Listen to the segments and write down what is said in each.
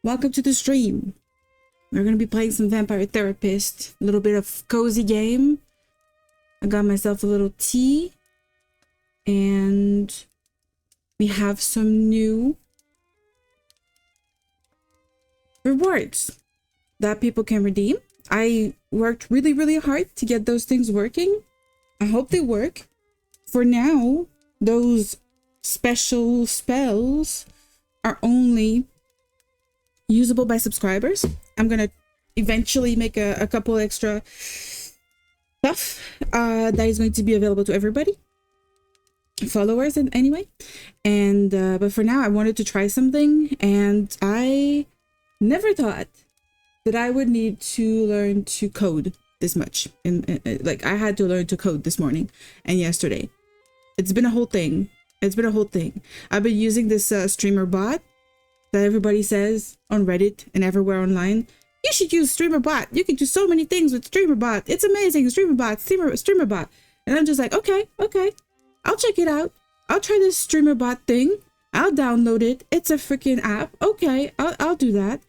Welcome to the stream. We're gonna be playing some Vampire Therapist, a little bit of cozy game. I got myself a little tea, and we have some new rewards that people can redeem. I worked really hard to get those things working. I hope they work. For now, those special spells are only usable by subscribers. I'm gonna eventually make a couple extra stuff that is going to be available to everybody, followers and anyway. And but for now I wanted to try something, and I never thought that I would need to learn to code this much. And like, I had to learn to code this morning and yesterday. It's been a whole thing. I've been using this streamer bot that everybody says on Reddit and everywhere online. You should use streamer bot. You can do so many things with streamer bot. It's amazing. Streamer bot. And I'm just like, okay, I'll check it out. I'll try this streamer bot thing. I'll download it. It's a freaking app. Okay, I'll do that.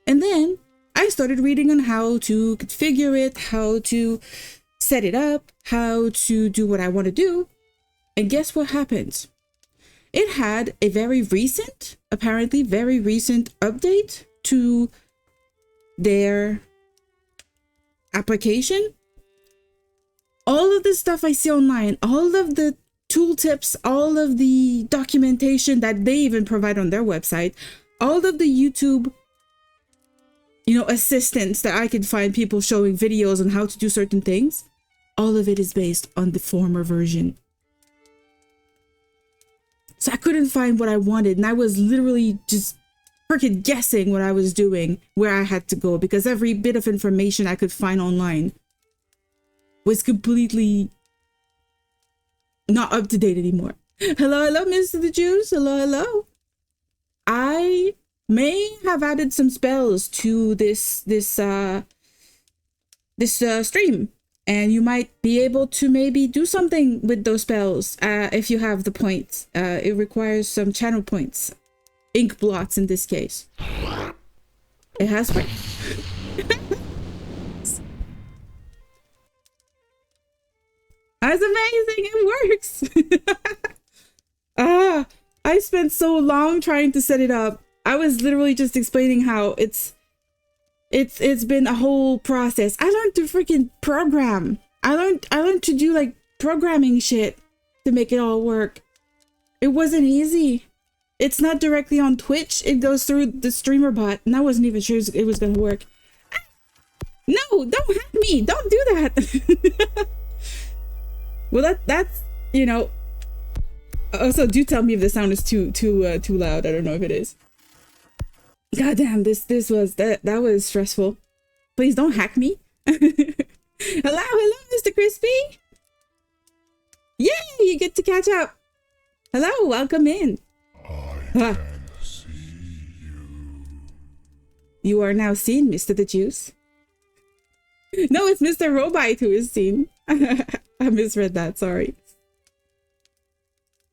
And then I started reading on how to configure it, how to set it up, how to do what I want to do. And guess what happens? It had a apparently very recent update to their application. All of the stuff I see online, all of the tooltips, all of the documentation that they even provide on their website, all of the YouTube, assistance that I could find, people showing videos on how to do certain things, all of it is based on the former version. So I couldn't find what I wanted, and I was literally just freaking guessing what I was doing, where I had to go, because every bit of information I could find online was completely not up to date anymore. Hello, Mr. The Juice. Hello. I may have added some spells to this stream, and you might be able to maybe do something with those spells if you have the points. It requires some channel points, ink blots in this case. It has That's amazing. It works. I spent so long trying to set it up. I was literally just explaining how it's been a whole process. I learned to freaking program. I learned to do like programming shit to make it all work. It wasn't easy. It's not directly on Twitch. It goes through the streamer bot, and I wasn't even sure it was gonna work. No, don't hack me. Don't do that. Well, that's Also, do tell me if the sound is too loud. I don't know if it is. God damn, that was stressful. Please don't hack me. Hello, Mr. Crispy. Yay, you get to catch up. Hello, welcome in. I can see you. You are now seen, Mr. The Juice. No, it's Mr. Robite who is seen. I misread that, sorry.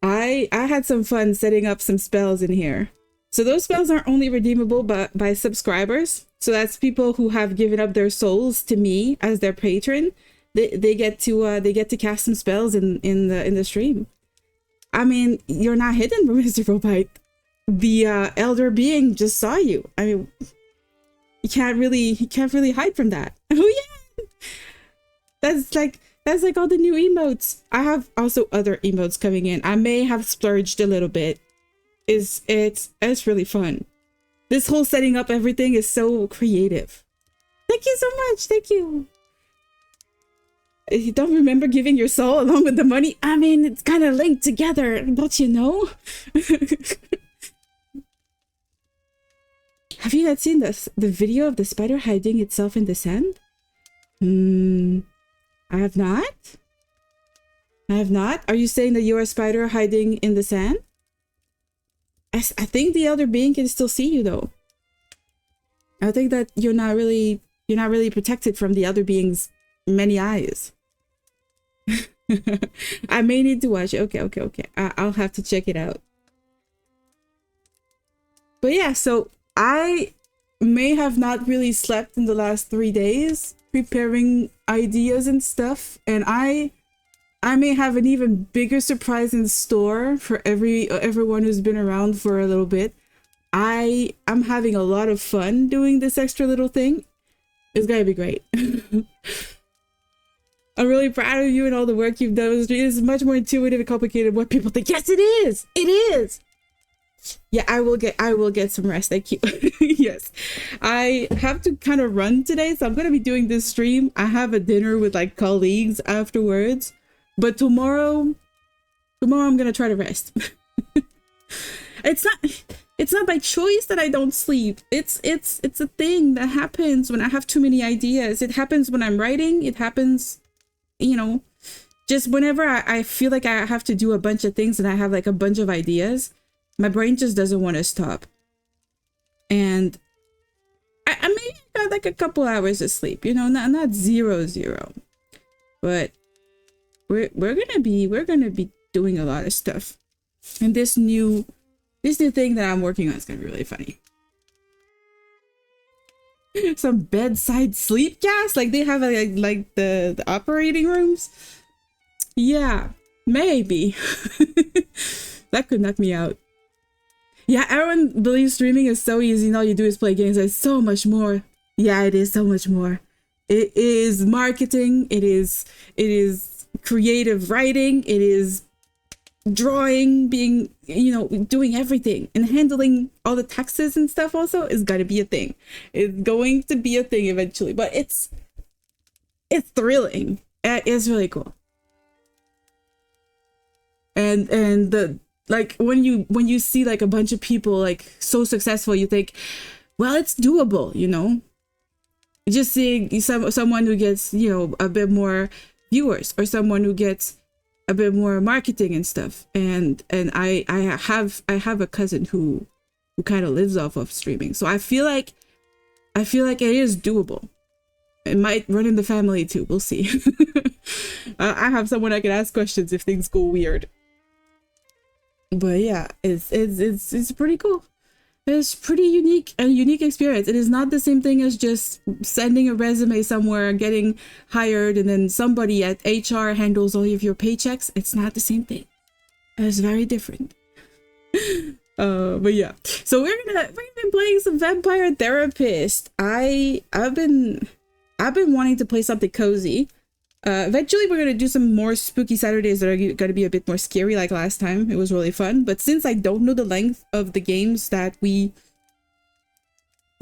I had some fun setting up some spells in here. So those spells aren't only redeemable by subscribers. So that's people who have given up their souls to me as their patron. They get to cast some spells in the stream. I mean, you're not hidden, Mr. Robite. The elder being just saw you. I mean, you can't really hide from that. Oh yeah, that's like all the new emotes. I have also other emotes coming in. I may have splurged a little bit. It's really fun. This whole setting up everything is so creative. Thank you so much. Thank you. You don't remember giving your soul along with the money? I mean, it's kind of linked together, don't you know? Have you not seen the video of the spider hiding itself in the sand? I have not. Are you saying that you're a spider hiding in the sand? I think the other being can still see you though. I think that you're not really protected from the other being's many eyes. I may need to watch it. Okay. I'll have to check it out. But yeah, so I may have not really slept in the last 3 days preparing ideas and stuff, and I may have an even bigger surprise in store for everyone who's been around for a little bit. I'm having a lot of fun doing this extra little thing. It's gonna be great. I'm really proud of you and all the work you've done. It is much more intuitive and complicated than what people think. Yes, it is. It is. Yeah, I will get some rest. Thank you. Yes, I have to kind of run today, so I'm gonna be doing this stream. I have a dinner with like colleagues afterwards, but tomorrow I'm gonna try to rest. It's not by choice that I don't sleep. It's a thing that happens when I have too many ideas. It happens when I'm writing. It happens, you know, just whenever I feel like I have to do a bunch of things and I have like a bunch of ideas. My brain just doesn't want to stop. And I may got like a couple hours of sleep, you know, not zero, but we're gonna be doing a lot of stuff. And this new thing that I'm working on is gonna be really funny. Some bedside sleep gas, like they have like the operating rooms. Yeah, maybe. That could knock me out. Yeah, everyone believes streaming is so easy and all you do is play games. There's so much more. Yeah, it is so much more. It is marketing. It is creative writing. It is drawing, being, you know, doing everything and handling all the taxes and stuff also is going to be a thing. It's going to be a thing eventually, but it's thrilling. It's really cool. And the, like when you see like a bunch of people like so successful, you think, well, it's doable, you know. Just seeing someone who gets, you know, a bit more viewers or someone who gets a bit more marketing and stuff. And I have a cousin who kind of lives off of streaming, so I feel like it is doable. It might run in the family too. We'll see. I have someone I can ask questions if things go weird. But yeah, it's pretty cool. It's pretty unique, a unique experience. It is not the same thing as just sending a resume somewhere, getting hired, and then somebody at HR handles all of your paychecks. It's not the same thing. It's very different. But yeah, so we're gonna be playing some Vampire Therapist. I've been wanting to play something cozy. Eventually we're gonna do some more spooky Saturdays that are gonna be a bit more scary like last time. It was really fun, but since I don't know the length of the games that we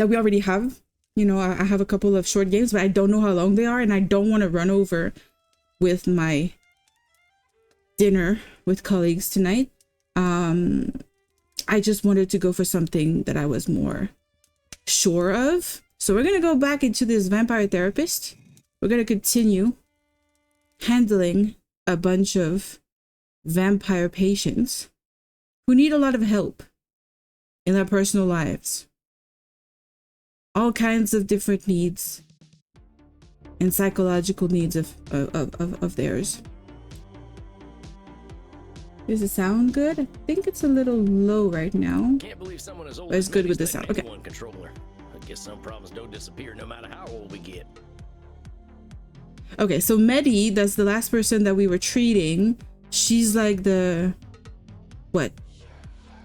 already have, you know, I have a couple of short games, but I don't know how long they are, and I don't want to run over with my dinner with colleagues tonight. I just wanted to go for something that I was more sure of. So we're gonna go back into this Vampire Therapist. We're gonna continue handling a bunch of vampire patients who need a lot of help in their personal lives. All kinds of different needs and psychological needs of theirs. Does it sound good? I think it's a little low right now. Can't believe someone as old but it's good with the sound. Okay. Controller. I guess some problems don't disappear no matter how old we get. Okay, so Medi, that's the last person that we were treating. She's like the, what,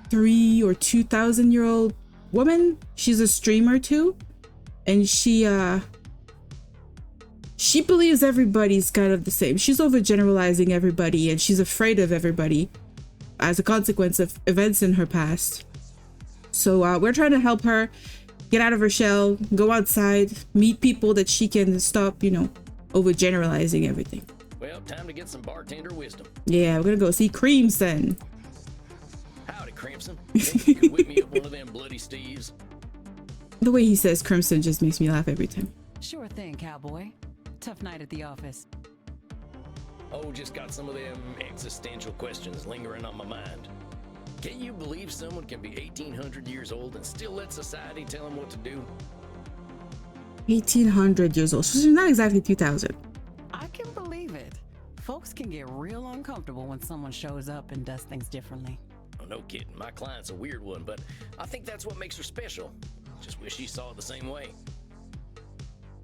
3,000 or 2,000-year-old woman. She's a streamer too, and she believes everybody's kind of the same. She's overgeneralizing everybody, and she's afraid of everybody as a consequence of events in her past. So we're trying to help her get out of her shell, go outside, meet people that she can stop, you know, overgeneralizing everything. Well, time to get some bartender wisdom. Yeah, we're gonna go see Crimson. Howdy, Crimson. Think you could whip me up one of them bloody Steves? The way he says Crimson just makes me laugh every time. Sure thing, cowboy. Tough night at the office. Oh, just got some of them existential questions lingering on my mind. Can you believe someone can be 1,800 years old and still let society tell them what to do? 1,800 years old. So she's not exactly 2,000. I can believe it. Folks can get real uncomfortable when someone shows up and does things differently. Oh, no kidding. My client's a weird one, but I think that's what makes her special. Just wish she saw it the same way.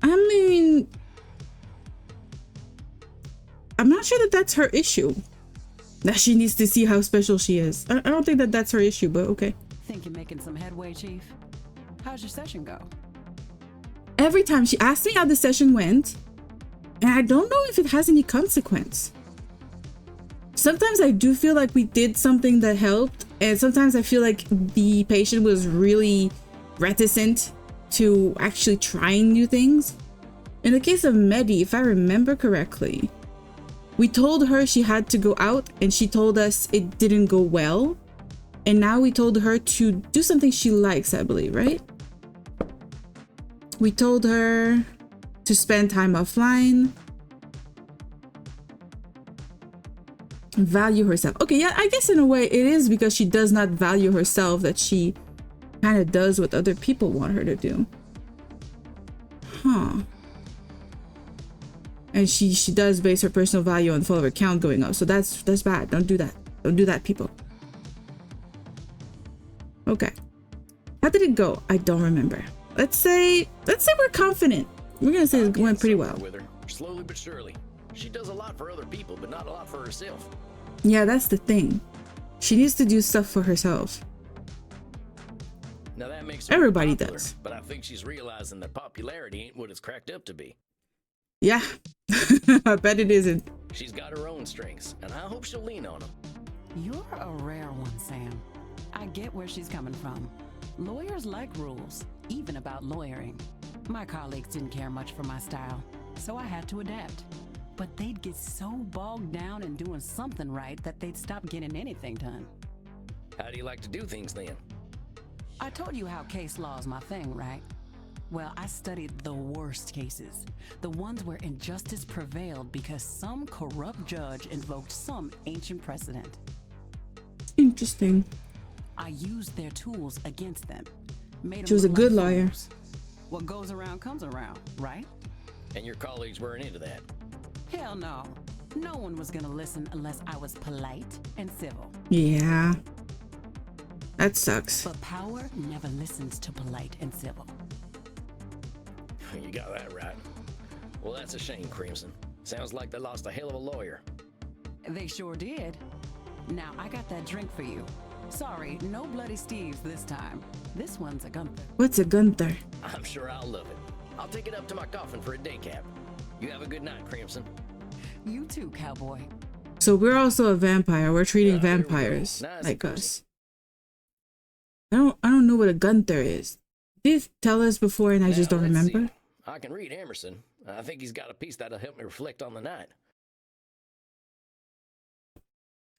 I mean, I'm not sure that that's her issue. That she needs to see how special she is. I don't think that that's her issue, but okay. Think you're making some headway, Chief? How's your session go? Every time she asks me how the session went, and I don't know if it has any consequence. Sometimes I do feel like we did something that helped, and sometimes I feel like the patient was really reticent to actually trying new things. In the case of Medi, if I remember correctly, we told her she had to go out and she told us it didn't go well. And now we told her to do something she likes, I believe, right? We told her to spend time offline. Value herself. Okay, yeah, I guess in a way it is because she does not value herself that she kind of does what other people want her to do. Huh. And she does base her personal value on follower count going up. So that's bad. Don't do that. Don't do that, people. Okay. How did it go? I don't remember. Let's say we're confident. We're gonna say it went pretty well. With her, slowly but surely. She does a lot for other people, but not a lot for herself. Yeah, that's the thing. She needs to do stuff for herself. Now that makes her Everybody popular, does. But I think she's realizing that popularity ain't what it's cracked up to be. Yeah. I bet it isn't. She's got her own strengths, and I hope she'll lean on them. You're a rare one, Sam. I get where she's coming from. Lawyers like rules, even about lawyering. My colleagues didn't care much for my style, so I had to adapt. But they'd get so bogged down in doing something right that they'd stop getting anything done. How do you like to do things then? I told you how case law is my thing, right? Well, I studied the worst cases. The ones where injustice prevailed because some corrupt judge invoked some ancient precedent. Interesting. I used their tools against them. Made She was a them look good like lawyer. fools. What goes around comes around, right? And your colleagues weren't into that. Hell no. No one was gonna listen unless I was polite and civil. Yeah. That sucks. But power never listens to polite and civil. You got that right. Well, that's a shame, Crimson. Sounds like they lost a hell of a lawyer. They sure did. Now, I got that drink for you. Sorry, no bloody Steves this time. This one's a Gunther. What's a Gunther? I'm sure I'll love it. I'll take it up to my coffin for a day cap. You have a good night, Crimson. You too, cowboy. So we're also a vampire. We're treating There we go. vampires Nice like person. us. I don't know what a Gunther is. Did you tell us before and I just Now, don't let's remember? see. I can read Emerson. I think he's got a piece that'll help me reflect on the night.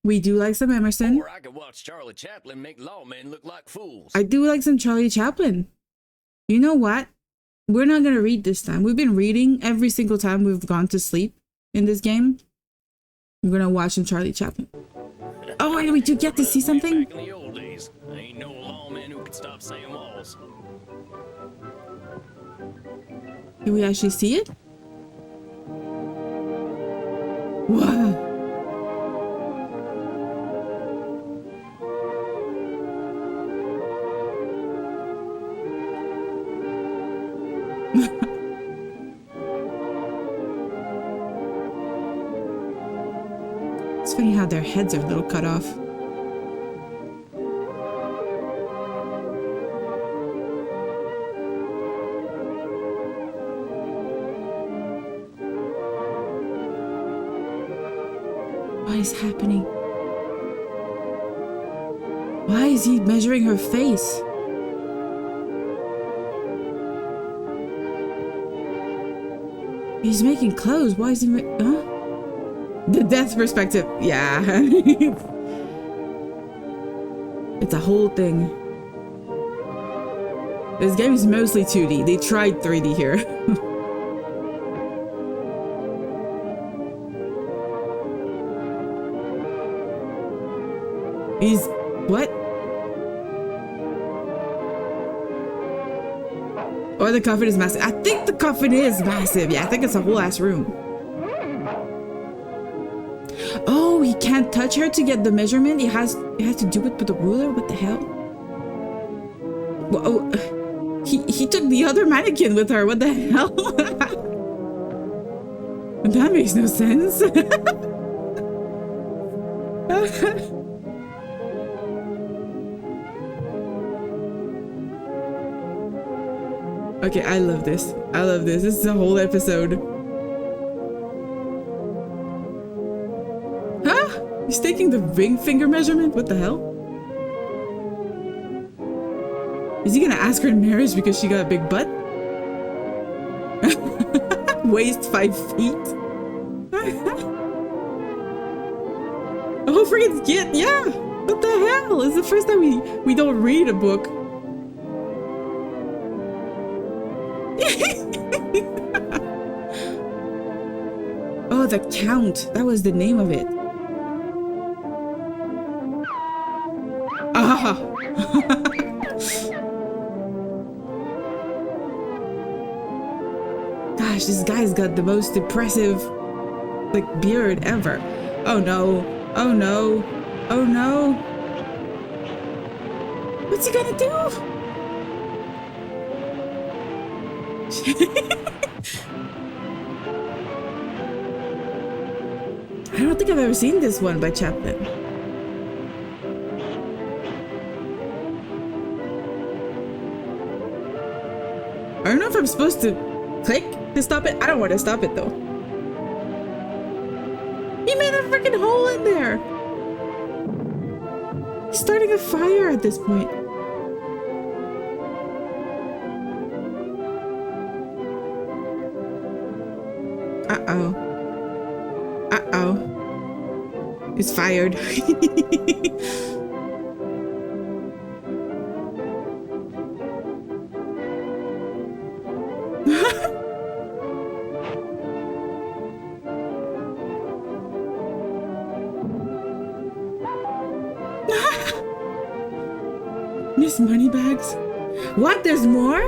We do like some Emerson. Or I could watch Charlie Chaplin make lawmen look like fools. I do like some Charlie Chaplin. You know what? We're not going to read this time. We've been reading every single time we've gone to sleep in this game. We're going to watch some Charlie Chaplin. Oh, wait, we do get to see something? Back in the old days, there ain't no lawman who could stop saying walls. Can we actually see it? Wow. It's funny how their heads are a little cut off. What is happening? Why is he measuring her face? He's making clothes. Why is he huh? The death perspective. Yeah. It's a whole thing. This game is mostly 2D. They tried 3D here. He's... what? Or the coffin is massive. I think the coffin is massive. Yeah, I think it's a whole ass room. Oh, he can't touch her to get the measurement. It has to do it with the ruler. What the hell? Well, oh, He took the other mannequin with her. What the hell? That makes no sense. Okay, I love this. I love this. This is a whole episode. Huh? He's taking the ring finger measurement? What the hell? Is he gonna ask her in marriage because she got a big butt? Waist 5 feet? Oh, freaking kid! Yeah! What the hell? It's the first time we don't read a book. Oh, the Count. That was the name of it. Ah! Gosh, this guy's got the most depressive, like, beard ever. Oh no. Oh no. Oh no. What's he gonna do? I don't think I've ever seen this one by Chaplin. I don't know if I'm supposed to click to stop it. I don't want to stop it though. He made a freaking hole in there. He's starting a fire at this point. Uh-oh. Uh-oh. He's fired. Miss Moneybags? What? There's more?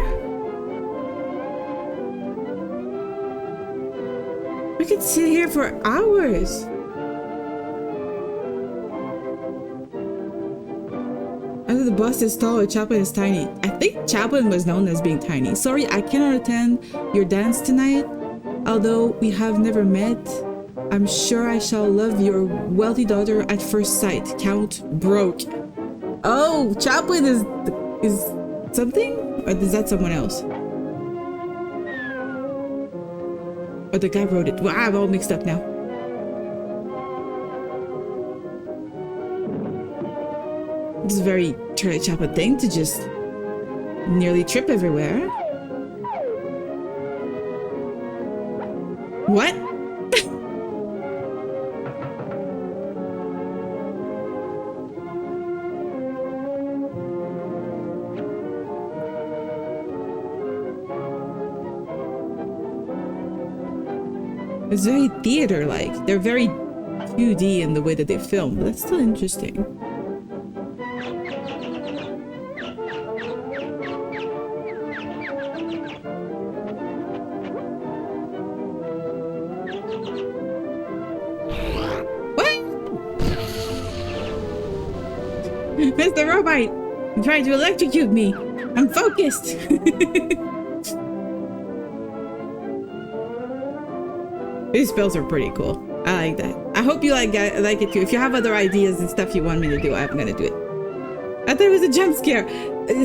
We could sit here for hours. Under the bust is tall, Chaplin is tiny. I think Chaplin was known as being tiny. Sorry, I cannot attend your dance tonight. Although we have never met, I'm sure I shall love your wealthy daughter at first sight. Count Broke. Oh, Chaplin is something? Or is that someone else? Or the guy wrote it. Well, I'm all mixed up now. This is a very Charlie Chaplin thing to just nearly trip everywhere. What? It's very theater-like. They're very 2D in the way that they film, but that's still interesting. What? Mr. Robot, you're trying to electrocute me. I'm focused. These spells are pretty cool. I like that. I hope you like it too. If you have other ideas and stuff you want me to do, I'm gonna do it. I thought it was a jump scare.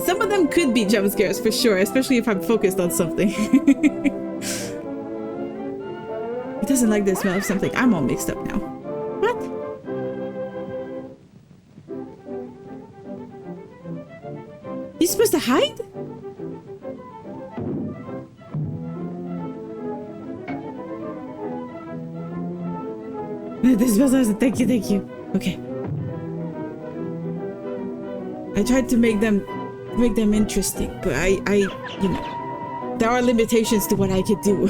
Some of them could be jump scares for sure, especially if I'm focused on something. He doesn't like the smell of something. I'm all mixed up now. What? You supposed to hide? This smells awesome. Thank you, thank you. Okay. I tried to make them interesting, but I you know, there are limitations to what I could do.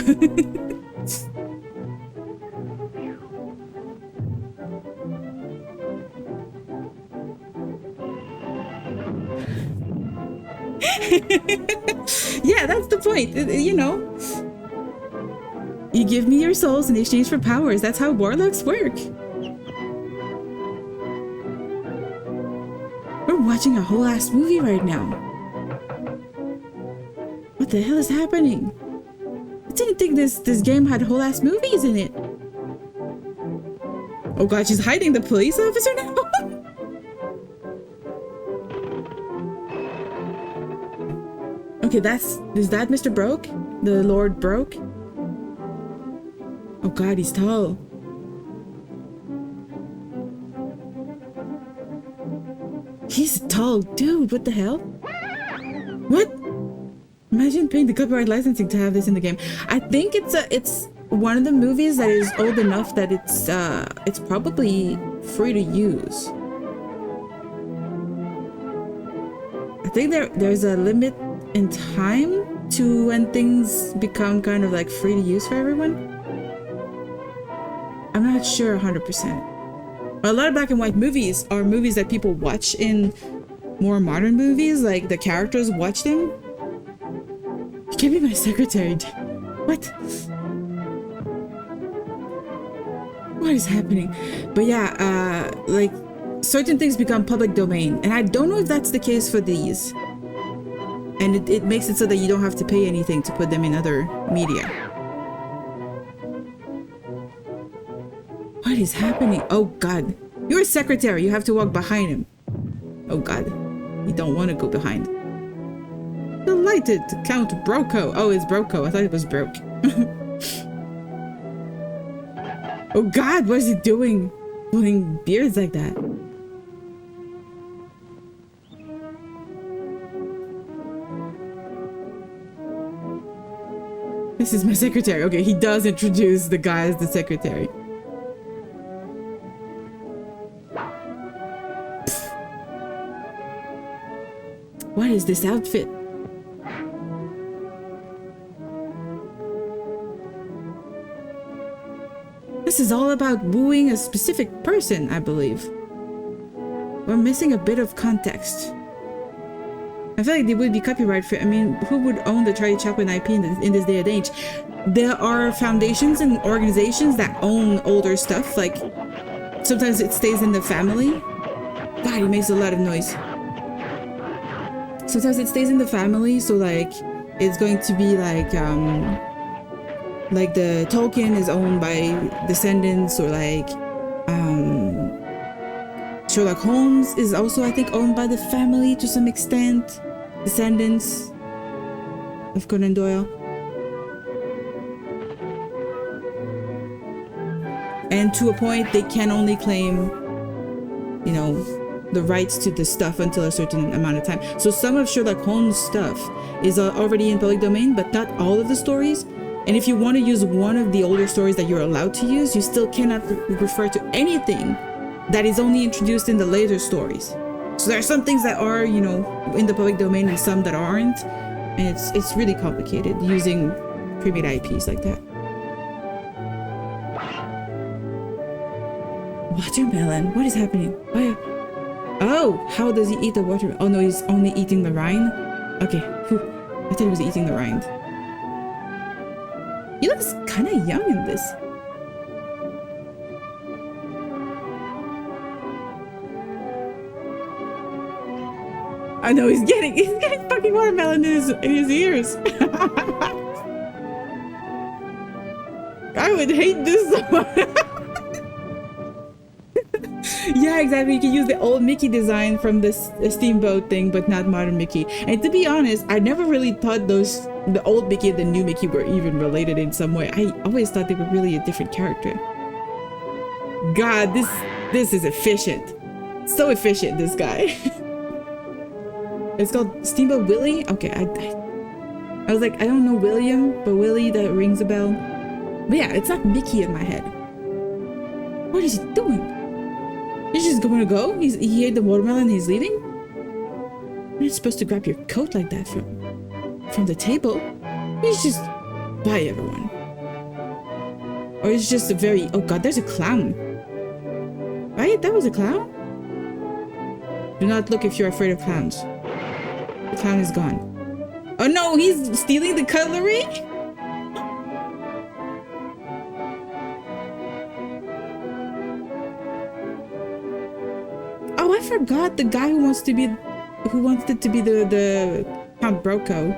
Yeah, that's the point. You know, you give me your souls in exchange for powers. That's how warlocks work. We're watching a whole ass movie right now. What the hell is happening? I didn't think this game had whole ass movies in it. Oh god, she's hiding the police officer now? Okay, is that Mr. Broke? The Lord Broke? Oh god, he's tall. He's a tall dude, what the hell? What? Imagine paying the copyright licensing to have this in the game. I think it's one of the movies that is old enough that it's probably free to use. I think there's a limit in time to when things become kind of like free to use for everyone. I'm not sure 100%. A lot of black and white movies are movies that people watch in more modern movies, like the characters watch them. You can't be my secretary. What? What is happening? But yeah, like certain things become public domain, and I don't know if that's the case for these. And it makes it so that you don't have to pay anything to put them in other media. What is happening? Oh god. You're a secretary. You have to walk behind him. Oh god. You don't want to go behind. Delighted to Count Broco. Oh, it's Broco. I thought it was Broke. Oh god, what is he doing? Pulling beards like that. This is my secretary. Okay, he does introduce the guy as the secretary. What is this outfit? This is all about wooing a specific person, I believe. We're missing a bit of context. I feel like they would be copyright free. I mean, who would own the Charlie Chaplin IP in this day and age? There are foundations and organizations that own older stuff. Like, sometimes it stays in the family. God, he makes a lot of noise. Sometimes it stays in the family, so like, it's going to be like the Tolkien is owned by descendants, or like, Sherlock Holmes is also, I think, owned by the family to some extent. Descendants of Conan Doyle. And to a point, they can only claim, you know, the rights to the stuff until a certain amount of time. So some of Sherlock Holmes' stuff is already in public domain, but not all of the stories. And if you want to use one of the older stories that you're allowed to use, you still cannot refer to anything that is only introduced in the later stories. So there are some things that are, you know, in the public domain and some that aren't. And it's really complicated using pre-made IPs like that. Watermelon? What is happening? Why? Oh, how does he eat the watermelon? Oh no, he's only eating the rind? Okay, whew. I thought he was eating the rind. He looks kind of young in this. I know he's getting fucking watermelon in his ears. I would hate this so much. Yeah, exactly. You can use the old Mickey design from this steamboat thing, but not modern Mickey. And to be honest, I never really thought the old Mickey and the new Mickey were even related in some way. I always thought they were really a different character. God, this is efficient. So efficient, this guy. It's called Steamboat Willie? Okay, I was like, I don't know William, but Willie, that rings a bell. But yeah, it's not Mickey in my head. What is he doing? He's just going to go? He ate the watermelon and he's leaving? You're not supposed to grab your coat like that from the table. He's just... Bye, everyone. Or it's just a very... Oh god, there's a clown. Right? That was a clown? Do not look if you're afraid of clowns. The clown is gone. Oh no, he's stealing the cutlery? Oh, I forgot the guy who wanted to be the Count Broco.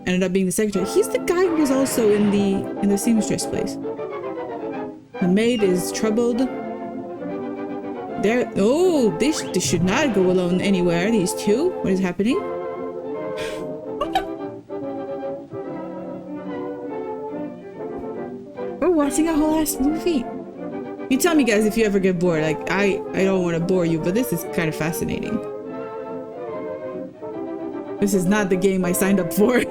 ended up being the secretary. He's the guy who was also in the seamstress place. The maid is troubled. There. Oh, they should not go alone anywhere. These two. What is happening? We're watching a whole ass movie. You tell me, guys, if you ever get bored. Like I don't want to bore you, but this is kind of fascinating. This is not the game I signed up for.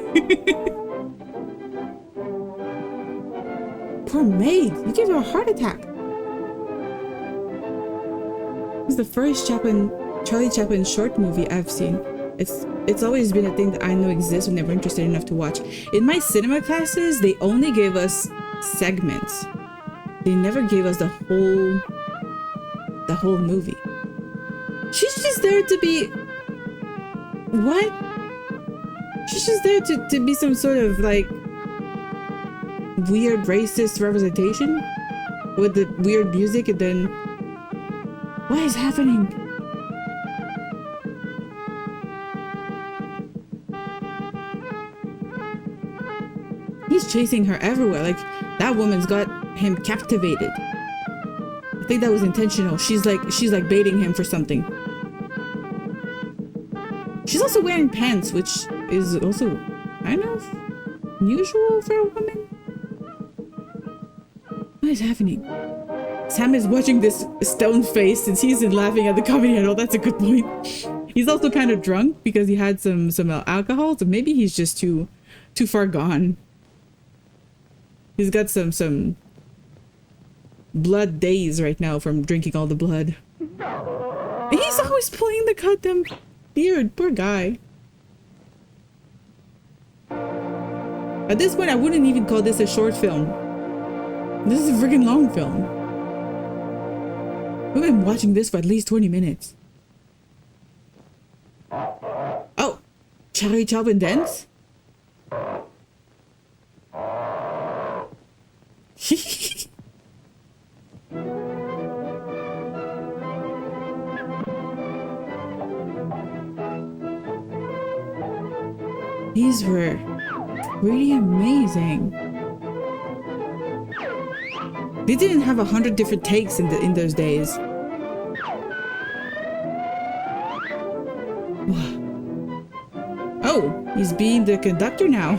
Poor maid. You gave her a heart attack. This is the first Charlie Chaplin short movie I've seen. It's always been a thing that I know exists when they were interested enough to watch. In my cinema classes, they only gave us segments. They never gave us the whole movie. She's just there to be... What? She's just there to be some sort of like weird racist representation with the weird music, and then what is happening? He's chasing her everywhere. Like that woman's got him captivated. I think that was intentional. She's like baiting him for something. She's also wearing pants, which is also kind of unusual for a woman. What is happening? Sam is watching this stone face since he's been laughing at the comedy. I know that's a good point. He's also kind of drunk because he had some alcohol, so maybe he's just too far gone. He's got some blood daze right now from drinking all the blood. He's always pulling the goddamn beard. Poor guy. At this point, I wouldn't even call this a short film. This is a freaking long film. We've been watching this for at least 20 minutes. Oh, Charlie Chaplin dance? These were really amazing. They didn't have 100 different takes in those days. Oh, he's being the conductor now.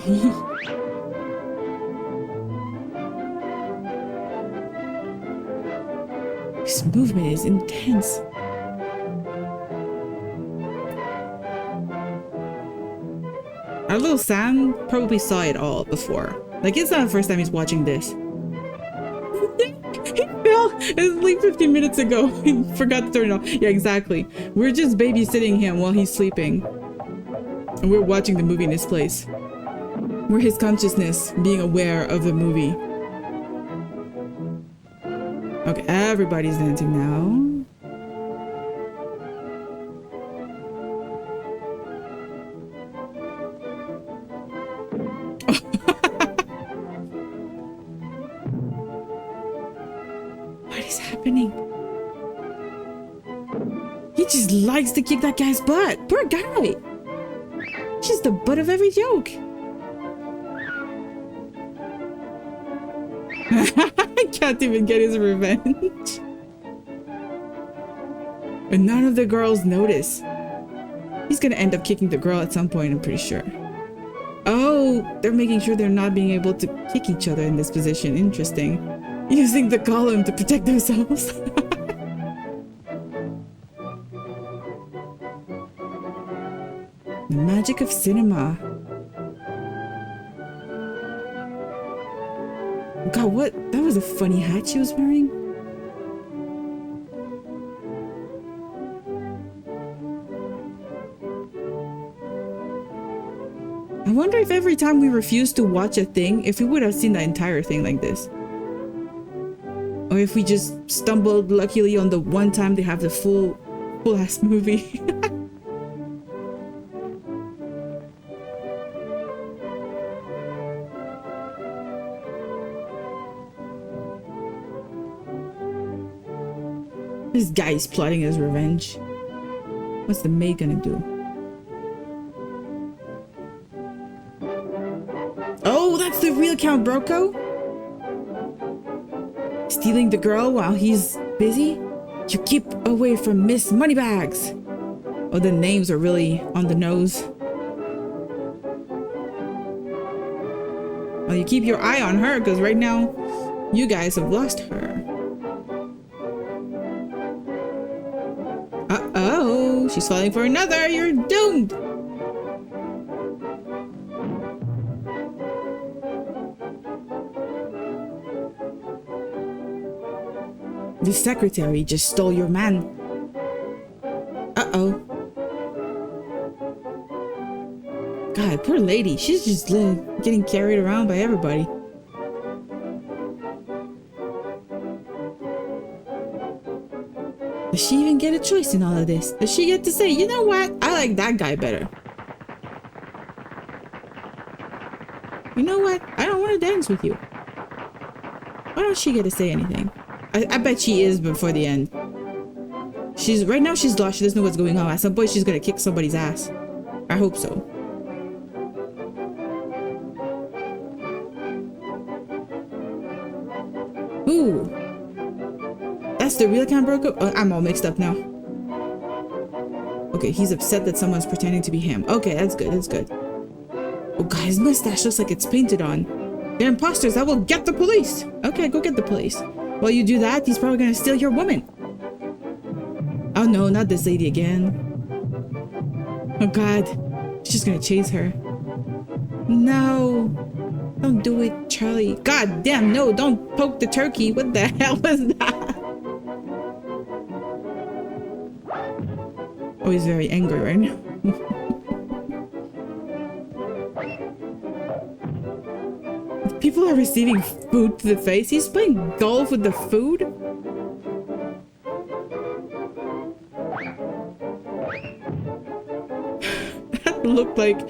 This movement is intense. Our little Sam probably saw it all before. Like, it's not the first time he's watching this. He fell. It was like 15 minutes ago. He forgot to turn it off. Yeah, exactly. We're just babysitting him while he's sleeping. And we're watching the movie in his place. We're his consciousness being aware of the movie. Okay, everybody's dancing now. He just likes to kick that guy's butt. Poor guy. She's the butt of every joke. I can't even get his revenge. And none of the girls notice. He's gonna end up kicking the girl at some point, I'm pretty sure. Oh, they're making sure they're not being able to kick each other in this position. Interesting. Using the column to protect themselves. The magic of cinema. God, what? That was a funny hat she was wearing. I wonder if every time we refused to watch a thing, if we would have seen the entire thing like this. Or if we just stumbled luckily on the one time they have the full ass movie. This guy's plotting his revenge. What's the maid gonna do? Oh, that's the real Count Broco? Stealing the girl while he's busy? You keep away from Miss Moneybags. Oh, the names are really on the nose. Well, you keep your eye on her, because right now, you guys have lost her. Uh-oh, she's falling for another. You're doomed. The secretary just stole your man. Uh-oh. God, poor lady. She's just getting carried around by everybody. Does she even get a choice in all of this? Does she get to say, you know what? I like that guy better. You know what? I don't want to dance with you. Why don't she get to say anything? I bet she is before the end. Right now she's lost. She doesn't know what's going on. At some point she's gonna kick somebody's ass. I hope so. Ooh. That's the real Count Broco? Oh, I'm all mixed up now. Okay, he's upset that someone's pretending to be him. Okay, that's good, that's good. Oh god, his mustache looks like it's painted on. They're imposters. I will get the police. Okay, go get the police. While you do that, he's probably gonna steal your woman. Oh no, not this lady again. Oh god, she's just gonna chase her. No, don't do it, Charlie. God damn, no, don't poke the turkey. What the hell was that? Oh, he's very angry right now. People are receiving food to the face. He's playing golf with the food. That looked like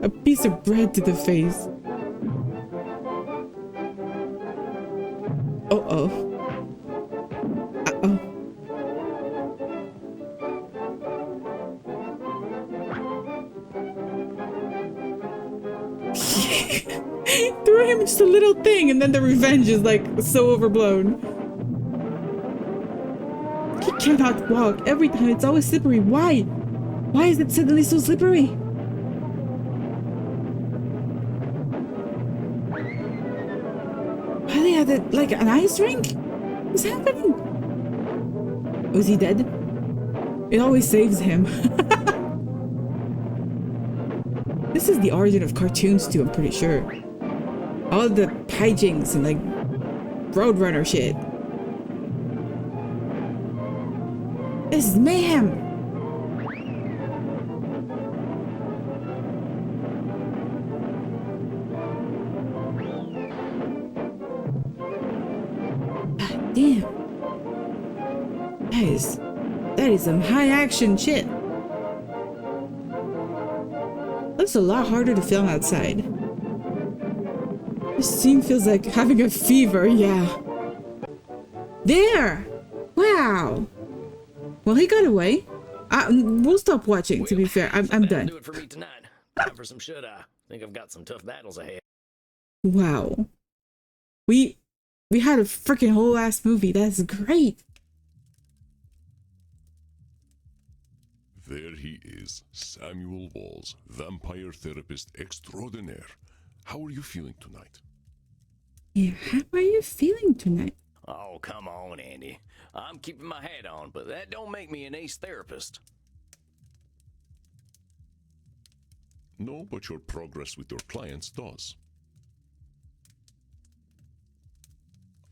a piece of bread to the face. Uh-oh. Uh-oh. Threw him just a little thing, and then the revenge is like so overblown. He cannot walk. Every time it's always slippery. Why? Why is it suddenly so slippery? Are they at it like an ice rink? What's happening? Was he dead? It always saves him. This is the origin of cartoons too, I'm pretty sure. All the hijinks and like Roadrunner shit. This is mayhem. God damn. That is some high action shit. Looks a lot harder to film outside. This scene feels like having a fever, yeah. There! Wow! Well, he got away. We'll stop watching, to be fair. I'm done. Do it for me tonight. Time for some shut-eye. Think I've got some tough battles ahead. Wow. We had a freaking whole ass movie. That's great. There he is, Samuel Walls, vampire therapist extraordinaire. How are you feeling tonight? Yeah, how are you feeling tonight? Oh, come on, Andy. I'm keeping my hat on, but that don't make me an ace therapist. No, but your progress with your clients does.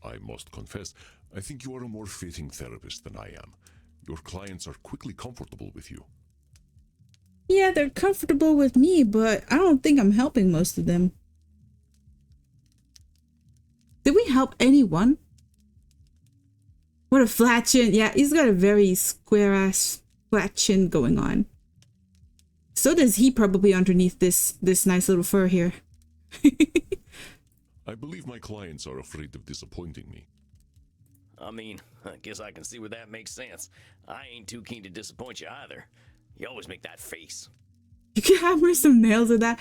I must confess, I think you are a more fitting therapist than I am. Your clients are quickly comfortable with you. Yeah, they're comfortable with me, but I don't think I'm helping most of them. Did we help anyone? What a flat chin. Yeah, he's got a very square ass flat chin going on. So does he probably underneath this nice little fur here. I believe my clients are afraid of disappointing me. I mean, I guess I can see where that makes sense. I ain't too keen to disappoint you either. You always make that face. You can hammer some nails with that.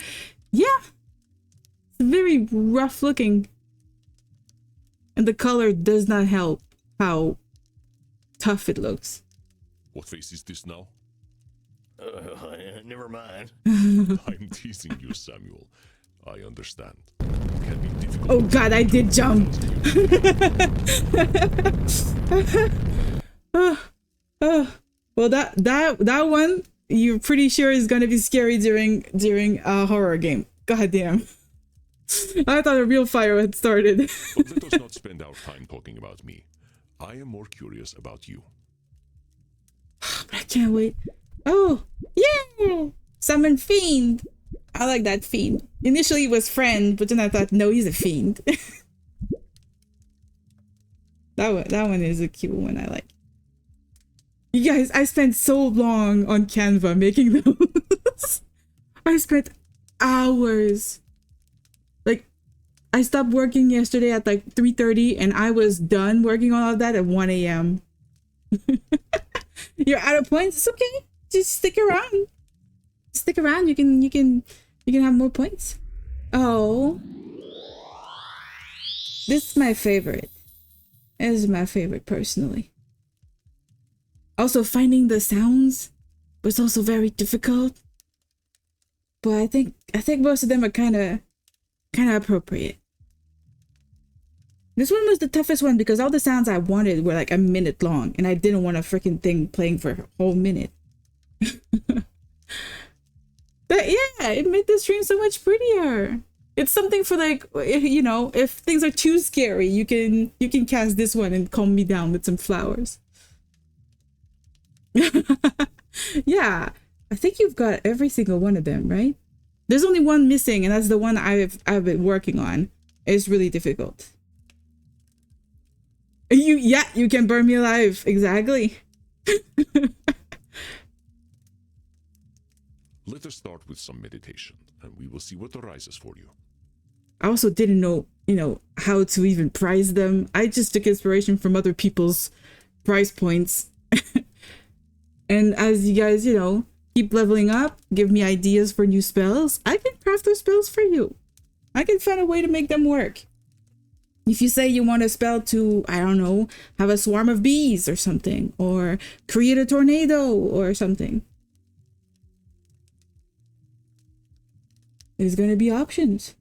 Yeah. It's a very rough looking. And the color does not help how tough it looks. What face is this now? Never mind. I'm teasing you, Samuel. I understand. It can be difficult. Oh god, I did jump. Well, that one you're pretty sure is gonna be scary during a horror game. God damn. I thought a real fire had started. But let us not spend our time talking about me. I am more curious about you. I can't wait. Oh, yeah! Summon Fiend. I like that Fiend. Initially it was Friend, but then I thought, no, he's a Fiend. that one is a cute one I like. You guys, I spent so long on Canva making those. I spent hours. Like, I stopped working yesterday at like 3:30 and I was done working on all of that at 1 a.m. You're out of points. It's okay. Just stick around. Stick around. You can have more points. Oh, this is my favorite. This is my favorite personally. Also, finding the sounds was also very difficult. But I think most of them are kind of appropriate. This one was the toughest one because all the sounds I wanted were like a minute long, and I didn't want a freaking thing playing for a whole minute. But yeah, it made the stream so much prettier. It's something for like, you know, if things are too scary, you can cast this one and calm me down with some flowers. Yeah, I think you've got every single one of them, right? There's only one missing, and that's the one I've been working on. It's really difficult. You can burn me alive. Exactly. Let us start with some meditation, and we will see what arises for you. I also didn't know, you know, how to even price them. I just took inspiration from other people's price points. And as you guys, you know, keep leveling up, give me ideas for new spells, I can craft those spells for you. I can find a way to make them work. If you say you want a spell to, I don't know, have a swarm of bees or something, or create a tornado or something, there's going to be options.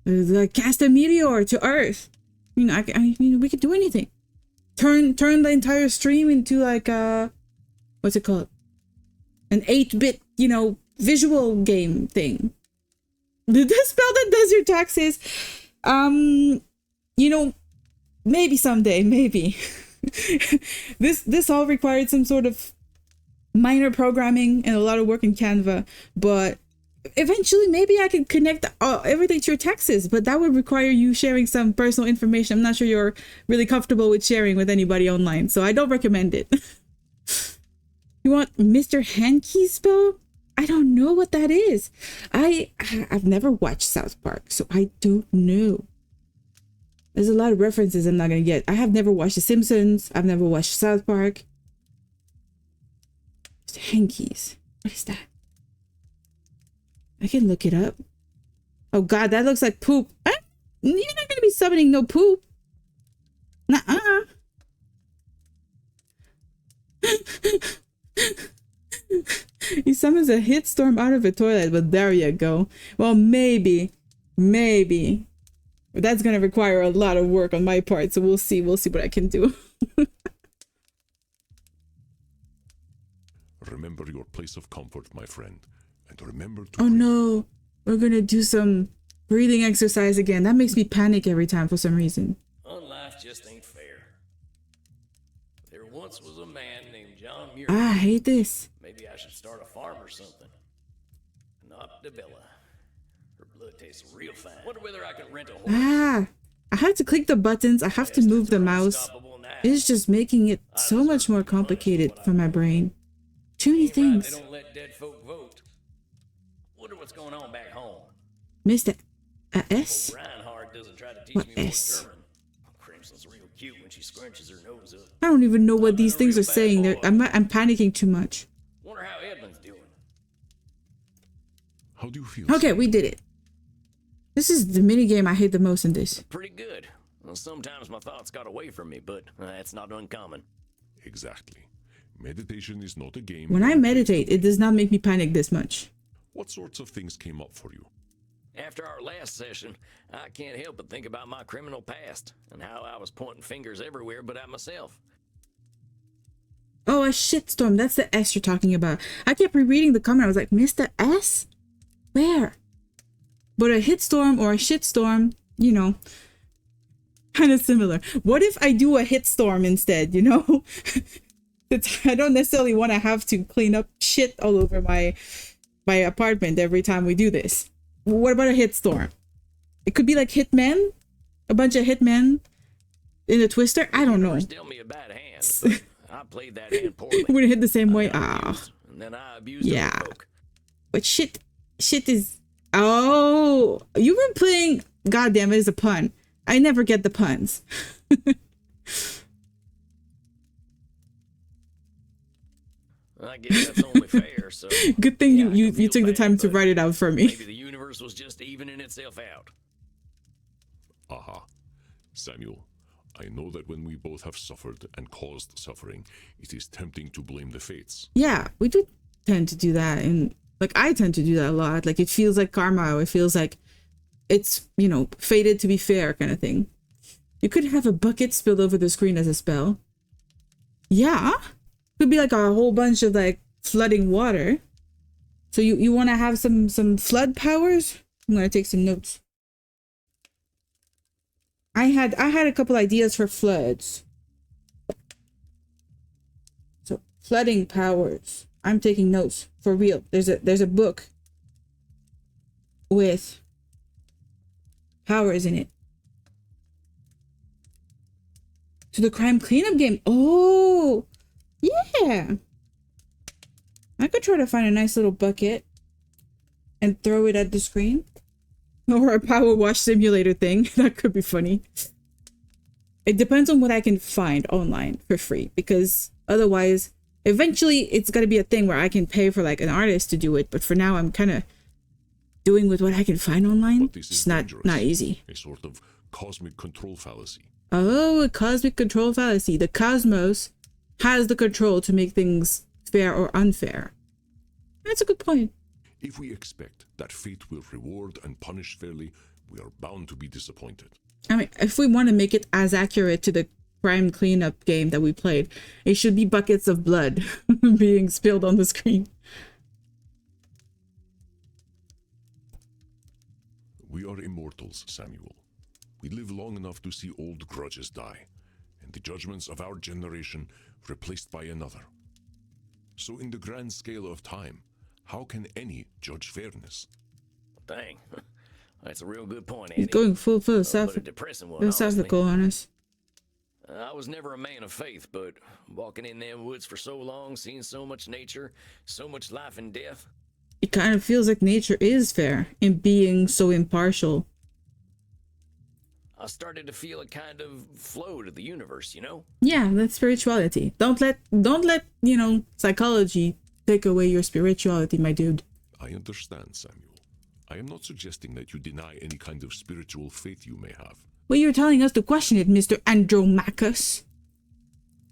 Cast a meteor to Earth. You know, we could do anything. Turn the entire stream into like what's it called? An 8-bit, you know, visual game thing. The spell that does your taxes. You know, maybe someday, maybe. This all required some sort of minor programming and a lot of work in Canva, but eventually maybe I could connect everything to your taxes, but that would require you sharing some personal information. I'm not sure you're really comfortable with sharing with anybody online, so I don't recommend it. You want Mr. Hankey's spell? I don't know what that is. I've never watched South Park, so I don't know. There's a lot of references I'm not gonna get. I have never watched The Simpsons. I've never watched South Park. Mr. Hankey's. What is that? I can look it up. Oh god, that looks like poop. You're not gonna be summoning no poop. Nuh-uh. He summons a hit storm out of a toilet, but there you go. Well, maybe. But that's gonna require a lot of work on my part, so we'll see what I can do. Remember your place of comfort, my friend. And remember to Oh no, we're gonna do some breathing exercise again. That makes me panic every time for some reason. Life just ain't fair. There once was a man named John Muir. I hate this. Maybe I should start a farm or something. Not Debella. Her blood tastes real fine. Wonder whether I could rent a horse. I have to click the buttons. I have to move the mouse. It's just making it so much more complicated for my brain. Too many things. They don't let dead folk vote. Wonder what's going on back home. Mr. S? Reinhard doesn't try to teach What me S? German. Crimson's real cute when she scrunches her nose up. I don't even know what these things are saying. I'm panicking too much. Wonder how Edmund's doing. How do you feel? Okay, Samuel? we did it. This is the mini game I hate the most in this. Pretty good. Well, sometimes my thoughts got away from me, but that's not uncommon. Exactly. Meditation is not a game. When I meditate, it does not make me panic this much. What sorts of things came up for you? After our last session, I can't help but think about my criminal past and how I was pointing fingers everywhere but at myself. Oh, a shitstorm. That's the S you're talking about. I kept rereading the comment. I was like, Mr. S? Where? But a hitstorm or a shitstorm, you know, kind of similar. What if I do a hitstorm instead, you know? I don't necessarily want to have to clean up shit all over my apartment every time we do this. What about a hitstorm? It could be like hitmen, a bunch of hitmen in a twister. I don't know. Dealt me a bad hand, but I played that hand poorly. We're gonna hit the same way. Ah, And then I abused yeah. other folk. But shit is. Oh, you've been playing. God damn it, is a pun. I never get the puns. I guess that's only fair. So Good thing yeah, I you can feel took the bad, time to but write it out for me. Maybe the universe was just evening itself out. Aha. Samuel, I know that when we both have suffered and caused suffering, it is tempting to blame the fates. Yeah, we do tend to do that, and like I tend to do that a lot. Like it feels like karma. It feels like it's, you know, fated to be fair kind of thing. You could have a bucket spilled over the screen as a spell. Yeah, could be like a whole bunch of like flooding water. So you want to have some flood powers? I'm gonna take some notes. I had a couple ideas for floods. So flooding powers. I'm taking notes for real. There's a book with powers in it. So the crime cleanup game. Oh, yeah. I could try to find a nice little bucket and throw it at the screen. Or a power wash simulator thing. That could be funny. It depends on what I can find online for free, because otherwise, eventually it's got to be a thing where I can pay for like an artist to do it. But for now, I'm kind of doing with what I can find online. But this It's is not easy. A sort of cosmic control fallacy. Oh, a cosmic control fallacy. The cosmos has the control to make things fair or unfair. That's a good point. If we expect that fate will reward and punish fairly, we are bound to be disappointed. I mean, if we want to make it as accurate to the crime cleanup game that we played, it should be buckets of blood being spilled on the screen. We are immortals, Samuel. We live long enough to see old grudges die, and the judgments of our generation replaced by another. So in the grand scale of time, how can any judge fairness? Dang. That's a real good point, Andy. He's going full But a philosophical, depressing one, philosophical on us. I was never a man of faith, but walking in them woods for so long, seeing so much nature, so much life and death. It kind of feels like nature is fair in being so impartial. I started to feel a kind of flow to the universe, you know? Yeah, that's spirituality. Don't let, you know, psychology take away your spirituality, my dude. I understand, Samuel. I am not suggesting that you deny any kind of spiritual faith you may have. Well, you're telling us to question it, Mr. Andromachus.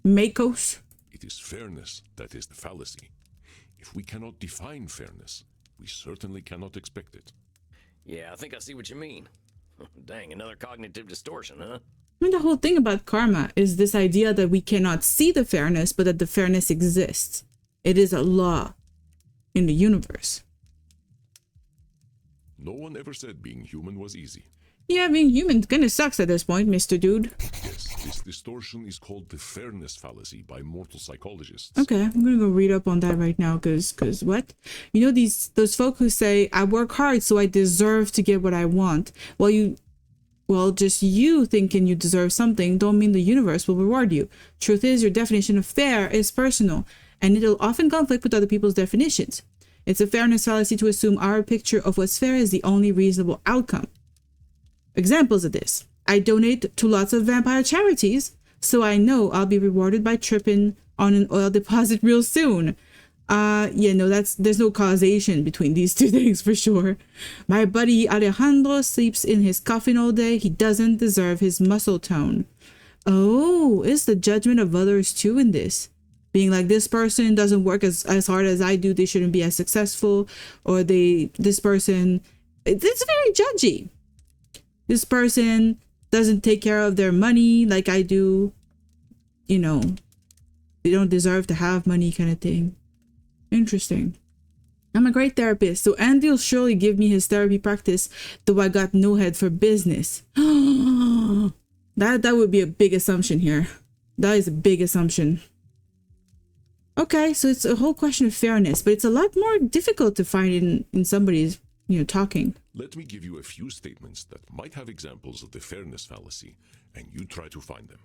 Makos. It is fairness that is the fallacy. If we cannot define fairness, we certainly cannot expect it. Yeah, I think I see what you mean. Dang, another cognitive distortion, huh? I mean, the whole thing about karma is this idea that we cannot see the fairness, but that the fairness exists. It is a law in the universe. No one ever said being human was easy. Yeah, being human kind of sucks at this point, Mr. Dude. Yes, this distortion is called the fairness fallacy by mortal psychologists. Okay, I'm gonna go read up on that right now, cause what? You know, those folk who say, I work hard so I deserve to get what I want. Well, just you thinking you deserve something don't mean the universe will reward you. Truth is, your definition of fair is personal, and it'll often conflict with other people's definitions. It's a fairness fallacy to assume our picture of what's fair is the only reasonable outcome. Examples of this. I donate to lots of vampire charities, so I know I'll be rewarded by tripping on an oil deposit real soon. Yeah, no, there's no causation between these two things for sure. My buddy Alejandro sleeps in his coffin all day. He doesn't deserve his muscle tone. Oh, it's the judgment of others too in this. Being like, this person doesn't work as hard as I do, they shouldn't be as successful, or this person, it's very judgy. This person doesn't take care of their money like I do. You know, they don't deserve to have money kind of thing. Interesting. I'm a great therapist, so Andy will surely give me his therapy practice, though I got no head for business. That would be a big assumption here. That is a big assumption. Okay, so it's a whole question of fairness, but it's a lot more difficult to find in somebody's, talking. Let me give you a few statements that might have examples of the fairness fallacy, and you try to find them.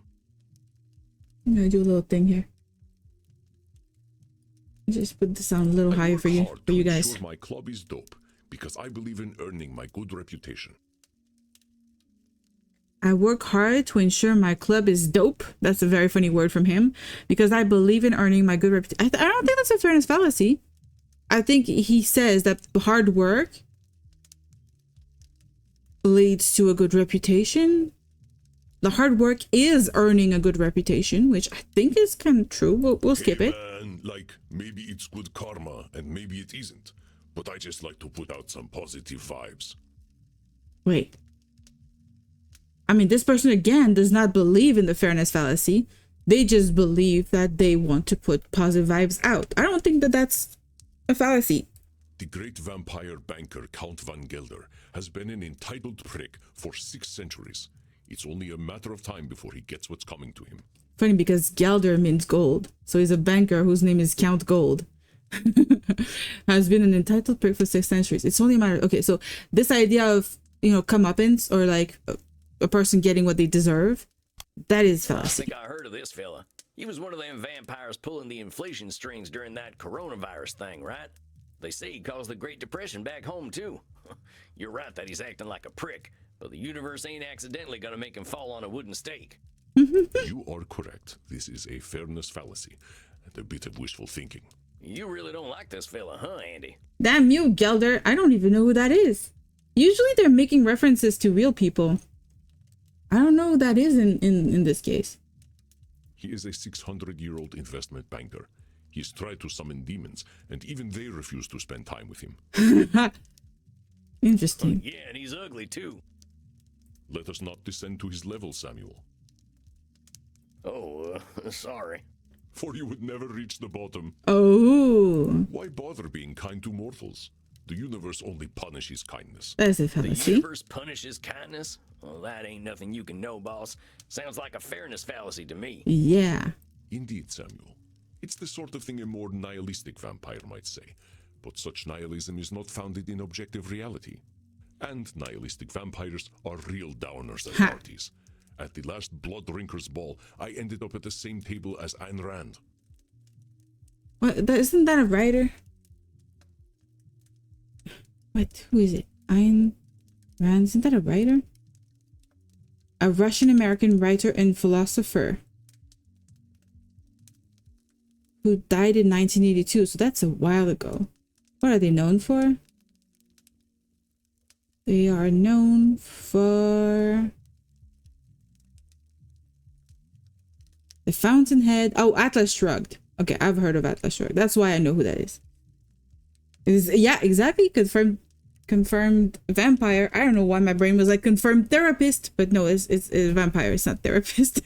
I'm gonna do a little thing here. Just put the sound a little higher for you guys. My club is dope because I believe in earning my good reputation. I work hard to ensure my club is dope. That's a very funny word from him. Because I believe in earning my good reputation. I don't think that's a fairness fallacy. I think he says that hard work leads to a good reputation. The hard work is earning a good reputation, which I think is kind of true. We'll skip it. Man, like, maybe it's good karma and maybe it isn't. But I just like to put out some positive vibes. Wait. I mean, this person, again, does not believe in the fairness fallacy. They just believe that they want to put positive vibes out. I don't think that that's a fallacy. The great vampire banker Count Van Gelder has been an entitled prick for 6 centuries. It's only a matter of time before he gets what's coming to him. Funny because Gelder means gold. So he's a banker whose name is Count Gold. Has been an entitled prick for 6 centuries. It's only a matter. Okay, so this idea of, comeuppance or like a person getting what they deserve, that is fallacy. I think I heard of this fella. He was one of them vampires pulling the inflation strings during that coronavirus thing, right? They say he caused the Great Depression back home, too. You're right that he's acting like a prick, but the universe ain't accidentally gonna make him fall on a wooden stake. You are correct. This is a fairness fallacy and a bit of wishful thinking. You really don't like this fella, huh, Andy? Damn you, Gelder. I don't even know who that is. Usually they're making references to real people. I don't know who that is in this case. He is a 600-year-old investment banker. He's tried to summon demons, and even they refuse to spend time with him. Interesting. Yeah, and he's ugly, too. Let us not descend to his level, Samuel. Oh, sorry. For you would never reach the bottom. Oh. Why bother being kind to mortals? The universe only punishes kindness. That's a The fallacy. universe punishes kindness? Well, that ain't nothing you can know, boss. Sounds like a fairness fallacy to me. Yeah. Indeed, Samuel. It's the sort of thing a more nihilistic vampire might say. But such nihilism is not founded in objective reality. And nihilistic vampires are real downers at parties. At the last Blood Drinkers Ball, I ended up at the same table as Ayn Rand. What? Isn't that a writer? What? Who is it? Ayn Rand? Isn't that a writer? A Russian-American writer and philosopher who died in 1982. So that's a while ago. What are they known for? They are known for The Fountainhead. Oh, Atlas Shrugged. Okay, I've heard of Atlas Shrugged. That's why I know who that is. Yeah, exactly. Confirmed vampire. I don't know why my brain was like confirmed therapist, but no, it's a vampire. It's not therapist.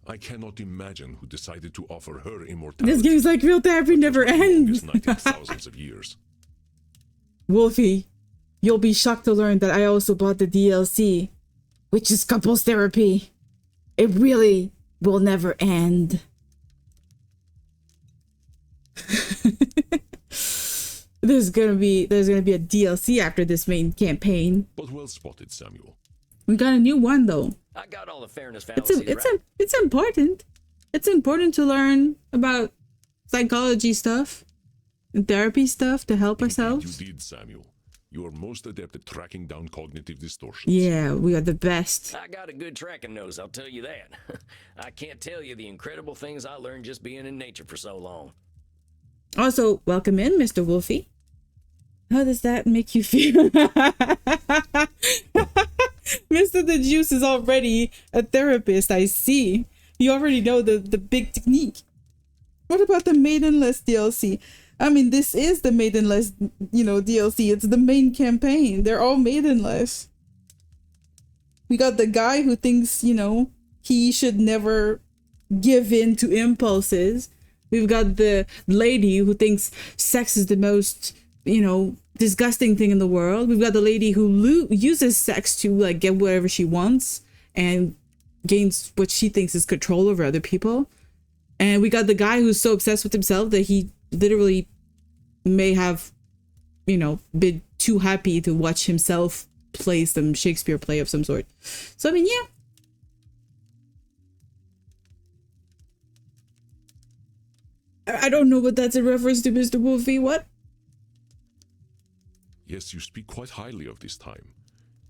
I cannot imagine who decided to offer her immortality. This game's like real therapy never ends. Night in thousands of years. Wolfie, you'll be shocked to learn that I also bought the DLC, which is couples therapy. It really will never end. There's gonna be a DLC after this main campaign. But well spotted, Samuel. We got a new one though. I got all the fairness fallacies It's important. It's important to learn about psychology stuff and therapy stuff to help ourselves. You did, Samuel. You are most adept at tracking down cognitive distortions. Yeah, we are the best. I got a good tracking nose, I'll tell you that. I can't tell you the incredible things I learned just being in nature for so long. Also, welcome in, Mr. Wolfie. How does that make you feel? Mr. The Juice is already a therapist, I see. You already know the big technique. What about the Maidenless DLC? I mean, this is the Maidenless, DLC. It's the main campaign. They're all Maidenless. We got the guy who thinks, he should never give in to impulses. We've got the lady who thinks sex is the most, disgusting thing in the world. We've got the lady who uses sex to like get whatever she wants and gains what she thinks is control over other people. And we got the guy who's so obsessed with himself that he literally may have, been too happy to watch himself play some Shakespeare play of some sort. So, I mean, yeah. I don't know what that's in reference to, Mr. Wolfie. What? Yes, you speak quite highly of this time.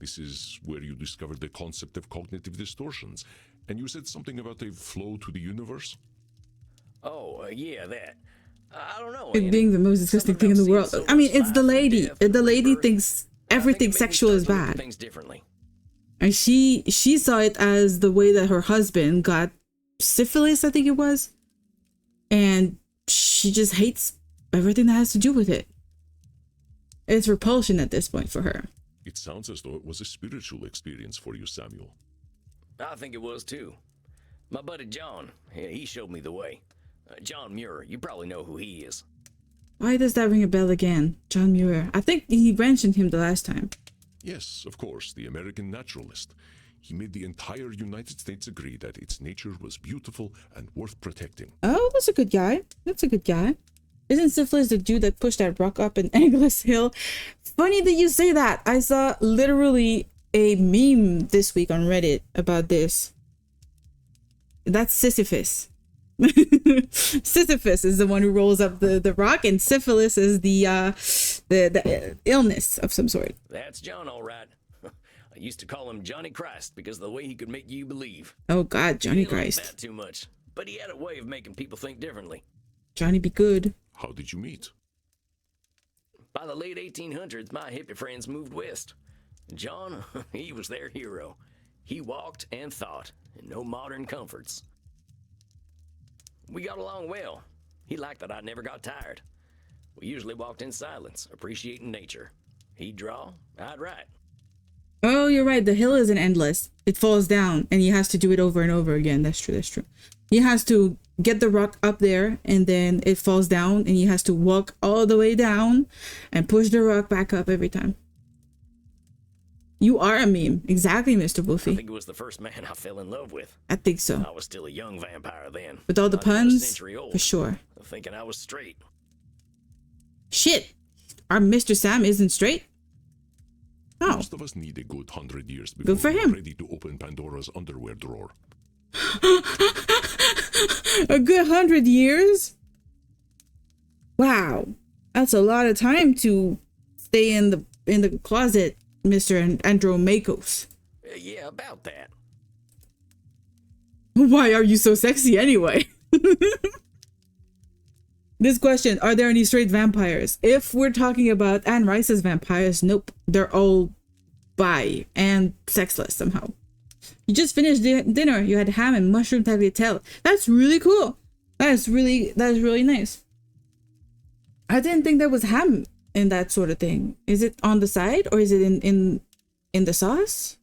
This is where you discovered the concept of cognitive distortions. And you said something about a flow to the universe? Oh, yeah, that. I don't know. It being the most disgusting thing in the world. I mean, it's the lady. The lady thinks everything sexual is bad. Things differently. And she saw it as the way that her husband got syphilis, I think it was. And she just hates everything that has to do with it. It's repulsion at this point for her. It sounds as though it was a spiritual experience for you, Samuel. I think it was too. My buddy John, he showed me the way. John Muir, you probably know who he is. Why does that ring a bell again? John Muir. I think he mentioned him the last time. Yes, of course, the American naturalist. He made the entire United States agree that its nature was beautiful and worth protecting. Oh, that's a good guy. That's a good guy. Isn't syphilis the dude that pushed that rock up an endless hill? Funny that you say that. I saw literally a meme this week on Reddit about this. That's Sisyphus. Sisyphus is the one who rolls up the rock, and syphilis is the illness of some sort. That's John, all right. I used to call him Johnny Christ because of the way he could make you believe. Oh God, Johnny He didn't like Christ. that too much, but he had a way of making people think differently. Johnny be good. How did you meet? By the late 1800s, my hippie friends moved west. John, he was their hero. He walked and thought, and no modern comforts. We got along well. He liked that I never got tired. We usually walked in silence, appreciating nature. He'd draw, I'd write. Oh, you're right. The hill isn't endless. It falls down, and he has to do it over and over again. That's true. That's true. He has to get the rock up there, and then it falls down, and he has to walk all the way down and push the rock back up every time. You are a meme. Exactly, Mr. I Wolfie. think it was the first man I fell in love with. I think so. I was still a young vampire then. With all the not even a puns, century old, for sure. thinking I was straight. Shit. Our Mr. Sam isn't straight? Oh. Most of us need a good 100 years before for we're him. ready to open Pandora's underwear drawer. A good 100 years? Wow. That's a lot of time to stay in the closet, Mr. Andromakos. Yeah, about that. Why are you so sexy anyway? This question, are there any straight vampires? If we're talking about Anne Rice's vampires, nope. They're all bi and sexless somehow. You just finished dinner. You had ham and mushroom tagliatelle. That's really cool. That's really nice. I didn't think there was ham in that sort of thing. Is it on the side or is it in the sauce?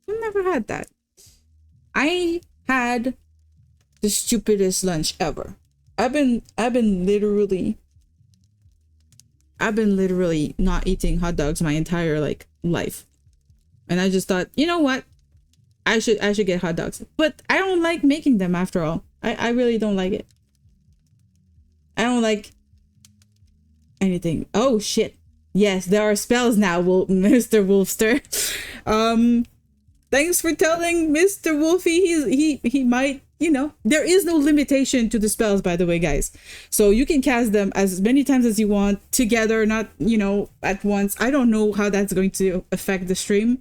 I've never had that. I had the stupidest lunch ever. I've been literally not eating hot dogs my entire life. And I just thought, you know what? I should get hot dogs. But I don't like making them after all. I really don't like it. I don't like anything. Oh shit. Yes, there are spells now, Mr. Wolfster. Thanks for telling Mr. Wolfie he might, there is no limitation to the spells, by the way, guys. So you can cast them as many times as you want together, not, at once. I don't know how that's going to affect the stream.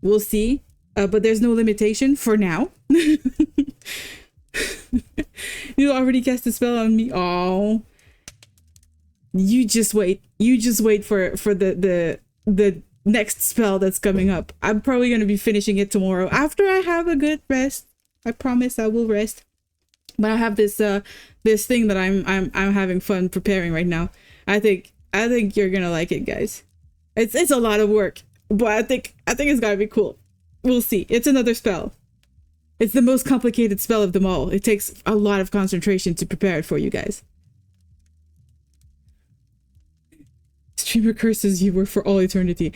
We'll see. But there's no limitation for now. You already cast a spell on me. Oh, you just wait. You just wait for the next spell that's coming up. I'm probably gonna be finishing it tomorrow after I have a good rest. I promise I will rest. But I have this this thing that I'm having fun preparing right now. I think you're gonna like it, guys. It's a lot of work, but I think it's gotta be cool. We'll see. It's another spell. It's the most complicated spell of them all. It takes a lot of concentration to prepare it for you guys. Streamer curses you were for all eternity.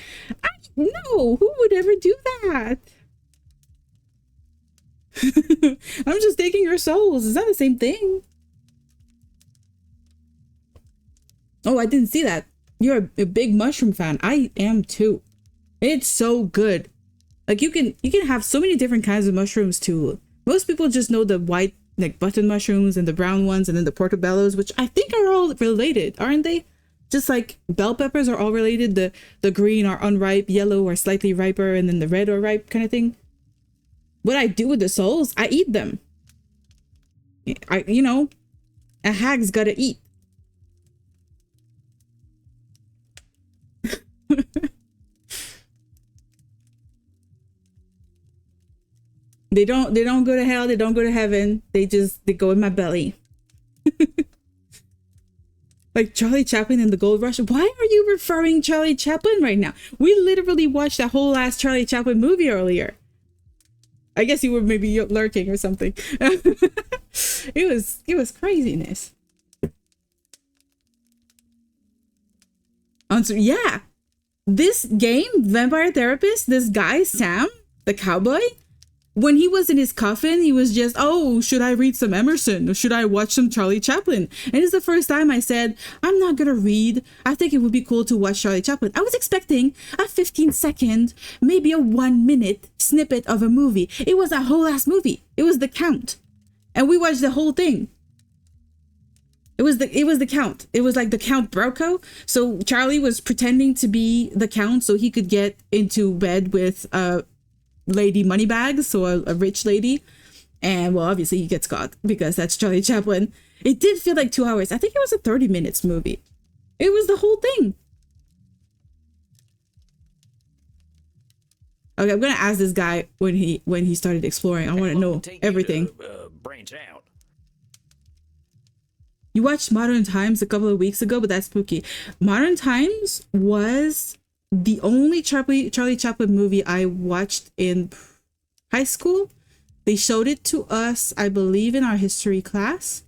No, who would ever do that? I'm just taking your souls. It's not the same thing. Oh, I didn't see that. You're a big mushroom fan. I am too. It's so good. Like you can have so many different kinds of mushrooms too. Most people just know the white like button mushrooms and the brown ones and then the portobellos, which I think are all related, aren't they? Just like bell peppers are all related. The green are unripe, yellow are slightly riper, and then the red are ripe kind of thing. What I do with the souls, I eat them. You know, a hag's gotta eat. They don't go to hell, they don't go to heaven. They go in my belly. Like Charlie Chaplin and the Gold Rush. Why are you referring Charlie Chaplin right now? We literally watched that whole last Charlie Chaplin movie earlier. I guess you were maybe lurking or something. It was craziness. So yeah, this game, Vampire Therapist, this guy Sam, the cowboy, when he was in his coffin, he was just, oh, should I read some Emerson or should I watch some Charlie Chaplin? And it's the first time I said, I'm not gonna read. I think it would be cool to watch Charlie Chaplin. I was expecting a 15-second, maybe a 1-minute snippet of a movie. It was a whole ass movie. It was The Count. And we watched the whole thing. It was the Count. It was like the Count Broco. So Charlie was pretending to be the Count so he could get into bed with Lady Moneybags, so a rich lady. And well, obviously he gets caught because that's Charlie Chaplin. It did feel like 2 hours. I think it was a 30 minutes movie. It was the whole thing. Okay, I'm gonna ask this guy when he started exploring. I want to know everything. Branch out. You watched Modern Times a couple of weeks ago, but that's spooky. Modern Times was the only Charlie Chaplin movie I watched in high school. They showed it to us, I believe, in our history class.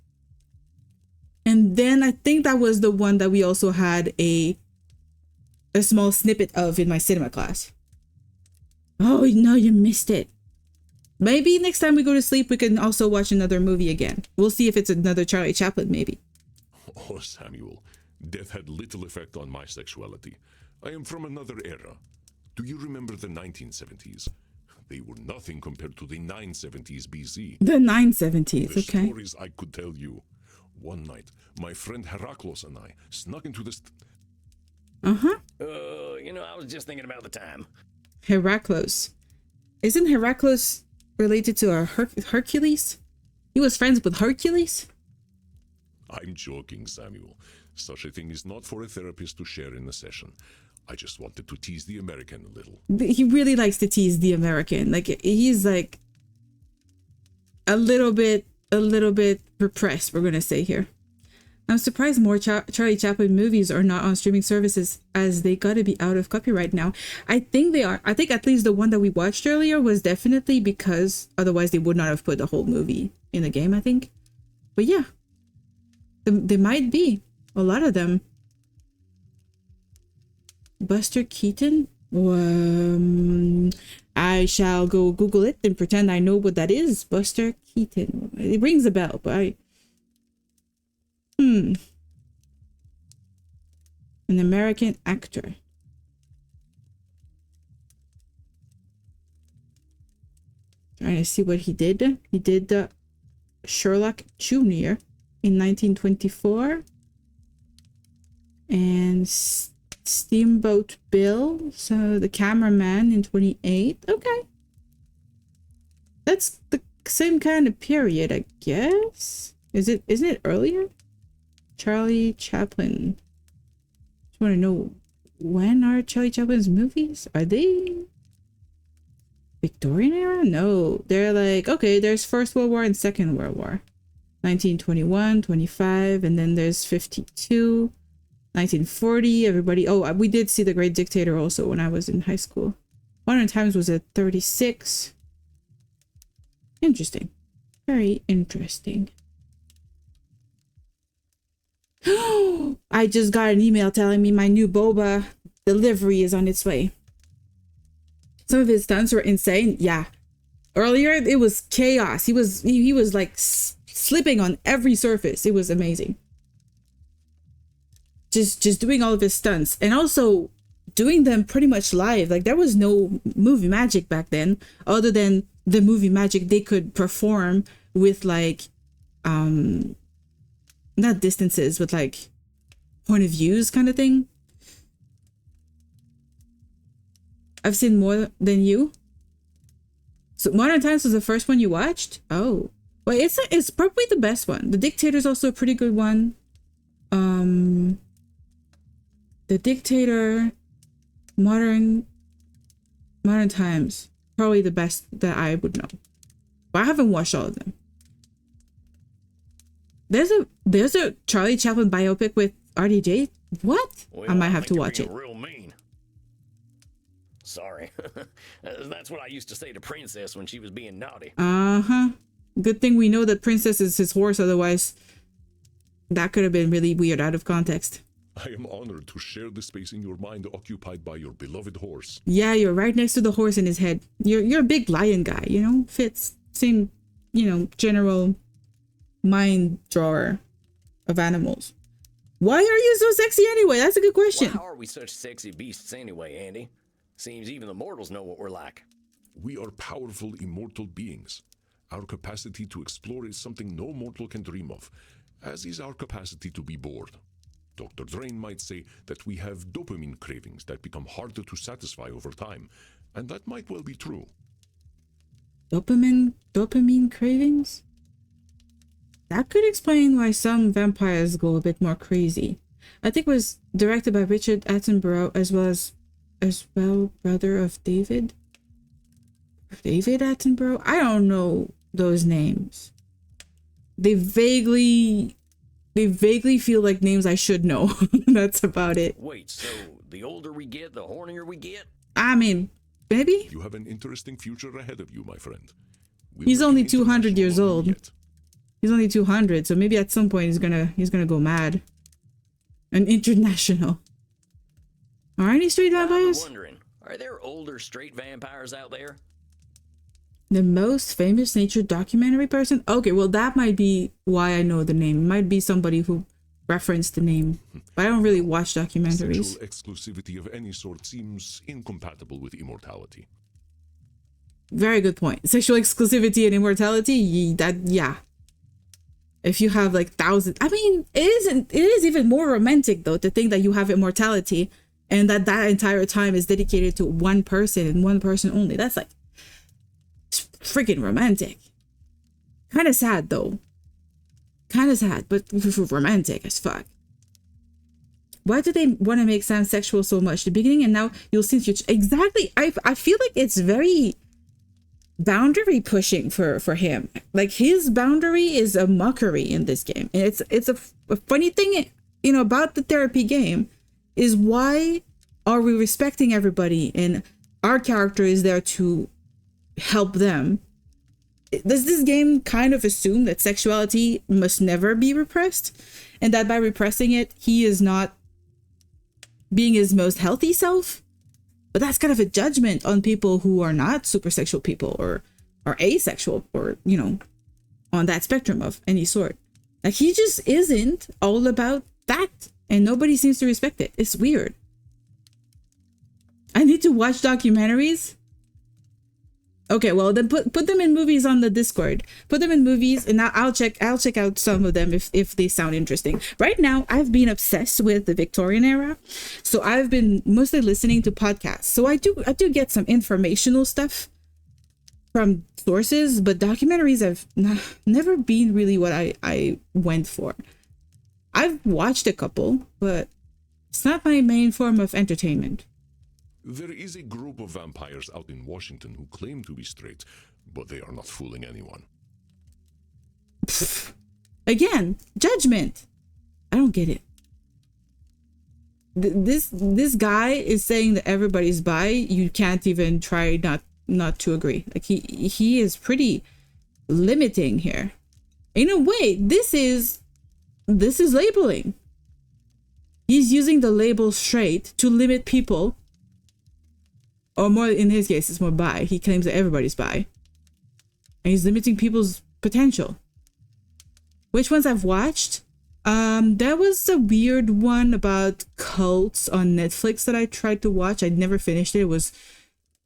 And then I think that was the one that we also had a small snippet of in my cinema class. Oh, no, you missed it. Maybe next time we go to sleep, we can also watch another movie again. We'll see if it's another Charlie Chaplin, maybe. Oh, Samuel, death had little effect on my sexuality. I am from another era. Do you remember the 1970s? They were nothing compared to the 970s BC. The 970s, the okay. Stories I could tell you. One night, my friend Heraclos and I snuck into this... You know, I was just thinking about the time. Heraclos. Isn't Heraclos related to a Hercules? He was friends with Hercules? I'm joking, Samuel. Such a thing is not for a therapist to share in a session. I just wanted to tease the American a little. He really likes to tease the American. Like, he's like a little bit repressed, we're gonna say here. I'm surprised more Charlie Chaplin movies are not on streaming services, as they gotta be out of copyright now. I think they are. I think at least the one that we watched earlier was definitely because otherwise they would not have put the whole movie in the game, I think. But yeah, they might be. A lot of them. Buster Keaton? I shall go Google it and pretend I know what that is. Buster Keaton. It rings a bell, but An American actor. Trying to see what he did. He did Sherlock Jr. in 1924. And Steamboat Bill, so the cameraman in 28. Okay, that's same kind of period, I guess. Isn't it earlier? Charlie Chaplin. Just want to know, when are Charlie Chaplin's movies? Are they Victorian era? No, they're like, okay, there's First World War and Second World War. 1921, 25, and then there's 52, 1940. Everybody, oh, we did see The Great Dictator also when I was in high school. Modern Times was at 36. Interesting. Very interesting. I just got an email telling me my new boba delivery is on its way. Some of his stunts were insane. Yeah. Earlier, it was chaos. He was like slipping on every surface. It was amazing. Just doing all of his stunts. And also doing them pretty much live. Like, there was no movie magic back then, other than the movie magic they could perform with, like, not distances, but like point of views kind of thing. I've seen more than you. So Modern Times was the first one you watched? Oh, well, it's probably the best one. The Dictator's also a pretty good one. The Dictator, Modern Times, probably the best that I would know. But I haven't watched all of them. There's a Charlie Chaplin biopic with RDJ. What? Well, I might have to watch it. Real mean. Sorry. That's what I used to say to Princess when she was being naughty. Uh-huh. Good thing we know that Princess is his horse, otherwise that could have been really weird out of context. I am honored to share the space in your mind occupied by your beloved horse. Yeah, you're right next to the horse in his head. You're a big lion guy, you know? Fits. Same, general mind drawer of animals. Why are you so sexy anyway? That's a good question. Well, how are we such sexy beasts anyway, Andy? Seems even the mortals know what we're like. We are powerful, immortal beings. Our capacity to explore is something no mortal can dream of, as is our capacity to be bored. Dr. Drayne might say that we have dopamine cravings that become harder to satisfy over time, and that might well be true. Dopamine cravings? That could explain why some vampires go a bit more crazy. I think it was directed by Richard Attenborough as well brother of David Attenborough. I don't know those names. They vaguely feel like names I should know. That's about it. Wait, so the older we get, the hornier we get? I mean, maybe. You have an interesting future ahead of you, my friend. He's only 200 years old. He's only 200, so maybe at some point he's gonna go mad. And international. Are any straight vampires? I'm wondering, are there older straight vampires out there? The most famous nature documentary person? Okay, well that might be why I know the name. It might be somebody who referenced the name. But I don't really watch documentaries. Sexual exclusivity of any sort seems incompatible with immortality. Very good point. Sexual exclusivity and immortality, yeah. If you have like thousands, I mean, it is even more romantic though to think that you have immortality and that entire time is dedicated to one person and one person only. That's like, it's freaking romantic. Kind of sad though. Kind of sad, but romantic as fuck. Why do they want to make Sam sexual so much? The beginning and now you'll see future. Exactly. I feel like it's very boundary pushing for him. Like his boundary is a mockery in this game. And it's a funny thing, about the therapy game is why are we respecting everybody and our character is there to help them? Does this game kind of assume that sexuality must never be repressed and that by repressing it, he is not being his most healthy self? But that's kind of a judgment on people who are not super sexual people or asexual or, on that spectrum of any sort. Like he just isn't all about that and nobody seems to respect it. It's weird. I need to watch documentaries. Okay, well then put them in movies on the Discord. Put them in movies and I'll check out some of them if they sound interesting. Right now, I've been obsessed with the Victorian era. So I've been mostly listening to podcasts. So I do get some informational stuff. from sources, but documentaries have never been really what I went for. I've watched a couple, but it's not my main form of entertainment. There is a group of vampires out in Washington who claim to be straight, but they are not fooling anyone. Pfft. Again, judgment. I don't get it. This guy is saying that everybody's bi. You can't even try not to agree. Like he is pretty limiting here. In a way, this is labeling. He's using the label straight to limit people, or more in his case, it's more bi. He claims that everybody's bi, and he's limiting people's potential. Which ones I've watched? There was a weird one about cults on Netflix that I tried to watch. I never finished it. It was,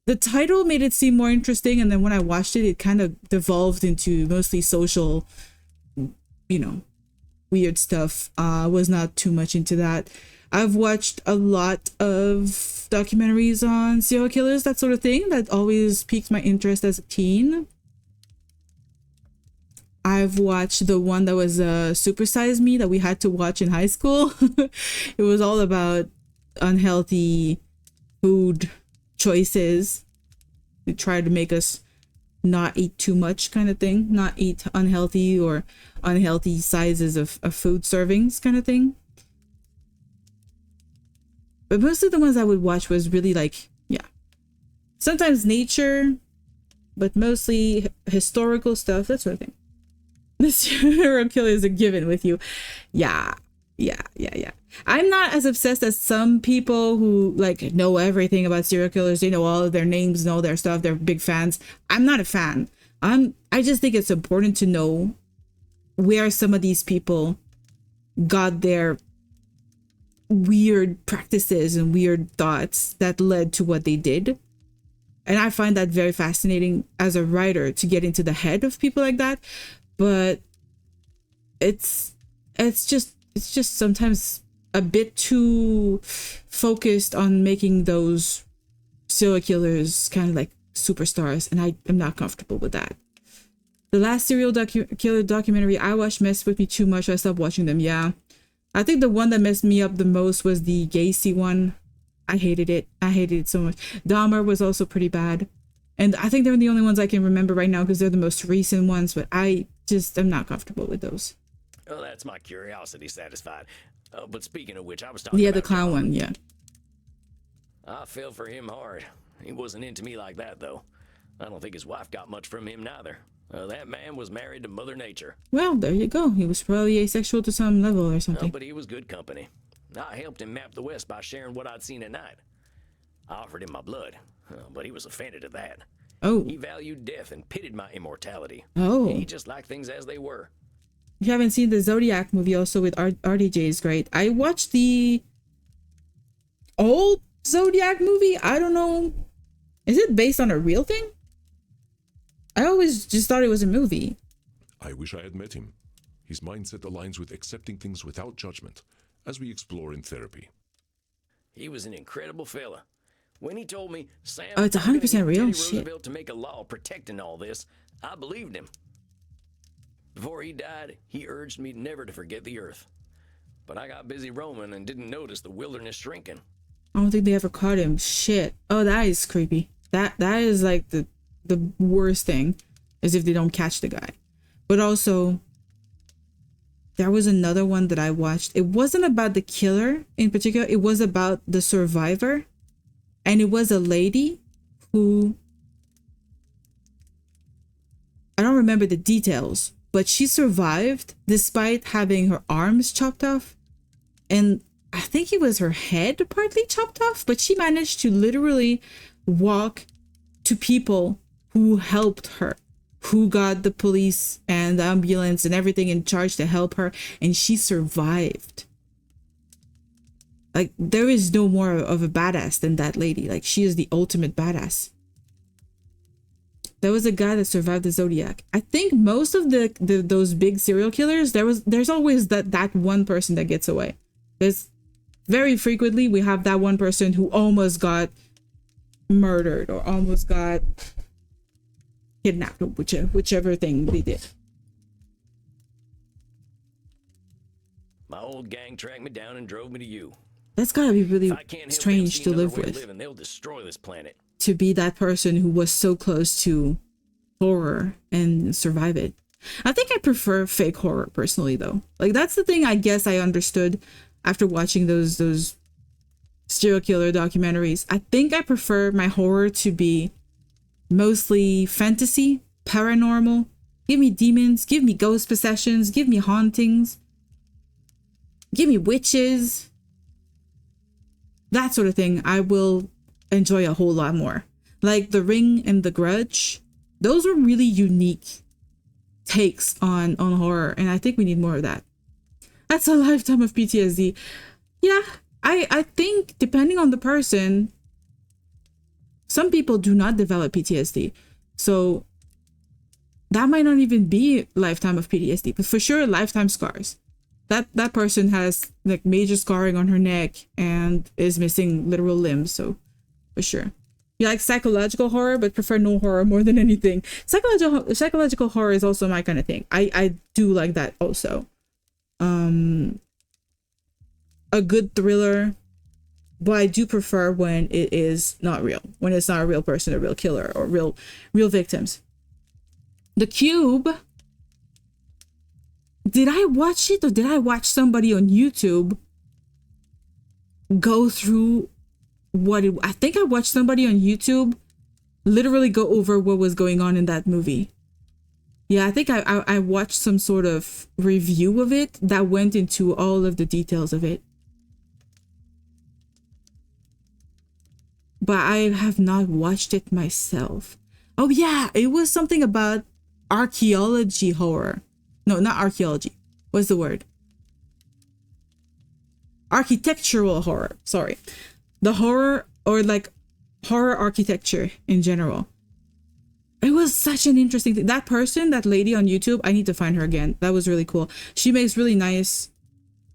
the title made it seem more interesting, and then when I watched it, it kind of devolved into mostly social, weird stuff. Was not too much into that. I've watched a lot of documentaries on serial killers, that sort of thing. That always piqued my interest as a teen. I've watched the one that was Super Size Me that we had to watch in high school. It was all about unhealthy food choices. They tried to make us not eat too much, kind of thing. Not eat unhealthy or unhealthy sizes of food servings, kind of thing. But most of the ones I would watch was really like, sometimes nature, but mostly historical stuff, that sort of thing. The serial killer is a given with you. Yeah. I'm not as obsessed as some people who like know everything about serial killers. They know all of their names, know their stuff. They're big fans. I'm not a fan. I just think it's important to know where some of these people got their weird practices and weird thoughts that led to what they did. And I find that very fascinating as a writer to get into the head of people like that. But it's just sometimes a bit too focused on making those serial killers kind of like superstars, and I am not comfortable with that. The last serial killer documentary I watched messed with me too much. I stopped watching them. Yeah, I think the one that messed me up the most was the Gacy one. I hated it so much. Dahmer was also pretty bad, and I think they're the only ones I can remember right now because they're the most recent ones, but I'm not comfortable with those. Well, that's my curiosity satisfied. But speaking of which, I was talking about... the clown one, yeah. I fell for him hard. He wasn't into me like that, though. I don't think his wife got much from him, neither. That man was married to Mother Nature. Well, there you go. He was probably asexual to some level or something. But he was good company. I helped him map the West by sharing what I'd seen at night. I offered him my blood, but he was offended at that. Oh. He valued death and pitied my immortality. Oh. He just liked things as they were. If you haven't seen the Zodiac movie also with RDJ is great. I watched the old Zodiac movie. I don't know. Is it based on a real thing? I always just thought it was a movie. I wish I had met him. His mindset aligns with accepting things without judgment, as we explore in therapy. He was an incredible fella. When he told me, Sam, oh, it's 100% real shit. Roosevelt to make a law protecting all this, I believed him. Before he died, he urged me never to forget the earth. But I got busy roaming and didn't notice the wilderness shrinking. I don't think they ever caught him. Shit. Oh, that is creepy. That is like the worst thing, is if they don't catch the guy. But also, there was another one that I watched. It wasn't about the killer in particular. It was about the survivor. And it was a lady who, I don't remember the details, but she survived despite having her arms chopped off. And I think it was her head partly chopped off, but she managed to literally walk to people who helped her, who got the police and the ambulance and everything in charge to help her. And she survived. Like, there is no more of a badass than that lady. Like, she is the ultimate badass. There was a guy that survived the Zodiac. I think most of those big serial killers, there's always that one person that gets away. There's very frequently we have that one person who almost got murdered or almost got kidnapped, or whichever thing they did. My old gang tracked me down and drove me to you. That's gotta be really If I can't help them strange see to another live way of with. living, they'll destroy this planet. To be that person who was so close to horror and survive it. I think I prefer fake horror personally, though. Like, that's the thing I guess I understood after watching those serial killer documentaries. I think I prefer my horror to be mostly fantasy, paranormal. Give me demons, give me ghost possessions, give me hauntings, give me witches. That sort of thing I will enjoy a whole lot more. Like The Ring and The Grudge. Those were really unique takes on horror, and I think we need more of that. That's a lifetime of PTSD. Yeah, I think depending on the person, some people do not develop PTSD. So that might not even be lifetime of PTSD, but for sure lifetime scars. That person has like major scarring on her neck and is missing literal limbs, so for sure. You like psychological horror, but prefer no horror more than anything. Psychological horror is also my kind of thing. I do like that also. A good thriller, but I do prefer when it is not real. When it's not a real person, a real killer, or real victims. The Cube. Did I watch it, or did I watch somebody on YouTube go through I think I watched somebody on YouTube literally go over what was going on in that movie. Yeah, I think I watched some sort of review of it that went into all of the details of it. But I have not watched it myself. Oh yeah, it was something about archaeology horror. No, not archaeology. What's the word? Architectural horror. Sorry. The horror, or like horror architecture in general. It was such an interesting thing. That person, that lady on YouTube, I need to find her again. That was really cool. She makes really nice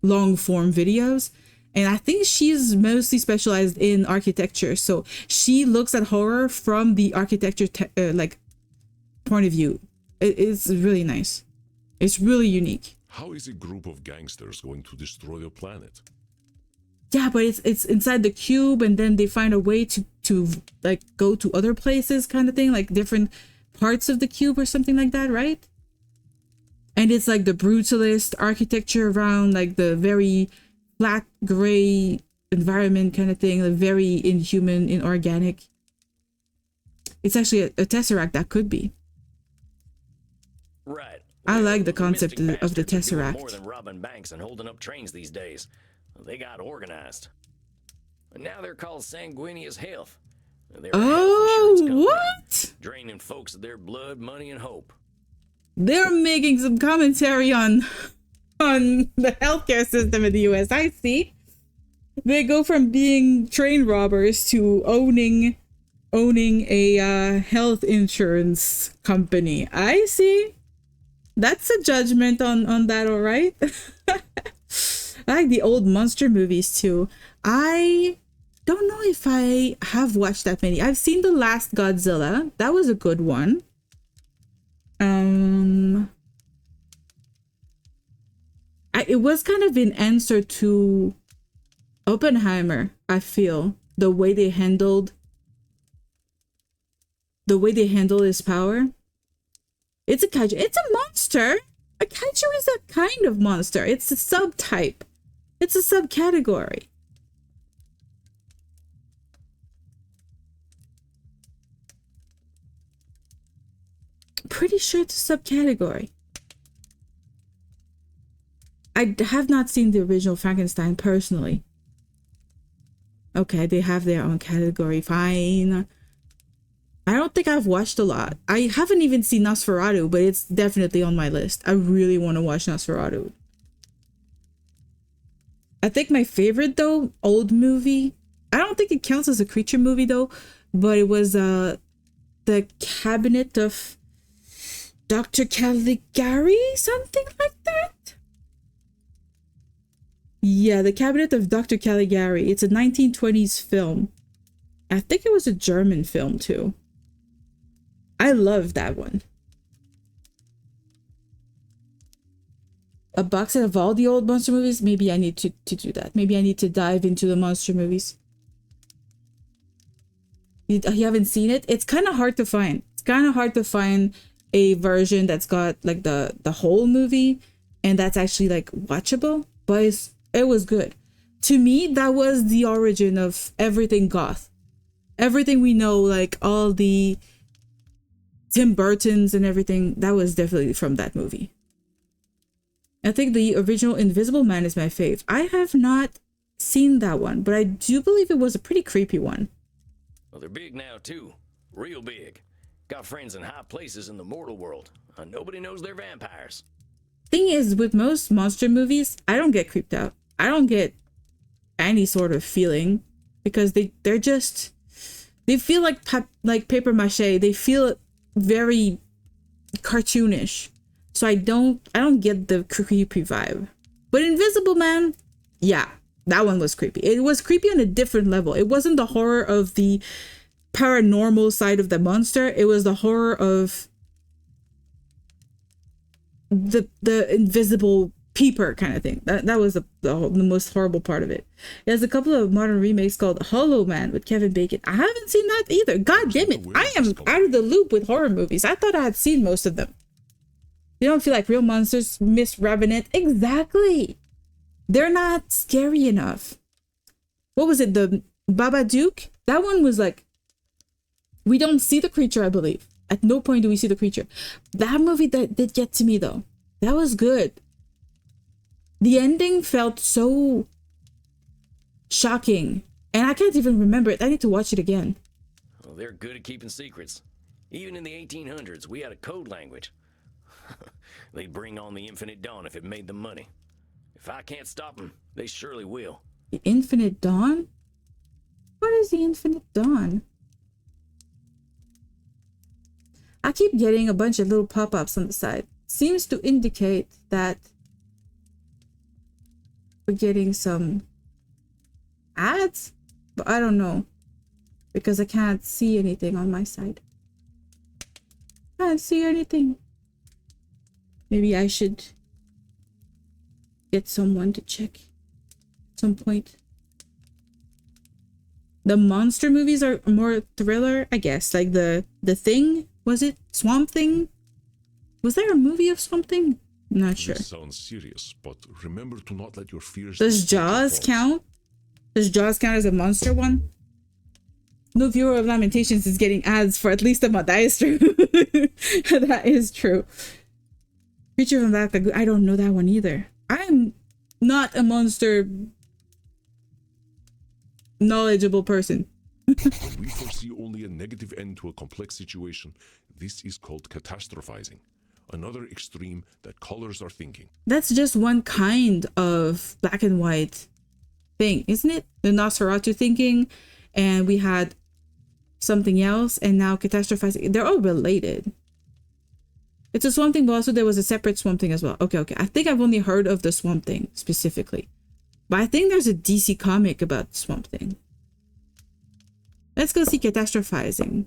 long form videos. And I think she's mostly specialized in architecture. So she looks at horror from the architecture like point of view. It's really nice. It's really unique. How is a group of gangsters going to destroy the planet? Yeah, but it's inside the cube, and then they find a way to like go to other places, kind of thing, like different parts of the cube or something like that, right? And it's like the brutalist architecture around, like the very flat gray environment kind of thing, like very inhuman, inorganic. It's actually a tesseract that could be. Right. I like the concept mystic of the bastards are doing tesseract. more than robbing banks and holding up trains these days. They got organized. And now they're called Sanguinius Health. They're a health insurance company, What? draining folks of their blood, money, and hope. They're making some commentary on the healthcare system in the US. I see. They go from being train robbers to owning a health insurance company. I see. That's a judgment on that, all right? I like the old monster movies too. I don't know if I have watched that many. I've seen the last Godzilla. That was a good one. It was kind of an answer to Oppenheimer, I feel. The way they handled his power. It's a kaiju. It's a monster. A kaiju is a kind of monster. It's a subtype. It's a subcategory. Pretty sure it's a subcategory. I have not seen the original Frankenstein personally. Okay, they have their own category. Fine. I don't think I've watched a lot. I haven't even seen Nosferatu, but it's definitely on my list. I really want to watch Nosferatu. I think my favorite, though, old movie, I don't think it counts as a creature movie, though, but it was The Cabinet of Dr. Caligari, something like that. Yeah, The Cabinet of Dr. Caligari. It's a 1920s film. I think it was a German film, too. I love that one. A box set of all the old monster movies? Maybe I need to do that. Maybe I need to dive into the monster movies. You haven't seen it? It's kind of hard to find. It's kind of hard to find a version that's got like the whole movie and that's actually like watchable, but it was good. To me, that was the origin of everything goth. Everything we know, like all the Tim Burtons and everything, that was definitely from that movie. I think the original Invisible Man is my fave. I have not seen that one, but I do believe it was a pretty creepy one. Well, they're big now, too. Real big. Got friends in high places in the mortal world. Nobody knows they're vampires. Thing is, with most monster movies, I don't get creeped out. I don't get any sort of feeling because they're just... They feel like paper mache. They feel very cartoonish. So I don't get the creepy vibe. But Invisible Man, yeah, that one was creepy. It was creepy on a different level. It wasn't the horror of the paranormal side of the monster. It was the horror of the invisible peeper kind of thing. That was the most horrible part of it. There's a couple of modern remakes called Hollow Man with Kevin Bacon. I haven't seen that either. God damn it. I am out of the loop with horror movies. I thought I had seen most of them. They don't feel like real monsters. Miss Revenant. Exactly. They're not scary enough. What was it? The Babadook? That one was like, we don't see the creature, I believe. At no point do we see the creature. That movie that did get to me though. That was good. The ending felt so shocking. And I can't even remember it. I need to watch it again. Well, they're good at keeping secrets. Even in the 1800s, we had a code language. They'd bring on the Infinite Dawn if it made them money. If I can't stop them, they surely will. The Infinite Dawn? What is the Infinite Dawn? I keep getting a bunch of little pop-ups on the side. Seems to indicate that we're getting some ads, but I don't know because I can't see anything on my side. Can't see anything. Maybe I should get someone to check at some point. The monster movies are more thriller, I guess. Like the Thing, was it? Swamp Thing? Was there a movie of Swamp Thing? I'm not sure. This sounds serious, but remember to not let your fears... Does Jaws count? Does Jaws count as a monster one? No viewer of Lamentations is getting ads for at least a month. That is true. That is true. Creature from Black Lagoon. I don't know that one either. I'm not a monster knowledgeable person. When we foresee only a negative end to a complex situation, this is called catastrophizing. Another extreme that colors our thinking. That's just one kind of black and white thing, isn't it? The Nosferatu thinking, and we had something else, and now catastrophizing. They're all related. It's a Swamp Thing, but also there was a separate Swamp Thing as well. Okay. I think I've only heard of the Swamp Thing specifically. But I think there's a DC comic about Swamp Thing. Let's go see catastrophizing.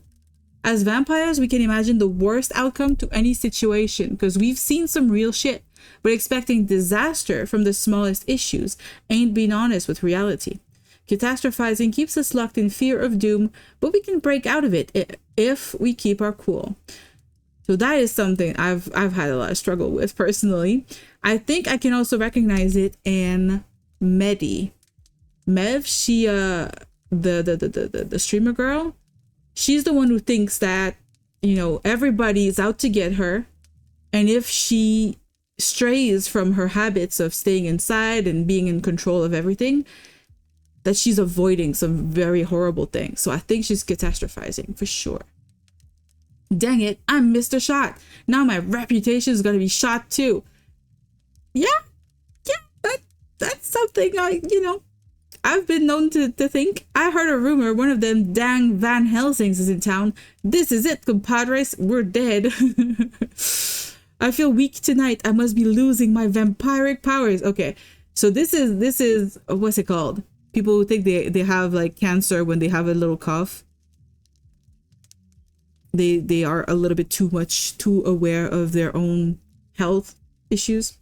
As vampires, we can imagine the worst outcome to any situation because we've seen some real shit. But expecting disaster from the smallest issues ain't being honest with reality. Catastrophizing keeps us locked in fear of doom, but we can break out of it if we keep our cool. So that is something I've had a lot of struggle with personally. I think I can also recognize it in Medi. Mev, she the streamer girl, she's the one who thinks that, you know, everybody is out to get her, and if she strays from her habits of staying inside and being in control of everything, that she's avoiding some very horrible things. So I think she's catastrophizing for sure. Dang it, I'm Mr. Shot. Now my reputation is going to be shot too. Yeah, that's something I've been known to think. I heard a rumor one of them dang Van Helsings is in town. This is it, compadres. We're dead. I feel weak tonight. I must be losing my vampiric powers. Okay, so this is what's it called? People who think they have like cancer when they have a little cough. they are a little bit too aware of their own health issues.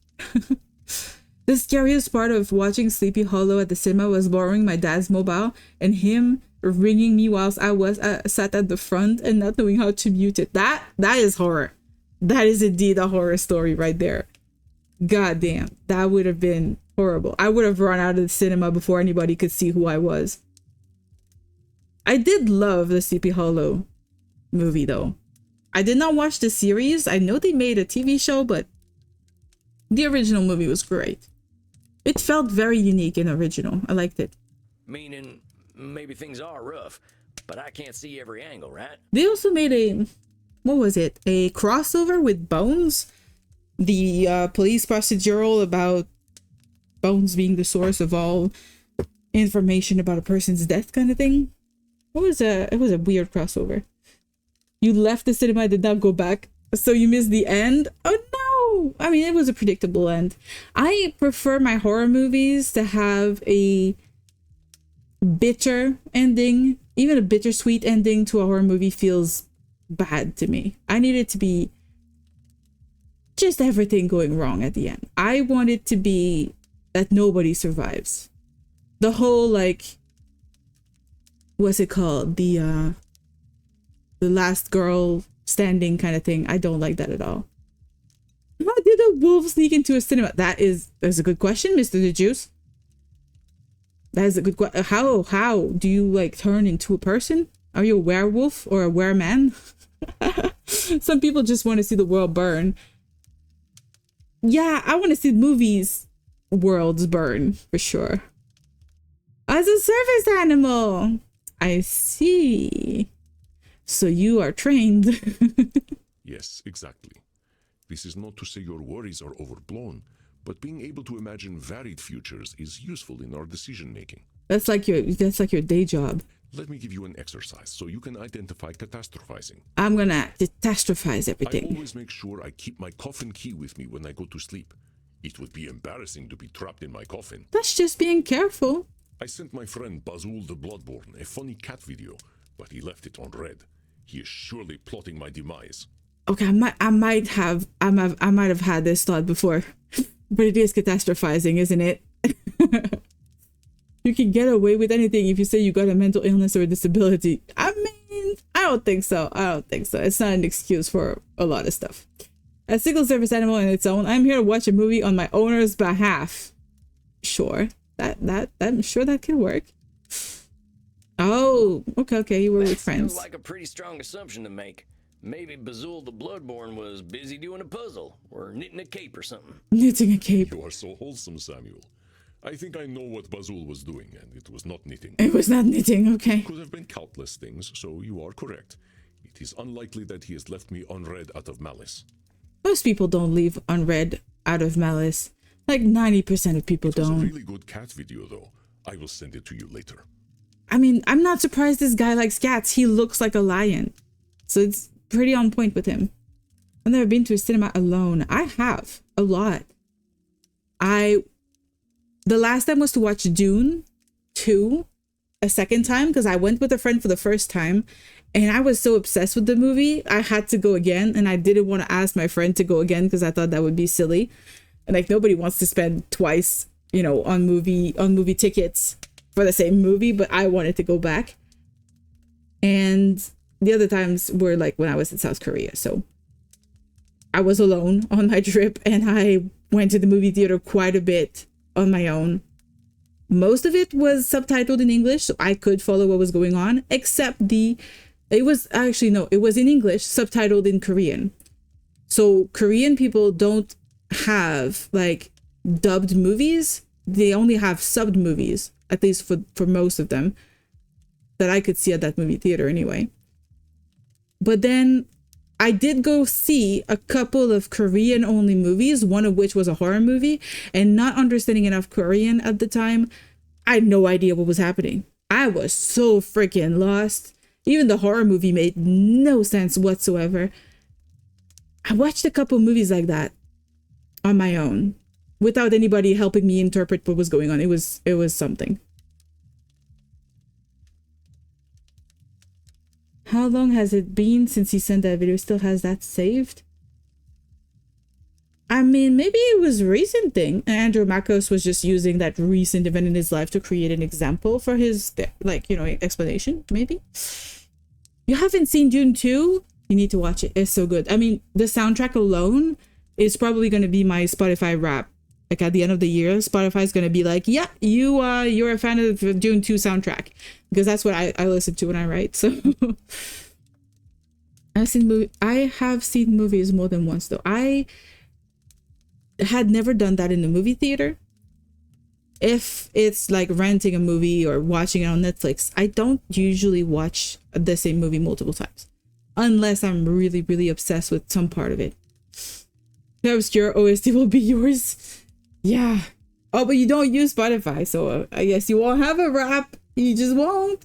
The scariest part of watching Sleepy Hollow at the cinema was borrowing my dad's mobile and him ringing me whilst I was sat at the front and not knowing how to mute it. That is horror. That is indeed a horror story right there. God damn, that would have been horrible. I would have run out of the cinema before anybody could see who I was. I did love the Sleepy Hollow movie though. I did not watch the series. I know they made a TV show, but the original movie was great. It felt very unique and original. I liked it. Meaning, maybe things are rough, but I can't see every angle, right? They also made a, what was it? A crossover with Bones. The police procedural about Bones being the source of all information about a person's death kind of thing. It was a weird crossover. You left the cinema, did not go back, so you missed the end? Oh no! I mean, it was a predictable end. I prefer my horror movies to have a bitter ending. Even a bittersweet ending to a horror movie feels bad to me. I need it to be just everything going wrong at the end. I want it to be that nobody survives. The whole, like, what's it called? The last girl standing kind of thing. I don't like that at all. How did a wolf sneak into a cinema? That's a good question, Mr. The Juice. That is a good question. How do you like turn into a person? Are you a werewolf or a wereman? Some people just want to see the world burn. Yeah, I want to see movies worlds burn for sure. As a service animal. I see. So you are trained. Yes, exactly. This is not to say your worries are overblown, but being able to imagine varied futures is useful in our decision making. That's like your day job. Let me give you an exercise so you can identify catastrophizing. I'm gonna catastrophize I everything. always make sure I keep my coffin key with me when I go to sleep. It would be embarrassing to be trapped in my coffin. That's just being careful. I sent my friend Bazul the Bloodborne a funny cat video, but he left it on red. He is surely plotting my demise. Okay, I might have had this thought before, but it is catastrophizing, isn't it? You can get away with anything if you say you got a mental illness or a disability. I mean, I don't think so. It's not an excuse for a lot of stuff. A single service animal in its own. I'm here to watch a movie on my owner's behalf. Sure, I'm sure that could work. Oh, okay, you were with friends. Feels like a pretty strong assumption to make. Maybe Bazul the Bloodborne was busy doing a puzzle or knitting a cape or something. Knitting a cape. You are so wholesome, Samuel. I think I know what Bazul was doing, and it was not knitting. It was not knitting, okay. Could have been countless things, so you are correct. It is unlikely that he has left me unread out of malice. Most people don't leave unread out of malice. Like 90% of people It was don't. a really good cat video, though. I will send it to you later. I mean, I'm not surprised this guy likes cats. He looks like a lion. So it's pretty on point with him. I've never been to a cinema alone. I have. A lot. The last time was to watch Dune 2 a second time because I went with a friend for the first time and I was so obsessed with the movie. I had to go again and I didn't want to ask my friend to go again because I thought that would be silly. And like nobody wants to spend twice, you know, on movie tickets for the same movie, but I wanted to go back. And the other times were like when I was in South Korea. So I was alone on my trip and I went to the movie theater quite a bit on my own. Most of it was subtitled in English, so I could follow what was going on, except it was in English, subtitled in Korean. So Korean people don't have like dubbed movies. They only have subbed movies, at least for most of them, that I could see at that movie theater anyway. But then I did go see a couple of Korean only movies, one of which was a horror movie, and not understanding enough Korean at the time, I had no idea what was happening. I was so freaking lost. Even the horror movie made no sense whatsoever. I watched a couple movies like that on my own without anybody helping me interpret what was going on. It was something. how long has it been since he sent that video? Still has that saved? I mean, maybe it was a recent thing. Andrew Makos was just using that recent event in his life to create an example for his, like, you know, explanation, maybe. You haven't seen Dune 2? You need to watch it. It's so good. I mean, the soundtrack alone is probably going to be my Spotify rap. Like at the end of the year, Spotify is going to be like, yeah, you're a fan of the Dune 2 soundtrack. Because that's what I listen to when I write. So I have seen movies more than once though. I had never done that in the movie theater. If it's like renting a movie or watching it on Netflix, I don't usually watch the same movie multiple times. Unless I'm really, really obsessed with some part of it. The obscure OST will be yours. Yeah. Oh, but you don't use Spotify, so I guess you won't have a rap. You just won't.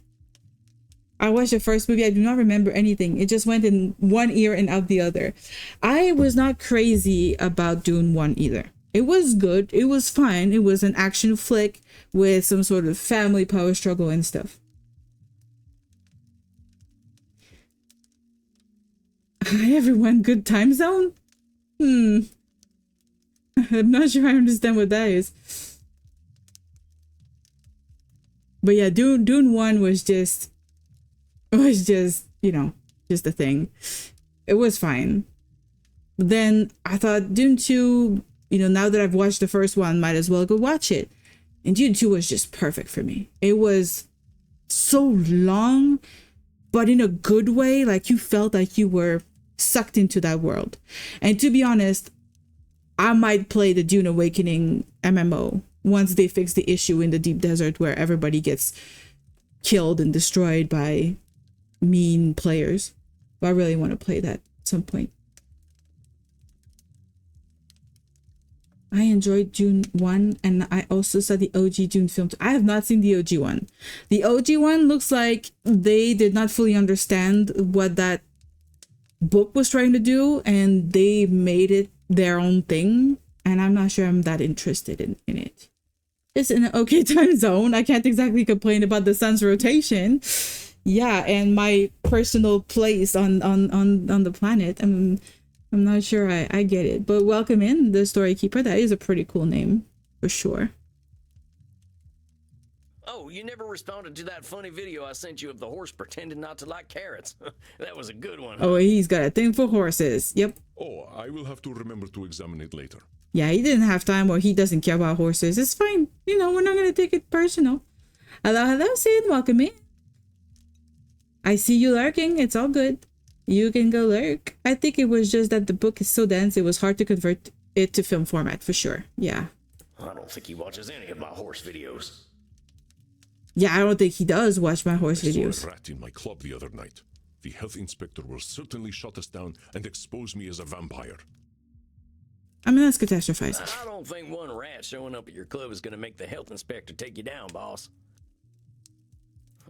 I watched the first movie. I do not remember anything. It just went in one ear and out the other. I was not crazy about Dune 1 either. It was good. It was fine. It was an action flick with some sort of family power struggle and stuff. Hi everyone, good time zone? I'm not sure I understand what that is. But yeah, Dune 1 was just, you know, just a thing. It was fine. But then I thought Dune 2, you know, now that I've watched the first one, might as well go watch it. And Dune 2 was just perfect for me. It was so long, but in a good way. Like you felt like you were sucked into that world. And to be honest, I might play the Dune Awakening MMO once they fix the issue in the deep desert where everybody gets killed and destroyed by mean players. But I really want to play that at some point. I enjoyed Dune 1 and I also saw the OG Dune film. I have not seen the OG one. The OG one looks like they did not fully understand what that book was trying to do and they made it their own thing. And I'm not sure I'm that interested in it. It's in an okay time zone. I can't exactly complain about the sun's rotation. Yeah, and my personal place on the planet. I'm not sure I get it. But welcome in, the Story Keeper. That is a pretty cool name, for sure. Oh, you never responded to that funny video I sent you of the horse pretending not to like carrots. That was a good one. Oh, he's got a thing for horses. Yep. Oh, I will have to remember to examine it later. Yeah, he didn't have time or he doesn't care about horses. It's fine. You know, we're not going to take it personal. Hello, Sid. Welcome in. I see you lurking. It's all good. You can go lurk. I think it was just that the book is so dense, it was hard to convert it to film format, for sure. Yeah. I don't think he watches any of my horse videos. Yeah, I don't think he does watch my horse videos. I saw a rat in my club the other night. The health inspector will certainly shut us down and expose me as a vampire. I mean, that's catastrophizing. I don't think one rat showing up at your club is going to make the health inspector take you down, boss.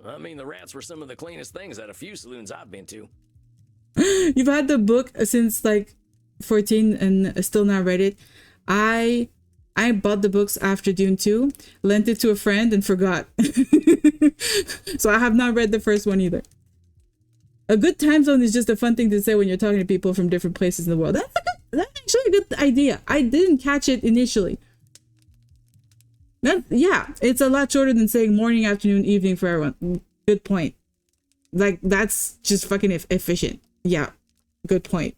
I mean, the rats were some of the cleanest things at a few saloons I've been to. You've had the book since like 14 and still not read it. I bought the books after Dune 2, lent it to a friend and forgot. So I have not read the first one either. A good time zone is just a fun thing to say when you're talking to people from different places in the world. That's actually a good idea. I didn't catch it initially. Yeah, it's a lot shorter than saying morning, afternoon, evening for everyone. Good point. Like, that's just fucking efficient. Yeah, good point.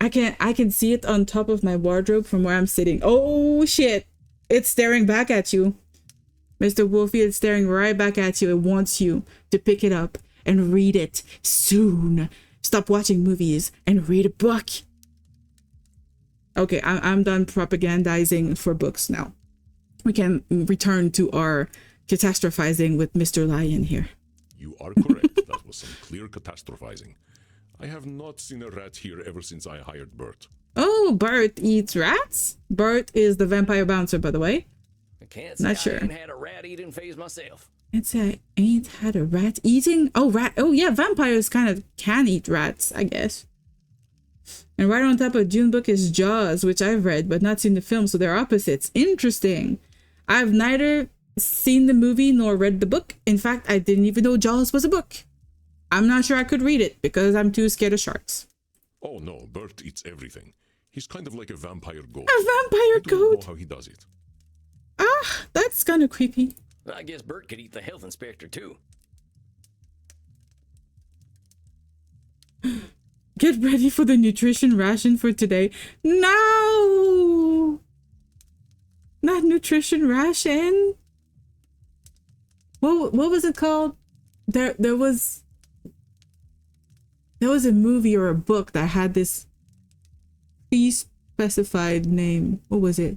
I can see it on top of my wardrobe from where I'm sitting. Oh shit, it's staring back at you. Mr. Wolfie, it's staring right back at you. It wants you to pick it up and read it soon. Stop watching movies and read a book. Okay, I'm done propagandizing for books now. We can return to our catastrophizing with Mr. Lion here. You are correct. That was some clear catastrophizing. I have not seen a rat here ever since I hired Bert. Oh, Bert eats rats? Bert is the vampire bouncer, by the way. I can't say Not sure. I ain't had a rat eating phase myself. Can't say I ain't had a rat eating. Oh, rat. Oh, yeah, vampires kind of can eat rats, I guess. And right on top of Dune book is Jaws, which I've read, but not seen the film, so they're opposites. Interesting. I've neither seen the movie nor read the book. In fact, I didn't even know Jaws was a book. I'm not sure I could read it because I'm too scared of sharks. Oh no, Bert eats everything. He's kind of like a vampire goat. A vampire I don't goat? know how he does it. Ah, that's kind of creepy. I guess Bert could eat the health inspector too. Get ready for the nutrition ration for today. No! Not nutrition ration. What was it called? There was a movie or a book that had this pre-specified name. What was it?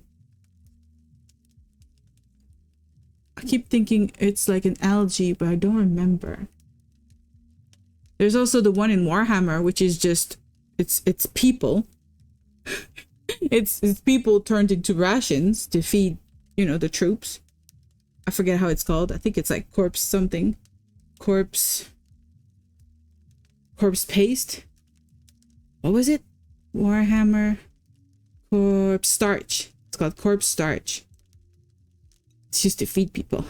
I keep thinking it's like an algae, but I don't remember. There's also the one in Warhammer, which is just it's people. it's people turned into rations to feed, you know, the troops. I forget how it's called. I think it's like corpse something. Corpse paste. What was it? Warhammer corpse starch. It's called corpse starch. It's used to feed people.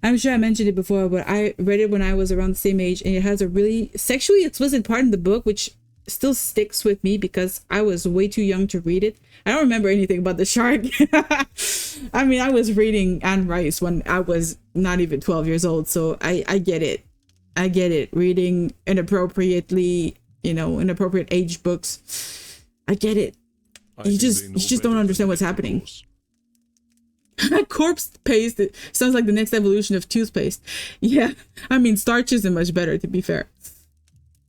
I'm sure I mentioned it before, but I read it when I was around the same age, and it has a really sexually explicit part in the book, which still sticks with me because I was way too young to read it. I don't remember anything about the shark. I mean, I was reading Anne Rice when I was not even 12 years old, so I get it. I get it. Reading inappropriately, you know, inappropriate age books. I get it. You just don't understand what's happening. Corpse paste, it sounds like the next evolution of toothpaste. Yeah, I mean, starch isn't much better, to be fair.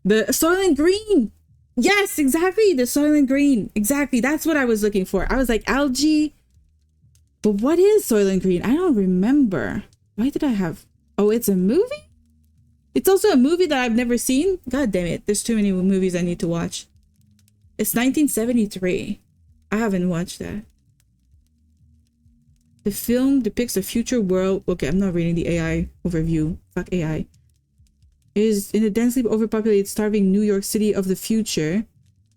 The Soylent Green. Yes, exactly. The Soylent Green. Exactly. That's what I was looking for. I was like, algae. But what is Soylent Green? I don't remember. Why did I have... Oh, it's a movie? It's also a movie that I've never seen? God damn it. There's too many movies I need to watch. It's 1973. I haven't watched that. The film depicts a future world. Okay, I'm not reading the AI overview. Fuck AI. Is in a densely overpopulated, starving New York City of the future.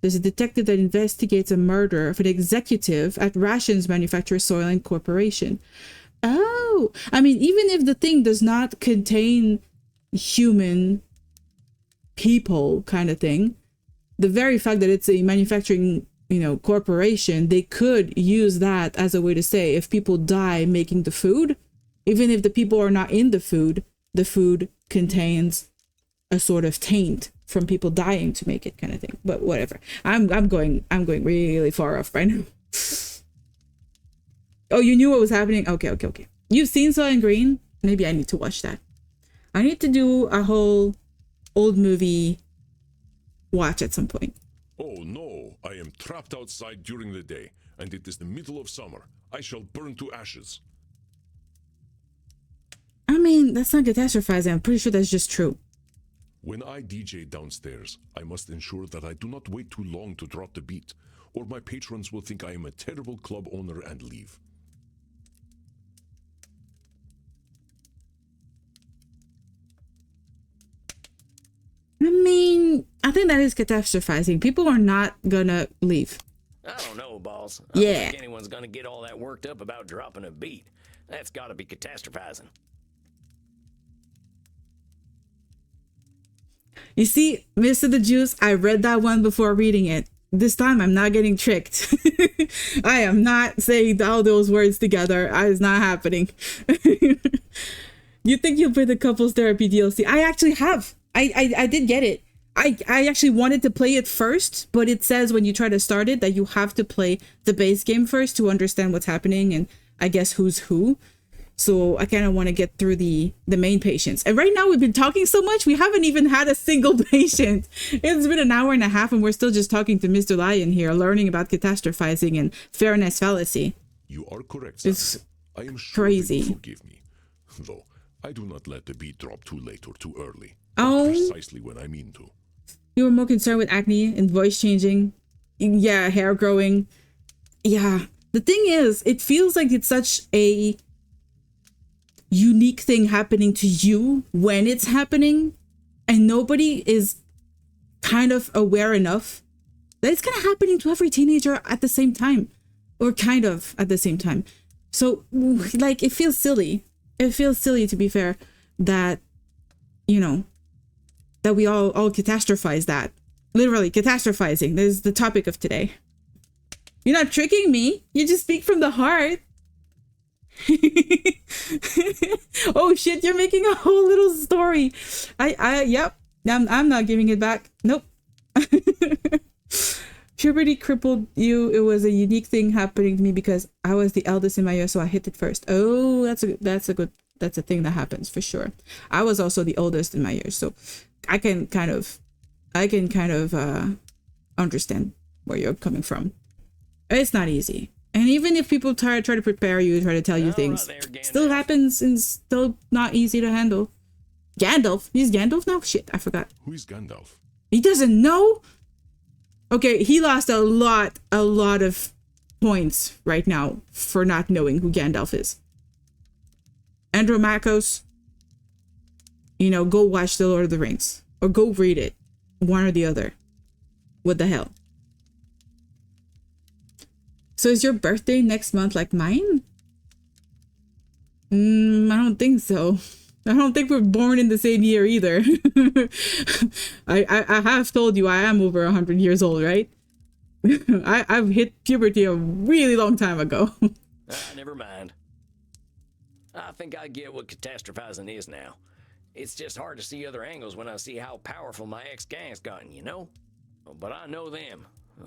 There's a detective that investigates a murder of an executive at rations manufacturer Soylent Corporation. Oh, I mean, even if the thing does not contain human people kind of thing, the very fact that it's a manufacturing, you know, corporation, they could use that as a way to say if people die making the food, even if the people are not in the food contains a sort of taint from people dying to make it kind of thing. But whatever. I'm going really far off right now. Oh, you knew what was happening? Okay. You've seen Soylent Green? Maybe I need to watch that. I need to do a whole old movie watch at some point. Oh no, I am trapped outside during the day, and it is the middle of summer. I shall burn to ashes. I mean, that's not catastrophizing. I'm pretty sure that's just true. When I DJ downstairs, I must ensure that I do not wait too long to drop the beat, or my patrons will think I am a terrible club owner and leave. I mean, I think that is catastrophizing. People are not gonna leave. I don't know, boss. I Yeah. don't think anyone's gonna get all that worked up about dropping a beat. That's gotta be catastrophizing. You see, Mr. the Juice, I read that one before reading it. This time I'm not getting tricked. I am not saying all those words together. It's not happening. You think you'll play the couples therapy DLC? I actually have. I did get it. I actually wanted to play it first, but it says when you try to start it that you have to play the base game first to understand what's happening and I guess who's who. So I kind of want to get through the main patients. And right now we've been talking so much, we haven't even had a single patient. It's been an hour and a half and we're still just talking to Mr. Lion here, learning about catastrophizing and fairness fallacy. You are correct, It's Sam. I am sure crazy. you will forgive me. Though, I do not let the beat drop too late or too early. Oh. Precisely when I mean to. You were more concerned with acne and voice changing. Yeah, hair growing. Yeah. The thing is, it feels like it's such a unique thing happening to you when it's happening, and nobody is kind of aware enough that it's kind of happening to every teenager at the same time, or kind of at the same time. So like, it feels silly. It feels silly, to be fair, that you know, that we all catastrophize that. Literally, catastrophizing. This is the topic of today. You're not tricking me. You just speak from the heart. Oh shit, you're making a whole little story. Yep. I'm not giving it back. Nope. Puberty crippled you. It was a unique thing happening to me because I was the eldest in my year, so I hit it first. Oh, that's a thing that happens for sure. I was also the oldest in my year, so I can kind of understand where you're coming from. It's not easy. And even if people try to prepare you, try to tell you things, still happens and still not easy to handle. Gandalf? He's Gandalf now? Shit, I forgot. Who is Gandalf? He doesn't know? Okay, he lost a lot of points right now for not knowing who Gandalf is. Andromachos, you know, go watch The Lord of the Rings. Or go read it. One or the other. What the hell? So is your birthday next month like mine? I don't think so. I don't think we're born in the same year either. I have told you I am over 100 years old, right? I've hit puberty a really long time ago. Never mind. I think I get what catastrophizing is now. It's just hard to see other angles when I see how powerful my ex-gang's gotten, you know? But I know them.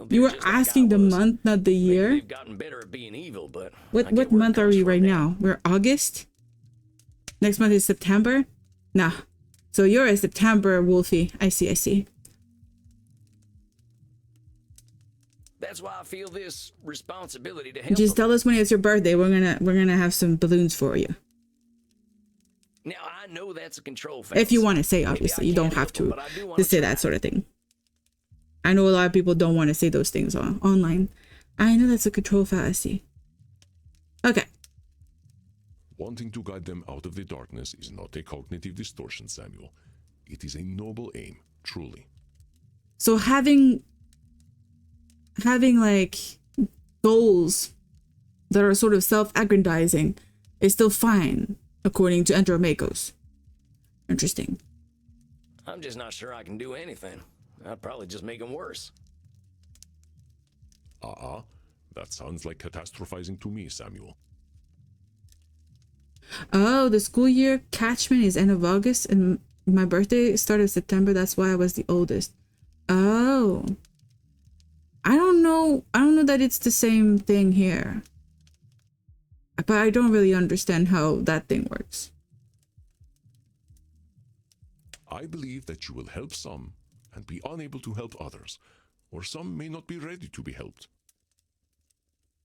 You were asking the month, not the year? Maybe they've gotten better at being evil, but... What month are we right now? We're August? Next month is September? Nah. So you're a September Wolfie. I see. That's why I feel this responsibility to help Just them. tell us when it's your birthday. We're gonna have some balloons for you. Now, I know that's a control fallacy. If you want to say, obviously. You don't have to say that sort of thing. I know a lot of people don't want to say those things online. I know that's a control fallacy. Okay. Wanting to guide them out of the darkness is not a cognitive distortion, Samuel. It is a noble aim, truly. So having like goals that are sort of self-aggrandizing is still fine, according to Andromachos. Interesting. I'm just not sure I can do anything. I'd probably just make them worse. That sounds like catastrophizing to me, Samuel. Oh, the school year catchment is end of August and my birthday started September. That's why I was the oldest. Oh. I don't know that it's the same thing here. But I don't really understand how that thing works. I believe that you will help some and be unable to help others, or some may not be ready to be helped.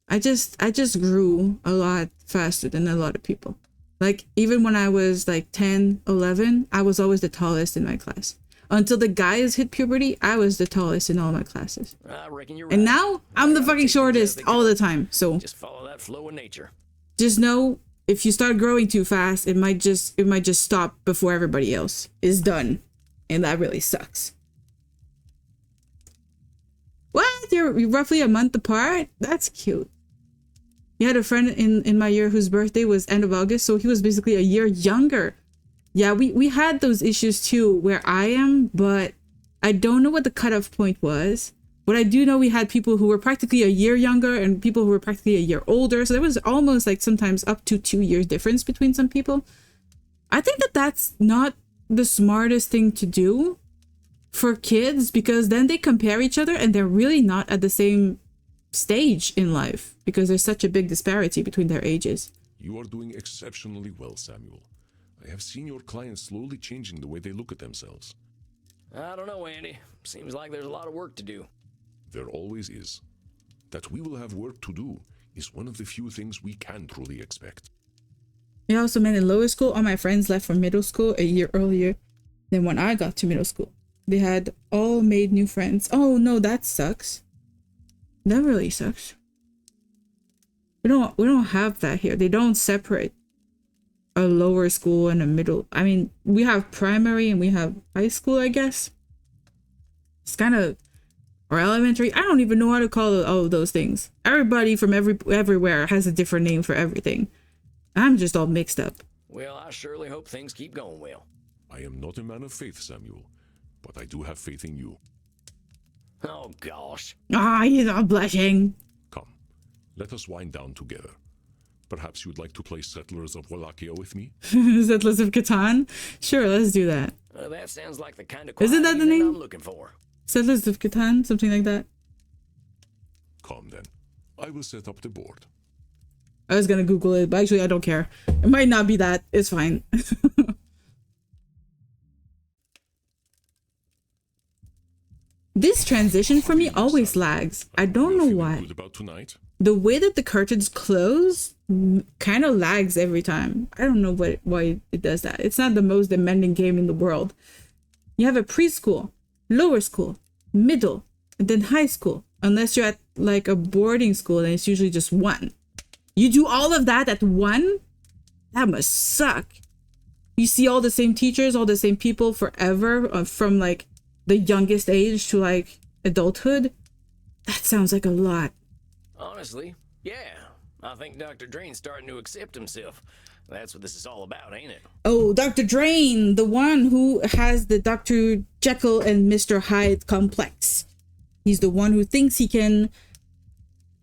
I just grew a lot faster than a lot of people. Like, even when I was like 10, 11, I was always the tallest in my class. Until the guys hit puberty, I was the tallest in all my classes. I reckon you're right. And now I'm the fucking shortest all the time. So just follow that flow of nature. Just know, if you start growing too fast, it might just stop before everybody else is done. And that really sucks. What? You're roughly a month apart? That's cute. You had a friend in my year whose birthday was end of August, so he was basically a year younger. Yeah, we had those issues too where I am, but I don't know what the cutoff point was. But I do know we had people who were practically a year younger and people who were practically a year older. So there was almost like sometimes up to 2 years difference between some people. I think that that's not the smartest thing to do for kids, because then they compare each other and they're really not at the same stage in life because there's such a big disparity between their ages. You are doing exceptionally well, Samuel. I have seen your clients slowly changing the way they look at themselves. I don't know, Andy. Seems like there's a lot of work to do. There always is. That we will have work to do is one of the few things we can truly expect. It also meant in lower school, all my friends left for middle school a year earlier than when I got to middle school. They had all made new friends. Oh no, that sucks. That really sucks. We don't have that here. They don't separate a lower school and a middle. I mean, we have primary and we have high school, I guess. It's kind of, or elementary. I don't even know how to call all of those things. Everybody from everywhere has a different name for everything. I'm just all mixed up. Well, I surely hope things keep going well. I am not a man of faith, Samuel, but I do have faith in you. Oh, gosh. Ah, he's all blushing. Come, let us wind down together. Perhaps you'd like to play Settlers of Wallachia with me? Settlers of Catan? Sure, let's do that. That sounds like the kind of Isn't that the quiet name? I'm looking for. Settlers of Catan? Something like that. Come then. I will set up the board. I was gonna Google it, but actually I don't care. It might not be that. It's fine. This transition for me always lags. I don't know Feeling why. good about tonight? The way that the curtains close kind of lags every time. I don't know why it does that. It's not the most demanding game in the world. You have a preschool, lower school, middle, and then high school. Unless you're at like a boarding school, and it's usually just one. You do all of that at one? That must suck. You see all the same teachers, all the same people forever, from like the youngest age to like adulthood. That sounds like a lot. Honestly, yeah. I think Dr. Drayne's starting to accept himself. That's what this is all about, ain't it? Oh, Dr. Drayne, the one who has the Dr. Jekyll and Mr. Hyde complex. He's the one who thinks he can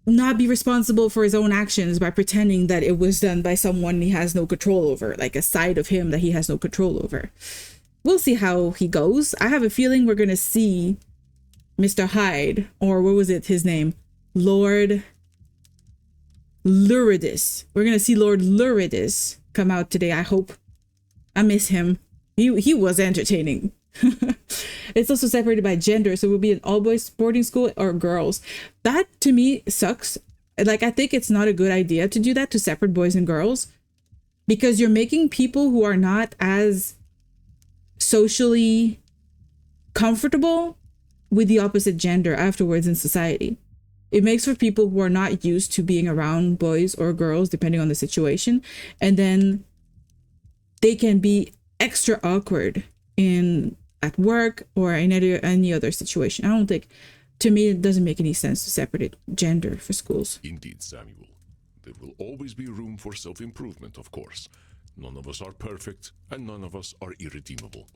not be responsible for his own actions by pretending that it was done by someone he has no control over, like a side of him that he has no control over. We'll see how he goes. I have a feeling we're going to see Mr. Hyde, or what was it, his name? Lord Luridus. We're going to see Lord Luridus come out today, I hope. I miss him. He was entertaining. It's also separated by gender, so it will be an all-boys boarding school or girls. That, to me, sucks. Like, I think it's not a good idea to do that, to separate boys and girls, because you're making people who are not as socially comfortable with the opposite gender afterwards in society. It makes for people who are not used to being around boys or girls, depending on the situation, and then they can be extra awkward at work or in any other situation. I don't think, to me, it doesn't make any sense to separate gender for schools. Indeed, Samuel. There will always be room for self-improvement, of course. None of us are perfect, and none of us are irredeemable.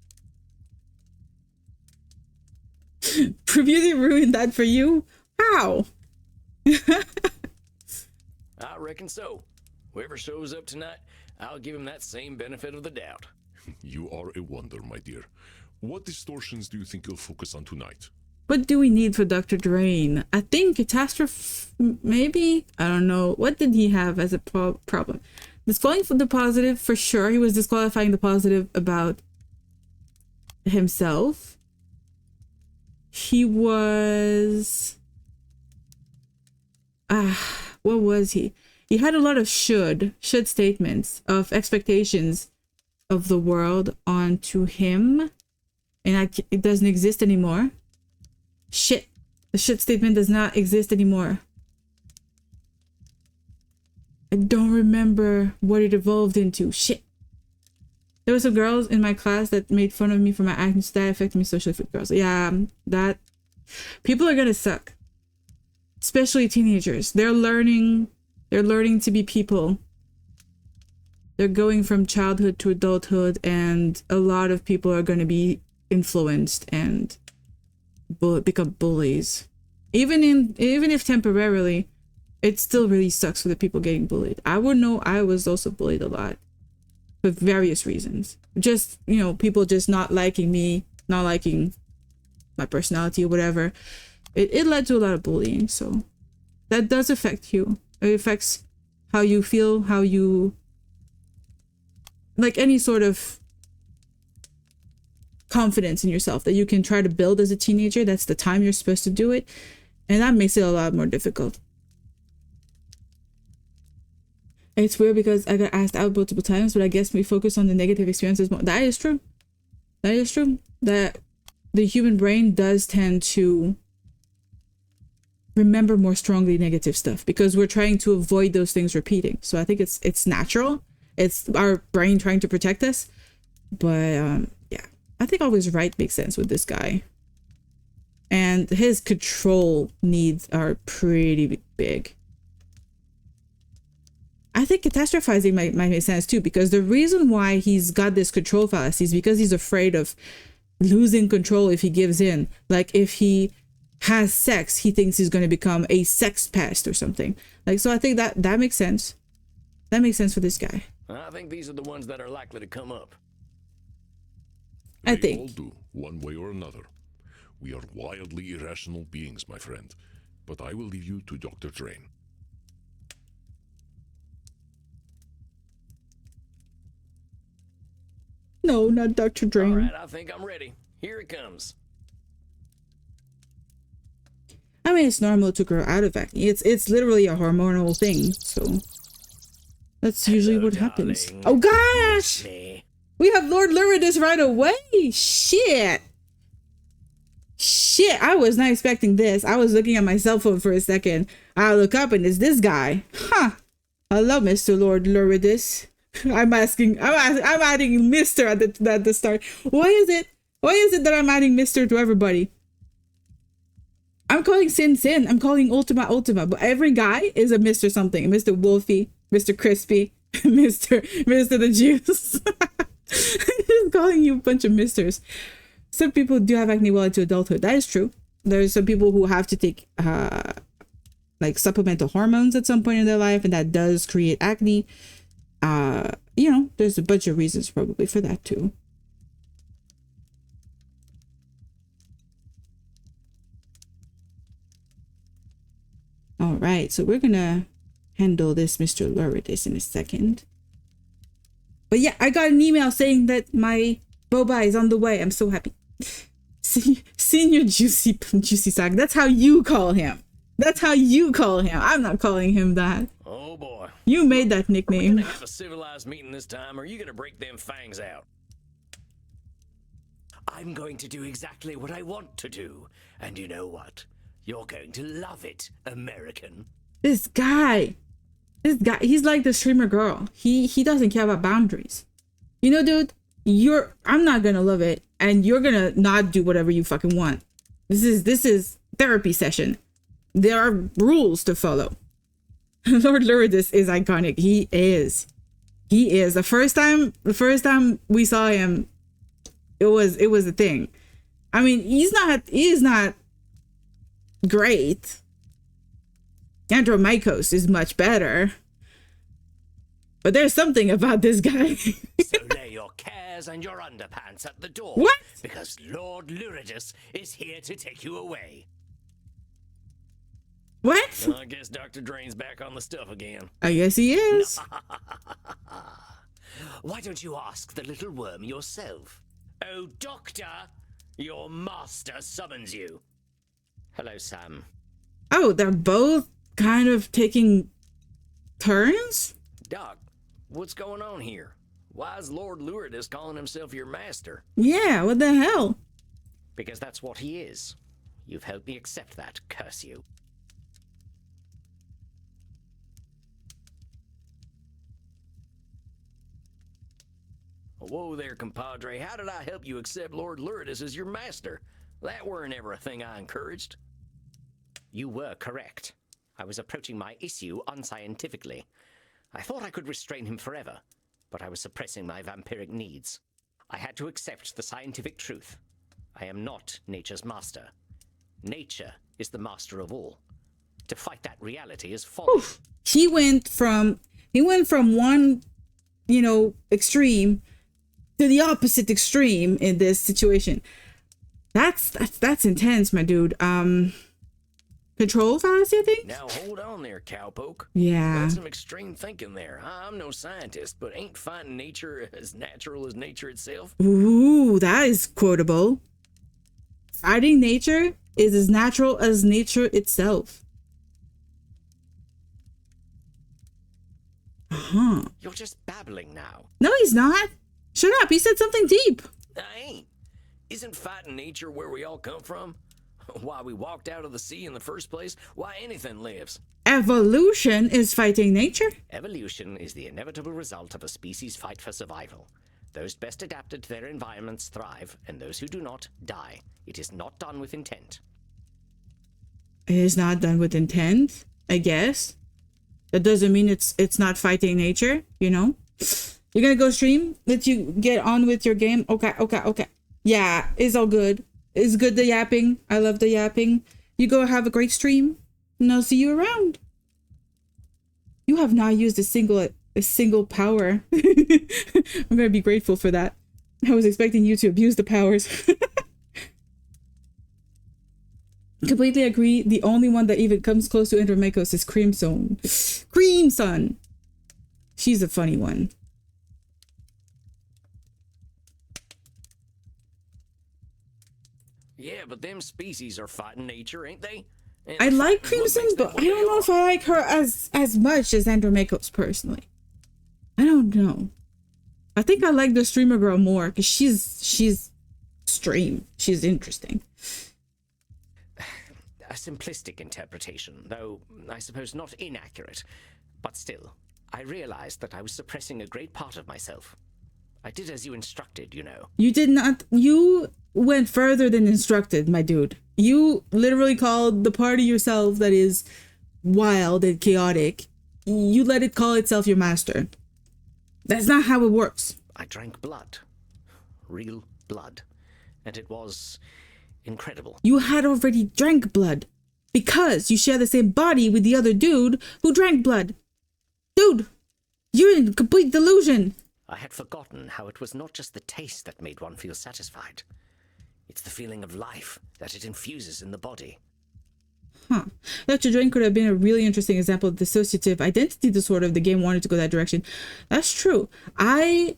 Beauty ruined that for you? How? I reckon so. Whoever shows up tonight, I'll give him that same benefit of the doubt. You are a wonder, my dear. What distortions do you think you'll focus on tonight? What do we need for Dr. Drayne? I think catastrophe, maybe? I don't know. What did he have as a problem? Disqualifying the positive, for sure. He was disqualifying the positive about himself. He was... what was he? He had a lot of should statements of expectations of the world onto him. And it doesn't exist anymore. Shit. The shit statement does not exist anymore. I don't remember what it evolved into. Shit. There were some girls in my class that made fun of me for my actions. That affected me socially for girls. Yeah, that... People are gonna suck. Especially teenagers. They're learning to be people. They're going from childhood to adulthood, and a lot of people are gonna be influenced and become bullies. Even if temporarily, it still really sucks for the people getting bullied. I would know I was also bullied a lot for various reasons. Just, people just not liking me, not liking my personality or whatever. It led to a lot of bullying, so that does affect you. It affects how you feel, how you, like any sort of confidence in yourself that you can try to build as a teenager. That's the time you're supposed to do it, and that makes it a lot more difficult. It's weird because I got asked out multiple times, but I guess we focus on the negative experiences more. That is true. That is true. That the human brain does tend to remember more strongly negative stuff because we're trying to avoid those things repeating. So I think it's natural. It's our brain trying to protect us. But yeah, I think always right makes sense with this guy. And his control needs are pretty big. I think catastrophizing might make sense too, because the reason why he's got this control fallacy is because he's afraid of losing control if he gives in. Like if he has sex, he thinks he's going to become a sex pest or something. Like, so I think that makes sense. That makes sense for this guy. I think these are the ones that are likely to come up. They all do, one way or another. We are wildly irrational beings, my friend. But I will leave you to Dr. Drayne. No, not Dr. Drayne. All right, I think I'm ready. Here it comes. I mean, it's normal to grow out of acne. It's literally a hormonal thing. So that's usually what happens. Oh gosh! We have Lord Luridus right away. Shit. Shit, I was not expecting this. I was looking at my cell phone for a second. I look up and it's this guy. Huh. Hello, Mr. Lord Luridus. I'm adding Mr. at the start. Why is it that I'm adding Mr. to everybody? I'm calling Sin. I'm calling Ultima. But every guy is a Mr. something. Mr. Wolfie, Mr. Crispy, Mr. the Juice. Just calling you a bunch of misters. Some people do have acne well into adulthood. That is true. There's some people who have to take like supplemental hormones at some point in their life, and that does create acne. You know, there's a bunch of reasons probably for that too. All right, so we're gonna handle this Mr. Luridus in a second. But yeah, I got an email saying that my boba is on the way. I'm so happy. Senior Juicy Sack. That's how you call him. That's how you call him. I'm not calling him that. Oh boy. You made that nickname. We're gonna have a civilized meeting this time, or are you gonna break them fangs out? I'm going to do exactly what I want to do. And you know what? You're going to love it, American. This guy, he's like the streamer girl. He doesn't care about boundaries. You know, dude, I'm not gonna love it, and you're gonna not do whatever you fucking want. This is therapy session. There are rules to follow. Lord Luridus is iconic. He is. The first time we saw him, it was a thing. I mean, he's not great. Andromycos is much better. But there's something about this guy. So lay your cares and your underpants at the door. What? Because Lord Luridus is here to take you away. What? Well, I guess Dr. Drayne's back on the stuff again. I guess he is. Why don't you ask the little worm yourself? Oh, Doctor, your master summons you. Hello, Sam. Oh, they're both kind of taking turns? Doc, what's going on here? Why is Lord Luridus calling himself your master? Yeah, what the hell? Because that's what he is. You've helped me accept that, curse you. Whoa there, compadre. How did I help you accept Lord Luridus as your master? That weren't ever a thing I encouraged. You were correct. I was approaching my issue unscientifically. I thought I could restrain him forever, but I was suppressing my vampiric needs. I had to accept the scientific truth. I am not nature's master. Nature is the master of all. To fight that reality is folly. Oof. He went from one, extreme to the opposite extreme in this situation. That's intense, my dude. Control fallacy, I think? Now hold on there, cowpoke. Yeah. That's some extreme thinking there. I'm no scientist, but ain't finding nature as natural as nature itself? Ooh, that is quotable. Fighting nature is as natural as nature itself. Uh-huh. You're just babbling now. No, he's not. Shut up. He said something deep. I ain't. Isn't fighting nature where we all come from? Why we walked out of the sea in the first place? Why anything lives? Evolution is fighting nature. Evolution is the inevitable result of a species' fight for survival. Those best adapted to their environments thrive, and those who do not, die. It is not done with intent. It is not done with intent, I guess. That doesn't mean it's not fighting nature, you know? You're gonna go stream? Let you get on with your game? Okay. Yeah, it's all good. It's good the yapping. I love the yapping. You go have a great stream, and I'll see you around. You have not used a single power. I'm gonna be grateful for that. I was expecting you to abuse the powers. Completely agree. The only one that even comes close to Andromechos is Crimson. Crimson! She's a funny one. Yeah, but them species are fighting nature, ain't they? And I like fighting is what Crimson, makes them but what I don't they know are. if I like her as much as Andromechos personally. I don't know. I think I like the streamer girl more because she's stream. She's interesting. A simplistic interpretation, though I suppose not inaccurate. But still, I realized that I was suppressing a great part of myself. I did as you instructed, you know. You did not. You went further than instructed, my dude. You literally called the part of yourself that is wild and chaotic. You let it call itself your master. That's not how it works. I drank blood. Real blood. And it was incredible. You had already drank blood because you share the same body with the other dude who drank blood. Dude, you're in complete delusion. I had forgotten how it was not just the taste that made one feel satisfied. It's the feeling of life that it infuses in the body. Huh. Dr. Drayne could have been a really interesting example of dissociative identity disorder if the game wanted to go that direction. That's true. I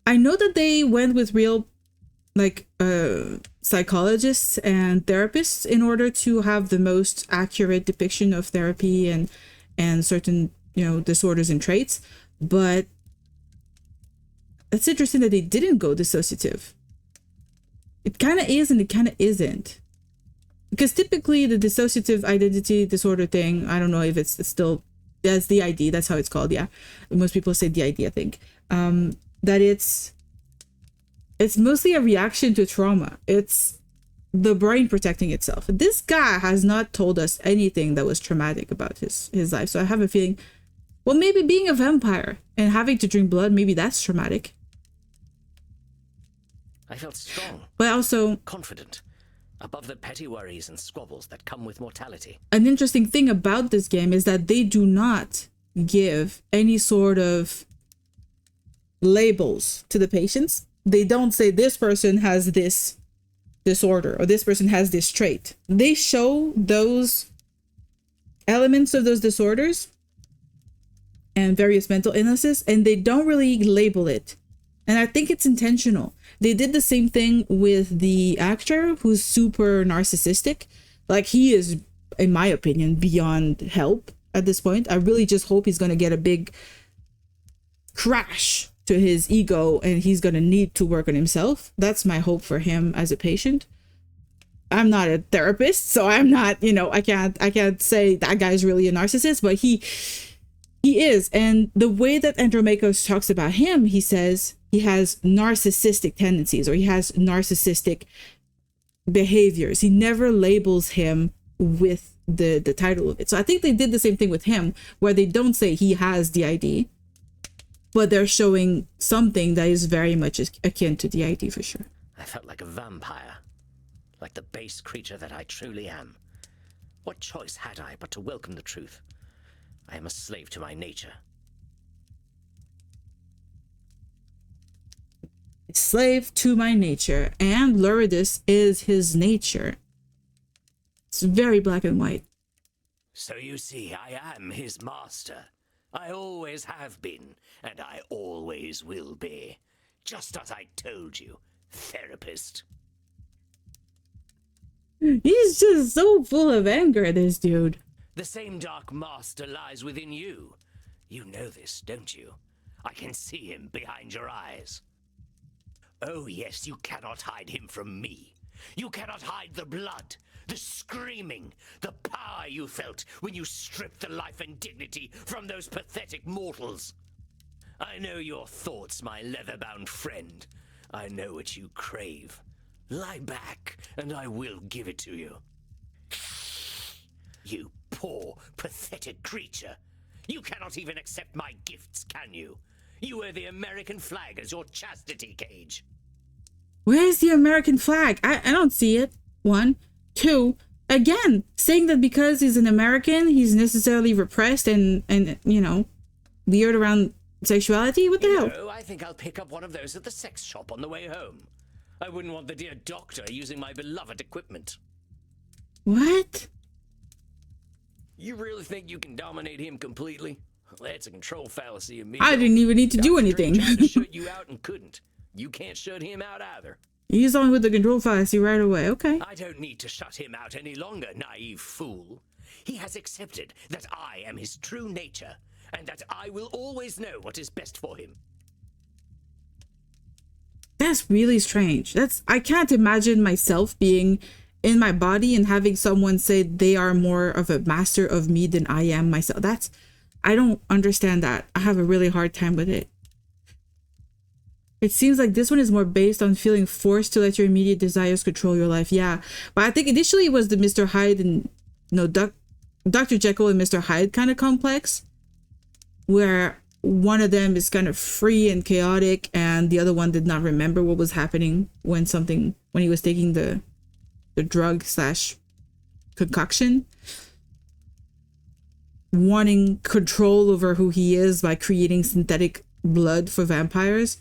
know that they went with real psychologists and therapists in order to have the most accurate depiction of therapy and certain, you know, disorders and traits. But it's interesting that they didn't go dissociative. It kind of is and it kind of isn't. Because typically the dissociative identity disorder thing, I don't know if it's still, that's the ID, that's how it's called, yeah. Most people say the ID, I think. That it's mostly a reaction to trauma. It's the brain protecting itself. This guy has not told us anything that was traumatic about his life. So I have a feeling, well, maybe being a vampire and having to drink blood, maybe that's traumatic. I felt strong. But also confident. Above the petty worries and squabbles that come with mortality. An interesting thing about this game is that they do not give any sort of labels to the patients. They don't say this person has this disorder or this person has this trait. They show those elements of those disorders and various mental illnesses, and they don't really label it. And I think it's intentional. They did the same thing with the actor who's super narcissistic. Like, he is, in my opinion, beyond help at this point. I really just hope he's going to get a big crash to his ego and he's going to need to work on himself. That's my hope for him as a patient. I'm not a therapist, so I'm not, you know, I can't say that guy's really a narcissist, but he is. And the way that Andromechos talks about him, he says he has narcissistic tendencies or he has narcissistic behaviors. He never labels him with the title of it. So I think they did the same thing with him, where they don't say he has DID, but they're showing something that is very much akin to DID for sure. I felt like a vampire, like the base creature that I truly am. What choice had I but to welcome the truth? I am a slave to my nature. Slave to my nature, and Luridus is his nature. It's very black and white. So you see, I am his master. I always have been, and I always will be. Just as I told you, therapist. He's just so full of anger, this dude. The same dark master lies within you. You know this, don't you? I can see him behind your eyes. Oh yes, you cannot hide him from me. You cannot hide the blood, the screaming, the power you felt when you stripped the life and dignity from those pathetic mortals. I know your thoughts, my leather-bound friend. I know what you crave. Lie back, and I will give it to you. You poor, pathetic creature. You cannot even accept my gifts, can you? You wear the American flag as your chastity cage. Where's the American flag? I don't see it. 1. 2, again, saying that because he's an American, he's necessarily repressed and you know, weird around sexuality? What the hell? No, I think I'll pick up one of those at the sex shop on the way home. I wouldn't want the dear doctor using my beloved equipment. What? You really think you can dominate him completely? That's a control fallacy, amigo. I didn't even need to do Dr. anything. Drayne tried to shut you out and couldn't. You can't shut him out either. He's on with the control fallacy right away. Okay. I don't need to shut him out any longer, naive fool. He has accepted that I am his true nature, and that I will always know what is best for him. That's really strange. I can't imagine myself being in my body and having someone say they are more of a master of me than I am myself. I don't understand that. I have a really hard time with it. It seems like this one is more based on feeling forced to let your immediate desires control your life. Yeah, but I think initially it was the Mr. Hyde and Dr. Jekyll and Mr. Hyde kind of complex, where one of them is kind of free and chaotic and the other one did not remember what was happening when he was taking the drug / concoction, wanting control over who he is by creating synthetic blood for vampires.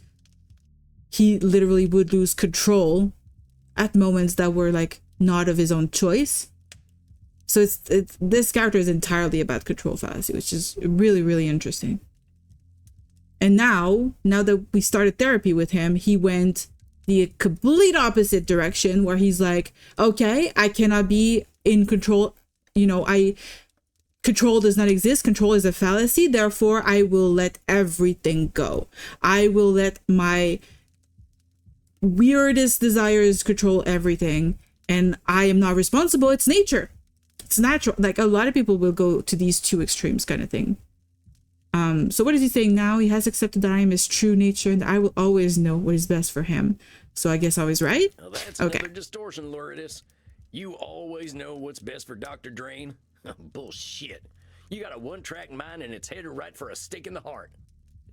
He literally would lose control at moments that were like not of his own choice. So it's this character is entirely about control fallacy, which is really, really interesting. And now that we started therapy with him, he went the complete opposite direction where he's like, okay, I cannot be in control. You know, control does not exist. Control is a fallacy. Therefore, I will let everything go. I will let my weirdest desires control everything. And I am not responsible. It's nature. It's natural. Like a lot of people will go to these two extremes kind of thing. So what is he saying now? He has accepted that I am his true nature and I will always know what is best for him. So I guess I was right? Now that's okay. Another distortion, Luridus. You always know what's best for Dr. Drayne? Bullshit. You got a one-track mind and it's headed right for a stick in the heart.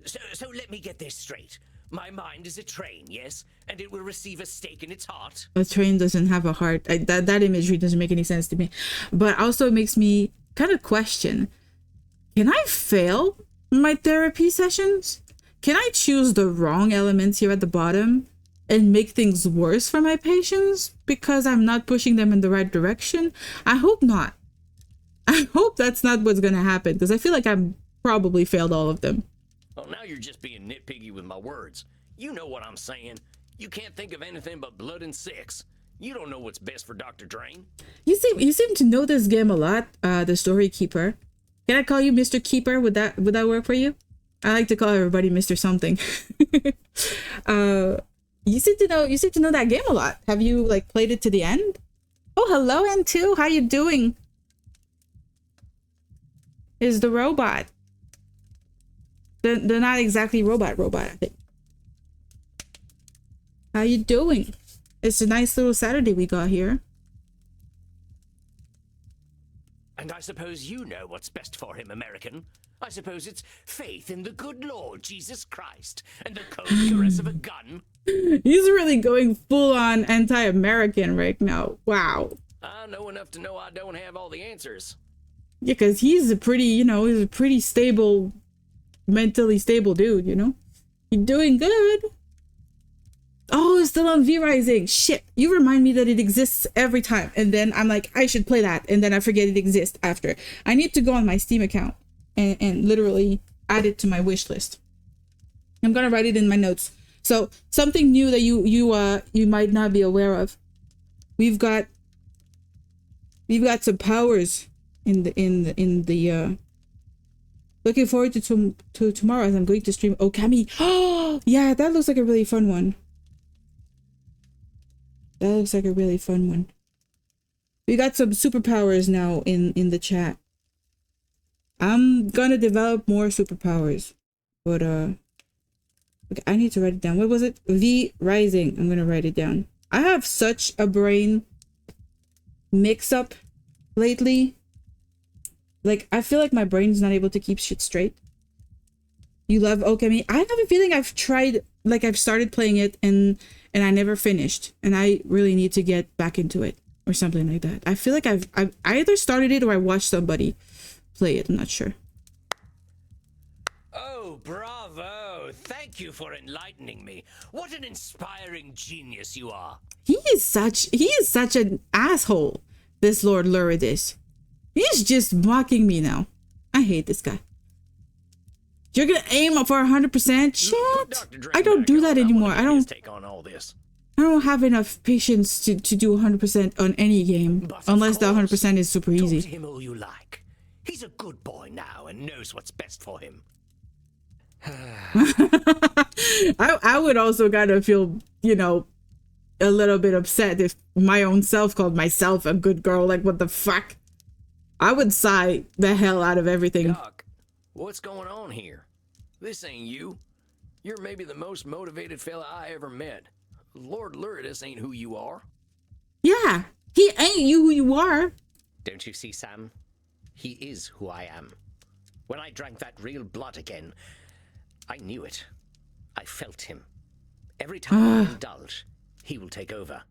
So let me get this straight. My mind is a train, yes? And it will receive a stake in its heart? A train doesn't have a heart. That imagery doesn't make any sense to me. But also it makes me kind of question, can I fail my therapy sessions? Can I choose the wrong elements here at the bottom and make things worse for my patients because I'm not pushing them in the right direction? I hope not. I hope that's not what's going to happen because I feel like I've probably failed all of them. Oh, now you're just being nitpicky with my words. You know what I'm saying. You can't think of anything but blood and sex. You don't know what's best for Dr. Drayne. You seem to know this game a lot, the Story Keeper. Can I call you Mr. Keeper? Would that work for you? I like to call everybody Mr. Something. You seem to know that game a lot. Have you like played it to the end? Oh, hello, N2. How you doing? Is the robot? They're not exactly robot, I think. How you doing? It's a nice little Saturday we got here. And I suppose you know what's best for him, American. I suppose it's faith in the good Lord Jesus Christ and the cold caress of a gun. He's really going full on anti-American right now. Wow. I know enough to know I don't have all the answers. Yeah, because he's a pretty stable, mentally stable dude, you know? You're doing good. Oh, it's still on V-Rising. Shit, you remind me that it exists every time. And then I'm like, I should play that. And then I forget it exists after. I need to go on my Steam account and literally add it to my wish list. I'm going to write it in my notes. So something new that you might not be aware of. We've got some powers in the looking forward to tomorrow as I'm going to stream Okami. Oh yeah, that looks like a really fun one. That looks like a really fun one. We got some superpowers now in the chat. I'm gonna develop more superpowers, but okay, I need to write it down. What was it? V Rising. I'm gonna write it down. I have such a brain mix up lately. Like, I feel like my brain's not able to keep shit straight. You love Okami? I have a feeling I've tried, like I've started playing it and I never finished. And I really need to get back into it or something like that. I feel like I've either started it or I watched somebody play it. I'm not sure. Oh, bravo. Thank you for enlightening me. What an inspiring genius you are. He is such an asshole, this Lord Luridus. He's just mocking me now. I hate this guy. You're gonna aim for 100%? Shit! I don't do that anymore. I don't take on all this. I don't have enough patience to do 100% on any game, unless the 100% is super easy. Talk to him all you like. He's a good boy now and knows what's best for him. I would also kind of feel, you know, a little bit upset if my own self called myself a good girl. Like, what the fuck? I would sigh the hell out of everything. Doc, what's going on here? This ain't you. You're maybe the most motivated fella I ever met. Lord Luridus ain't who you are. Yeah, he ain't you who you are. Don't you see, Sam? He is who I am. When I drank that real blood again, I knew it. I felt him. Every time I indulge, he will take over.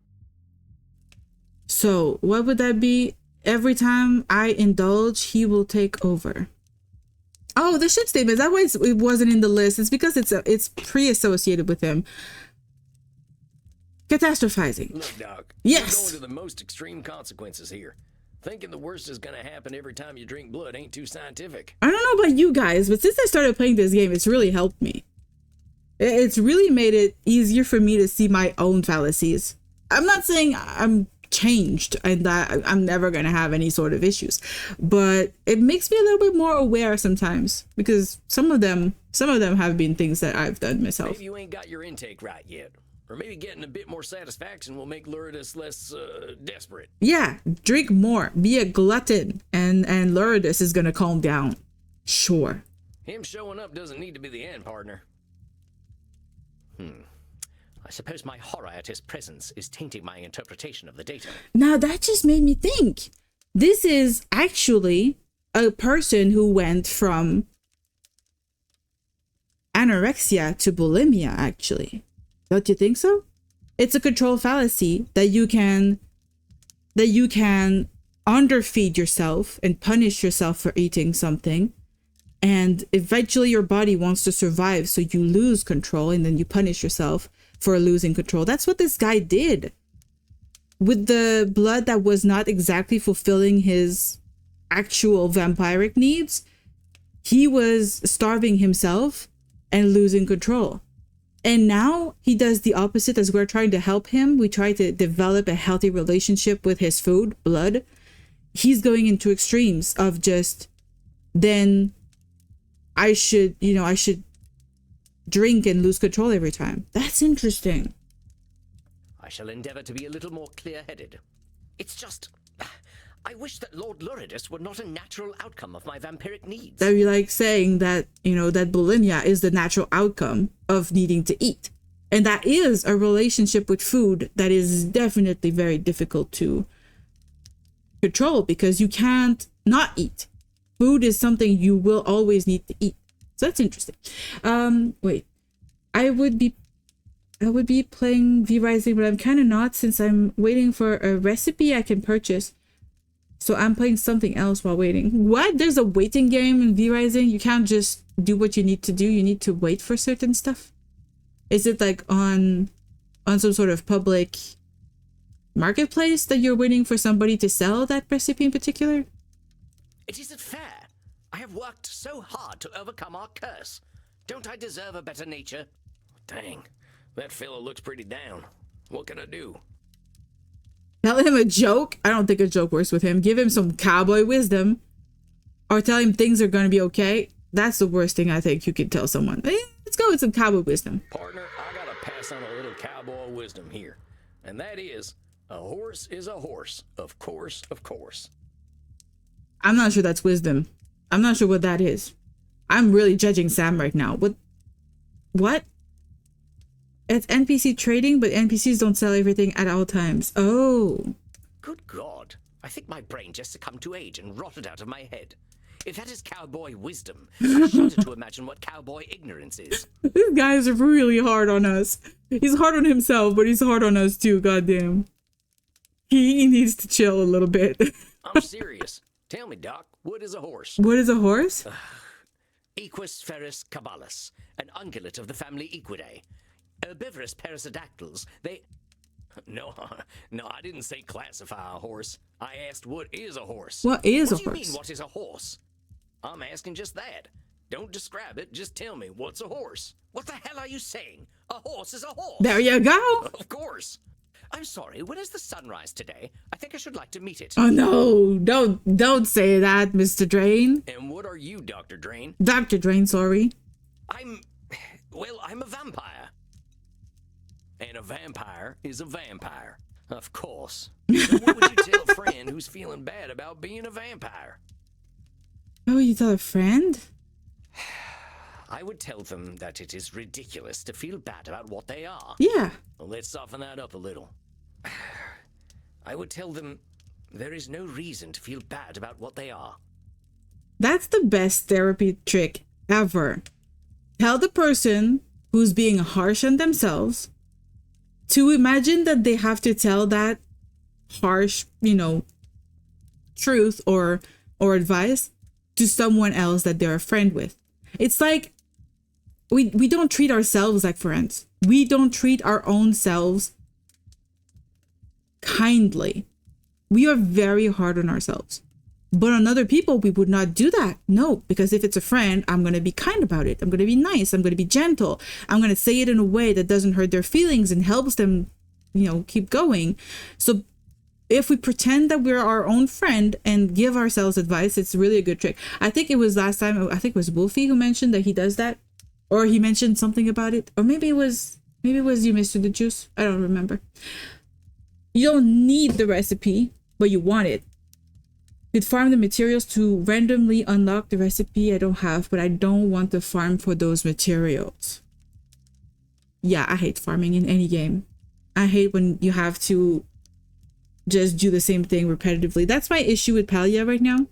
So, what would that be? Every time I indulge, he will take over. Oh, the shit statement. That why it wasn't in the list. It's because it's pre-associated with him. Catastrophizing. Look, Doc. Yes. You're going to the most extreme consequences here. Thinking the worst is gonna happen every time you drink blood ain't too scientific. I don't know about you guys, but since I started playing this game, it's really helped me. It's really made it easier for me to see my own fallacies. I'm not saying I'm changed and that I'm never gonna have any sort of issues, but it makes me a little bit more aware sometimes, because some of them have been things that I've done myself. Maybe you ain't got your intake right yet. Or maybe getting a bit more satisfaction will make Luridus less desperate. Yeah, drink more, be a glutton, and Luridus is gonna calm down. Sure. Him showing up doesn't need to be the end, partner. I suppose my horror at his presence is tainting my interpretation of the data. Now that just made me think. This is actually a person who went from anorexia to bulimia, actually. Don't you think so? It's a control fallacy that you can underfeed yourself and punish yourself for eating something, and eventually your body wants to survive, so you lose control and then you punish yourself for losing control. That's what this guy did with the blood that was not exactly fulfilling his actual vampiric needs. He was starving himself and losing control. And now he does the opposite. As we're trying to help him, we try to develop a healthy relationship with his food, blood. He's going into extremes of just, then I should drink and lose control every time. That's interesting. I shall endeavor to be a little more clear-headed. It's just, I wish that Lord Luridus were not a natural outcome of my vampiric needs. That you like saying that, that bulimia is the natural outcome of needing to eat. And that is a relationship with food that is definitely very difficult to control, because you can't not eat. Food is something you will always need to eat. So that's interesting. Wait. I would be playing V-Rising, but I'm kind of not, since I'm waiting for a recipe I can purchase. So I'm playing something else while waiting. What? There's a waiting game in V-Rising? You can't just do what you need to do. You need to wait for certain stuff? Is it like on some sort of public marketplace that you're waiting for somebody to sell that recipe in particular? It isn't fair. I have worked so hard to overcome our curse. Don't I deserve a better nature? Dang, that fella looks pretty down. What can I do? Tell him a joke? I don't think a joke works with him. Give him some cowboy wisdom. Or tell him things are going to be okay. That's the worst thing I think you could tell someone. Let's go with some cowboy wisdom. Partner, I gotta pass on a little cowboy wisdom here. And that is, a horse is a horse. Of course, of course. I'm not sure that's wisdom. I'm not sure what that is. I'm really judging Sam right now. What? It's NPC trading, but NPCs don't sell everything at all times. Oh. Good God. I think my brain just succumbed to age and rotted out of my head. If that is cowboy wisdom, I shudder to imagine what cowboy ignorance is. This guy is really hard on us. He's hard on himself, but he's hard on us too, goddamn. He needs to chill a little bit. I'm serious. Tell me, Doc, what is a horse? What is a horse? Equus ferus caballus, an ungulate of the family Equidae. Herbivorous perissodactyls, they... No, I didn't say classify a horse. I asked what is a horse. What is What a do you horse? mean, what is a horse? I'm asking just that. Don't describe it, just tell me what's a horse. What the hell are you saying? A horse is a horse. There you go. Of course. I'm sorry, when is the sunrise today? I think I should like to meet it. Oh no, don't say that, Mr. Drayne. And what are you, Dr. Drayne? Dr. Drayne, sorry. I'm a vampire. And a vampire is a vampire. Of course. So what would you tell a friend who's feeling bad about being a vampire? Oh, you tell a friend? I would tell them that it is ridiculous to feel bad about what they are. Yeah. Well, let's soften that up a little. I would tell them there is no reason to feel bad about what they are. That's the best therapy trick ever. Tell the person who's being harsh on themselves to imagine that they have to tell that harsh, truth or advice to someone else that they're a friend with. It's like we don't treat ourselves like friends. We don't treat our own selves kindly. We are very hard on ourselves. But on other people, we would not do that. No, because if it's a friend, I'm going to be kind about it. I'm going to be nice. I'm going to be gentle. I'm going to say it in a way that doesn't hurt their feelings and helps them, keep going. So if we pretend that we're our own friend and give ourselves advice, it's really a good trick. I think it was last time, I think it was Wolfie who mentioned that he does that. Or he mentioned something about it. Or maybe it was you, Mr. The Juice. I don't remember. You don't need the recipe, but you want it. You'd farm the materials to randomly unlock the recipe I don't have, but I don't want to farm for those materials. Yeah, I hate farming in any game. I hate when you have to just do the same thing repetitively. That's my issue with Palia right now.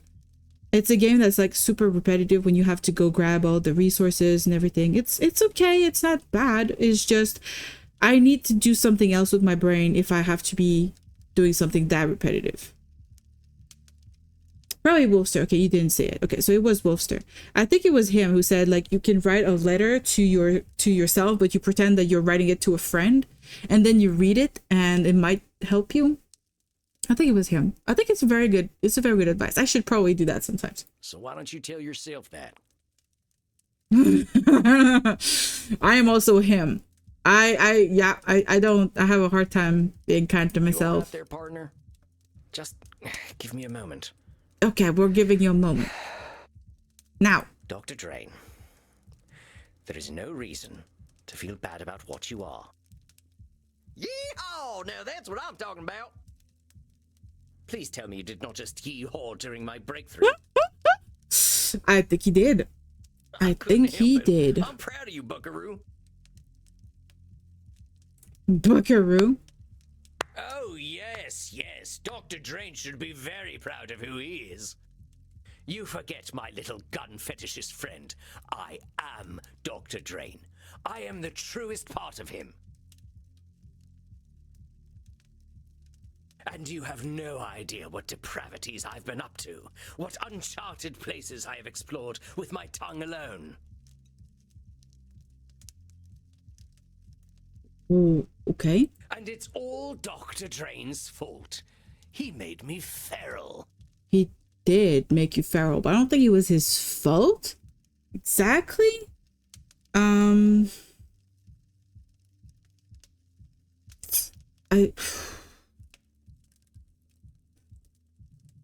It's a game that's like super repetitive when you have to go grab all the resources and everything. It's okay. It's not bad. It's just I need to do something else with my brain if I have to be doing something that repetitive. Probably Wolfster. Okay, you didn't say it. Okay, so it was Wolfster. I think it was him who said like you can write a letter to yourself, but you pretend that you're writing it to a friend, and then you read it, and it might help you. I think it was him. I think it's very good. It's a very good advice. I should probably do that sometimes. So why don't you tell yourself that? I am also him. I have a hard time being kind to You all myself. right there, partner? Just give me a moment. Okay, we're giving you a moment. Now. Dr. Drayne, there is no reason to feel bad about what you are. Yeehaw! Now that's what I'm talking about. Please tell me you did not just yee-haw during my breakthrough. I think he did. I think he help it. did. I'm proud of you, Buckaroo. Buckaroo. Oh, yes. Dr. Drayne should be very proud of who he is. You forget, my little gun fetishist friend. I am Dr. Drayne. I am the truest part of him. And you have no idea what depravities I've been up to, what uncharted places I have explored with my tongue alone. Ooh, okay. And it's all Dr. Drayne's fault. He made me feral. He did make you feral, but I don't think it was his fault. Exactly.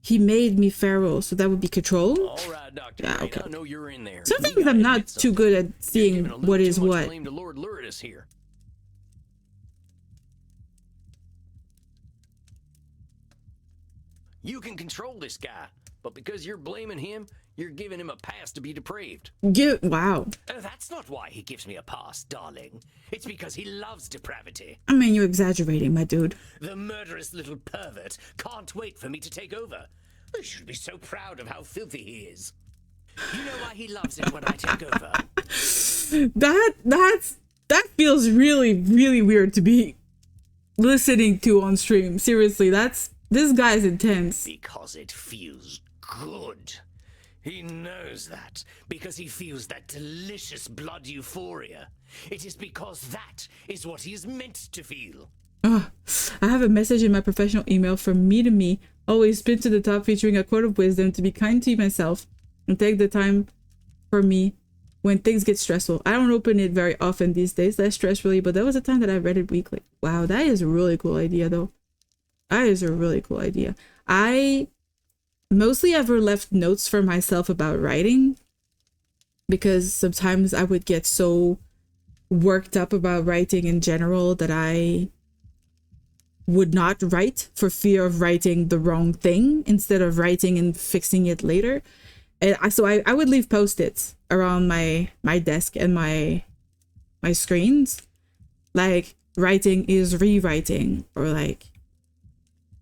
He made me feral, so that would be control. All right, Dr. Yeah, Drayne, okay. I know you're in there. Sometimes You gotta I'm not admit too something. good at You're seeing giving a little what is too much what. blame to Lord Luridus here. You can control this guy, but because you're blaming him, you're giving him a pass to be depraved. Wow. That's not why he gives me a pass, darling. It's because he loves depravity. I mean, you're exaggerating, my dude. The murderous little pervert can't wait for me to take over. I should be so proud of how filthy he is. You know why he loves it when I take over? That feels really, really weird to be listening to on stream. Seriously, this guy's intense. Because it feels good. He knows that because he feels that delicious blood euphoria. It is because that is what he is meant to feel. I have a message in my professional email from me to me, always spin to the top, featuring a quote of wisdom to be kind to myself and take the time for me when things get stressful. I don't open it very often these days, less stress really, but there was a time that I read it weekly. Wow, that is a really cool idea though. That is a really cool idea. I mostly ever left notes for myself about writing because sometimes I would get so worked up about writing in general that I would not write for fear of writing the wrong thing instead of writing and fixing it later. And so I would leave post-its around my desk and my screens, like writing is rewriting, or like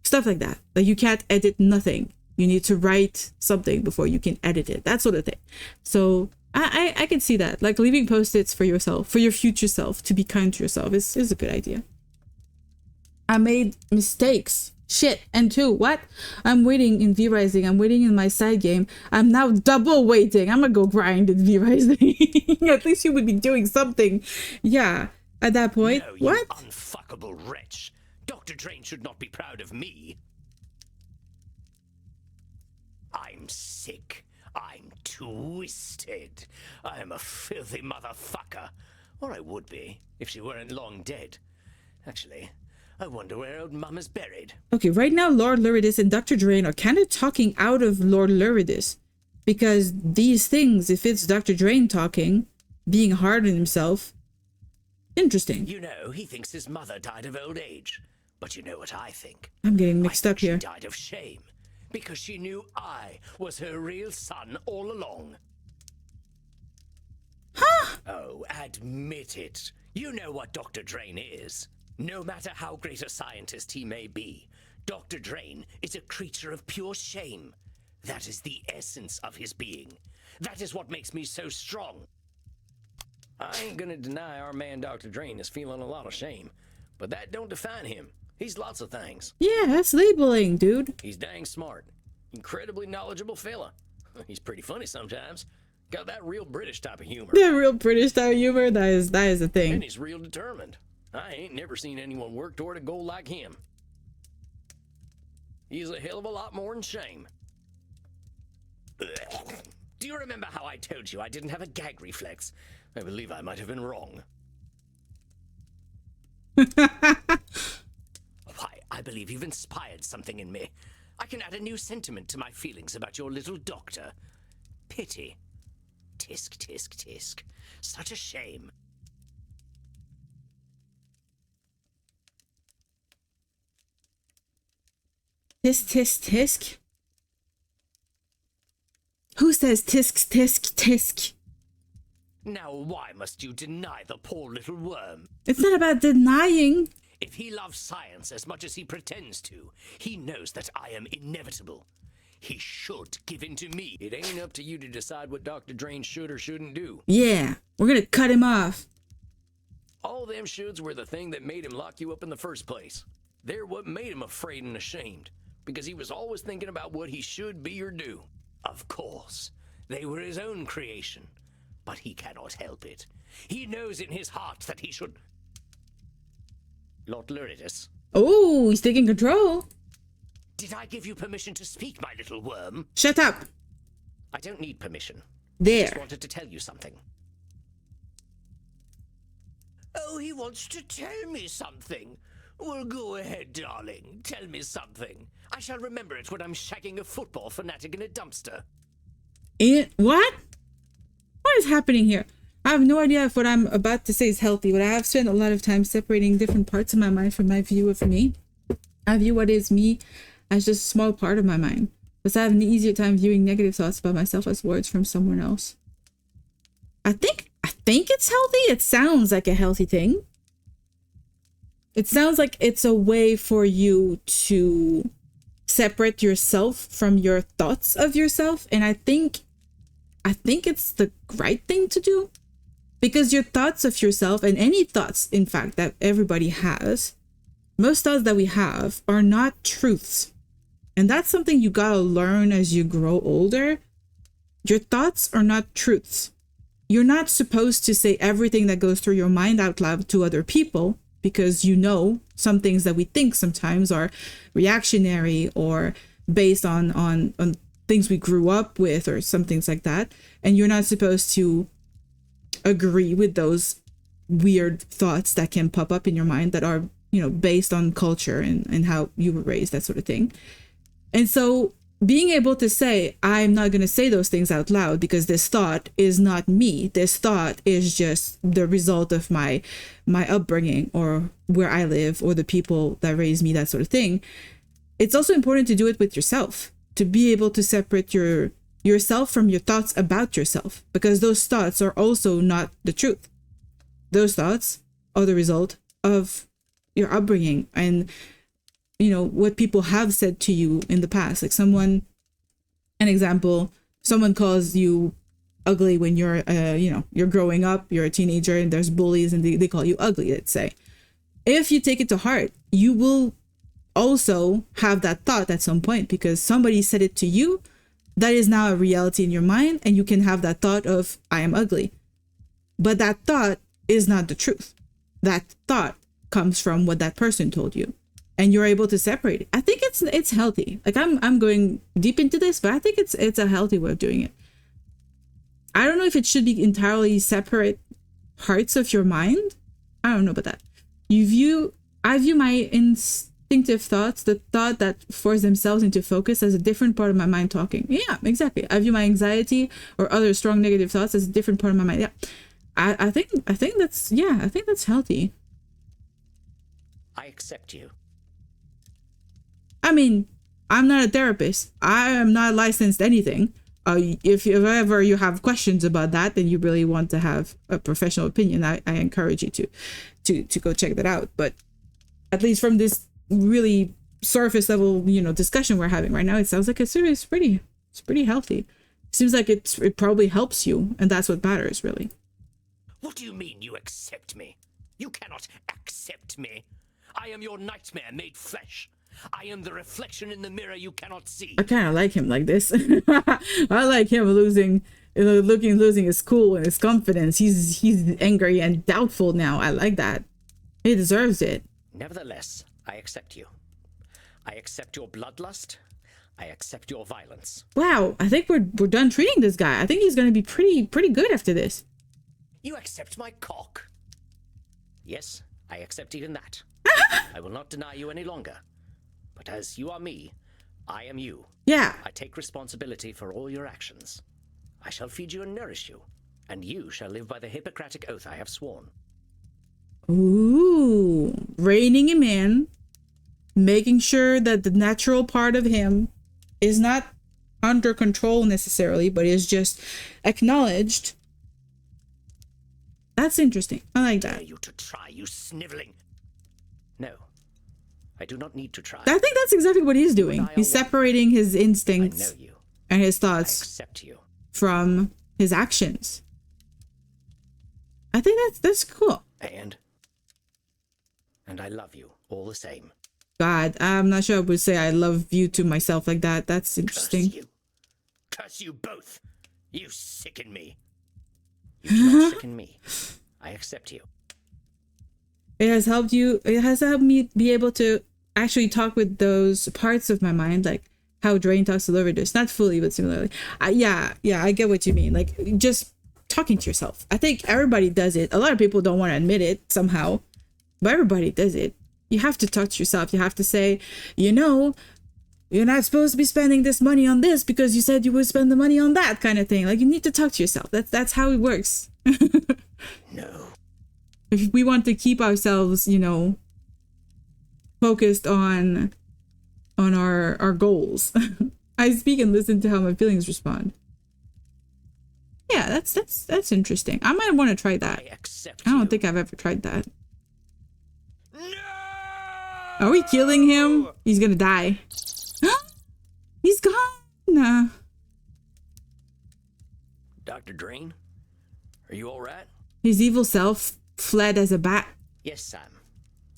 stuff like that. Like you can't edit nothing. You need to write something before you can edit it, that sort of thing. So I can see that, like leaving post-its for yourself, for your future self, to be kind to yourself is a good idea. I made mistakes. Shit. And two, what? I'm waiting in V-Rising. I'm waiting in my side game. I'm now double waiting. I'm gonna go grind in V-Rising. At least you would be doing something. Yeah. At that point. No, you what? unfuckable wretch. Dr. Drayne should not be proud of me. I'm sick. I'm twisted. I am a filthy motherfucker. Or I would be, if she weren't long dead. Actually, I wonder where old Mum is buried. Okay, right now Lord Luridus and Dr. Drayne are kind of talking out of Lord Luridus. Because these things, if it's Dr. Drayne talking, being hard on himself, interesting. You know, he thinks his mother died of old age. But you know what I think? I'm getting mixed up here. She died of shame. Because she knew I was her real son all along. Huh? Oh, admit it. You know what Dr. Drayne is. No matter how great a scientist he may be, Dr. Drayne is a creature of pure shame. That is the essence of his being. That is what makes me so strong. I ain't gonna deny our man Dr. Drayne is feeling a lot of shame, but that don't define him. He's lots of things. Yeah, that's labeling, dude. He's dang smart. Incredibly knowledgeable fella. He's pretty funny sometimes. Got that real British type of humor. The real British type of humor, that is a thing. And he's real determined. I ain't never seen anyone work toward a goal like him. He's a hell of a lot more than shame. Do you remember how I told you I didn't have a gag reflex? I believe I might have been wrong. Why, I believe you've inspired something in me. I can add a new sentiment to my feelings about your little doctor. Pity. Tisk, tisk, tisk. Such a shame. Tisk, tisk, tisk. Who says tisk, tisk, tisk? Now why must you deny the poor little worm? It's not about denying. If he loves science as much as he pretends to, he knows that I am inevitable. He should give in to me. It ain't up to you to decide what Dr. Drayne should or shouldn't do. Yeah, we're gonna cut him off. All them shoulds were the thing that made him lock you up in the first place. They're what made him afraid and ashamed, because he was always thinking about what he should be or do. Of course, they were his own creation, but he cannot help it. He knows in his heart that he should... Lord Luridus. Oh, he's taking control. Did I give you permission to speak, my little worm? Shut up. I don't need permission. There. I just wanted to tell you something. Oh, he wants to tell me something. Well, go ahead, darling. Tell me something. I shall remember it when I'm shagging a football fanatic in a dumpster. What? What is happening here? I have no idea if what I'm about to say is healthy, but I have spent a lot of time separating different parts of my mind from my view of me. I view what is me as just a small part of my mind, but I have an easier time viewing negative thoughts about myself as words from someone else. I think it's healthy. It sounds like a healthy thing. It sounds like it's a way for you to separate yourself from your thoughts of yourself, and I think I think it's the right thing to do, because your thoughts of yourself, and any thoughts, in fact, that everybody has, most thoughts that we have are not truths. And that's something you gotta learn as you grow older. Your thoughts are not truths. You're not supposed to say everything that goes through your mind out loud to other people, because you know some things that we think sometimes are reactionary or based on things we grew up with or some things like that. And you're not supposed to agree with those weird thoughts that can pop up in your mind that are, you know, based on culture and how you were raised, that sort of thing. And so being able to say, I'm not going to say those things out loud because this thought is not me. This thought is just the result of my upbringing or where I live or the people that raised me, that sort of thing. It's also important to do it with yourself, to be able to separate yourself from your thoughts about yourself, because those thoughts are also not the truth. Those thoughts are the result of your upbringing and, you know, what people have said to you in the past. Like an example, someone calls you ugly when you're, you're growing up, you're a teenager and there's bullies and they call you ugly, let's say. If you take it to heart, you will also have that thought at some point because somebody said it to you. That is now a reality in your mind, and you can have that thought of, I am ugly. But that thought is not the truth. That thought comes from what that person told you, and you're able to separate it. I think it's healthy. Like I'm going deep into this, but I think it's a healthy way of doing it. I don't know if it should be entirely separate parts of your mind. I don't know about that. I view my instinctive thoughts, the thought that force themselves into focus, as a different part of my mind talking. Yeah, exactly. I view my anxiety or other strong negative thoughts as a different part of my mind. Yeah. I think that's healthy. I accept you. I mean, I'm not a therapist. I am not licensed anything. If ever you have questions about that, then you really want to have a professional opinion, I encourage you to go check that out. But at least from this really surface level, discussion we're having right now, it sounds like it's pretty healthy. Seems like it probably helps you, and that's what matters, really. What do you mean you accept me? You cannot accept me. I am your nightmare made flesh. I am the reflection in the mirror you cannot see. I kind of like him like this. I like him losing his cool and his confidence. He's angry and doubtful now. I like that. He deserves it. Nevertheless, I accept you. I accept your bloodlust. I accept your violence. Wow, I think we're done treating this guy. I think he's going to be pretty good after this. You accept my cock. Yes, I accept even that. I will not deny you any longer. But as you are me, I am you. Yeah. I take responsibility for all your actions. I shall feed you and nourish you, and you shall live by the Hippocratic oath I have sworn. Ooh, reining him in, making sure that the natural part of him is not under control necessarily, but is just acknowledged. That's interesting. I like that. Dare you to try, you sniveling. No, I do not need to try. I think that's exactly what he's doing. He's separating his instincts and his thoughts I accept you from his actions. I think that's cool. And I love you all the same. God, I'm not sure I would say I love you to myself like that. That's interesting. Curse you both. You sicken me. You do not sicken me. I accept you. It has helped me be able to actually talk with those parts of my mind, like how Drayne talks to Luridus. Not fully, but similarly. Yeah, I get what you mean. Like, just talking to yourself. I think everybody does it. A lot of people don't want to admit it somehow, but everybody does it. You have to talk to yourself. You have to say, you're not supposed to be spending this money on this because you said you would spend the money on that, kind of thing. Like, you need to talk to yourself. That's how it works. No. If we want to keep ourselves, focused on our goals. I speak and listen to how my feelings respond. Yeah, that's interesting. I might want to try that. I don't think I've ever tried that. No! Are we killing him? He's gonna die. He's gone. Dr. Drayne? Are you all right? His evil self fled as a bat. Yes, Sam.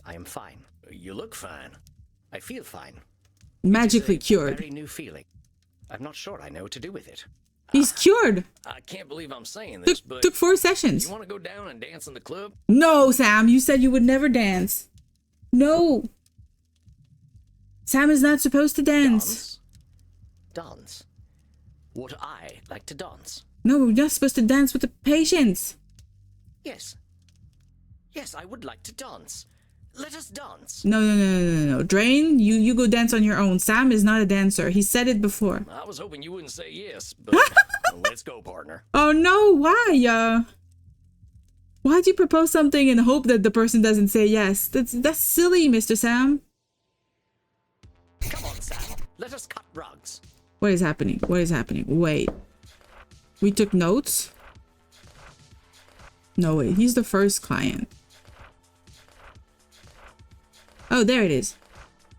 I am fine. You look fine. I feel fine. Magically It's a cured. very new feeling. I'm not sure I know what to do with it. He's cured. I can't believe I'm saying this, but Took 4 sessions. you want to go down and dance in the club? No, Sam, you said you would never dance. No. Sam is not supposed to dance. Dance? Would I like to dance? No, you're not supposed to dance with the patients. Yes. Yes, I would like to dance. Let us dance. No. Drayne, you go dance on your own. Sam is not a dancer. He said it before. I was hoping you wouldn't say yes, but let's go, partner. Oh no, why? Why'd you propose something and hope that the person doesn't say yes? That's silly, Mr. Sam. Come on, Sam. Let us cut rugs. What is happening? What is happening? Wait. We took notes? No, wait. He's the first client. Oh, there it is.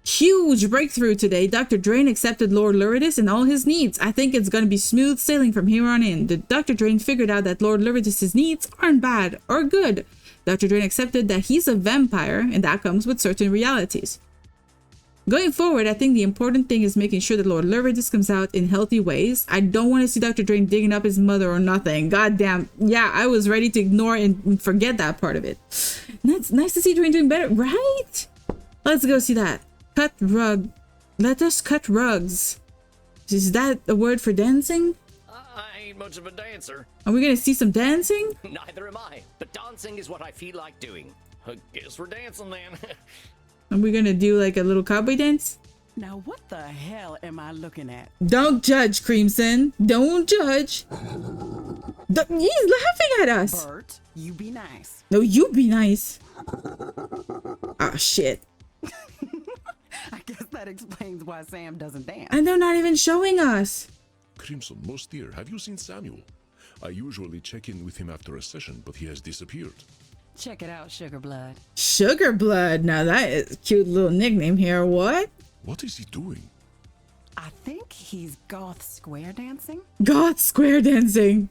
Huge breakthrough today. Dr. Drayne accepted Lord Luridus and all his needs. I think it's going to be smooth sailing from here on in. Dr. Drayne figured out that Lord Luridus's needs aren't bad or good. Dr. Drayne accepted that he's a vampire and that comes with certain realities. Going forward, I think the important thing is making sure that Lord Luridus comes out in healthy ways. I don't want to see Dr. Drayne digging up his mother or nothing. God damn. Yeah, I was ready to ignore and forget that part of it. It's nice to see Drayne doing better, right? Let's go see that. Cut rug. Let us cut rugs. Is that a word for dancing? I ain't much of a dancer. Are we gonna see some dancing? Neither am I, but dancing is what I feel like doing. I guess we're dancing then. Are we gonna do like a little cowboy dance? Now, what the hell am I looking at? Don't judge, Crimson. Don't judge. He's laughing at us. Bert, you be nice. No, you be nice. Ah, shit. I guess that explains why Sam doesn't dance. And they're not even showing us. Crimson, most dear, have you seen Samuel? I usually check in with him after a session, but he has disappeared. Check it out, Sugar Blood. Sugar Blood. Now that is a cute little nickname here. What? What is he doing? I think he's goth square dancing. God, square dancing.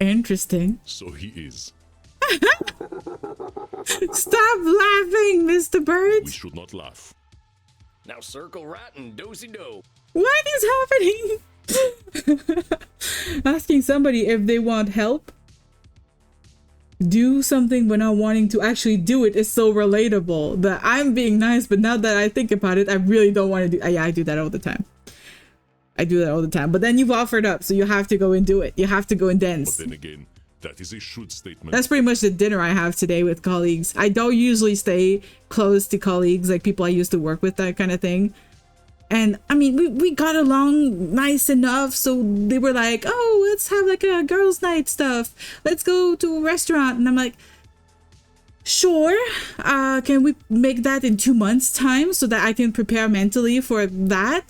Interesting. So he is. Stop laughing, Mr. Bird. We should not laugh. Now circle right and do-si-do. What is happening? Asking somebody if they want help. Do something but not wanting to actually do it is so relatable. That I'm being nice, but now that I think about it, I really don't want to do. Yeah, I do that all the time. I do that all the time. But then you've offered up, so you have to go and do it. You have to go and dance. But then again, that is a should statement. That's pretty much the dinner I have today with colleagues. I don't usually stay close to colleagues, like people I used to work with, that kind of thing. And I mean, we got along nice enough, so they were like, oh, let's have like a girls' night stuff. Let's go to a restaurant. And I'm like, sure. Can we make that in 2 months' time so that I can prepare mentally for that?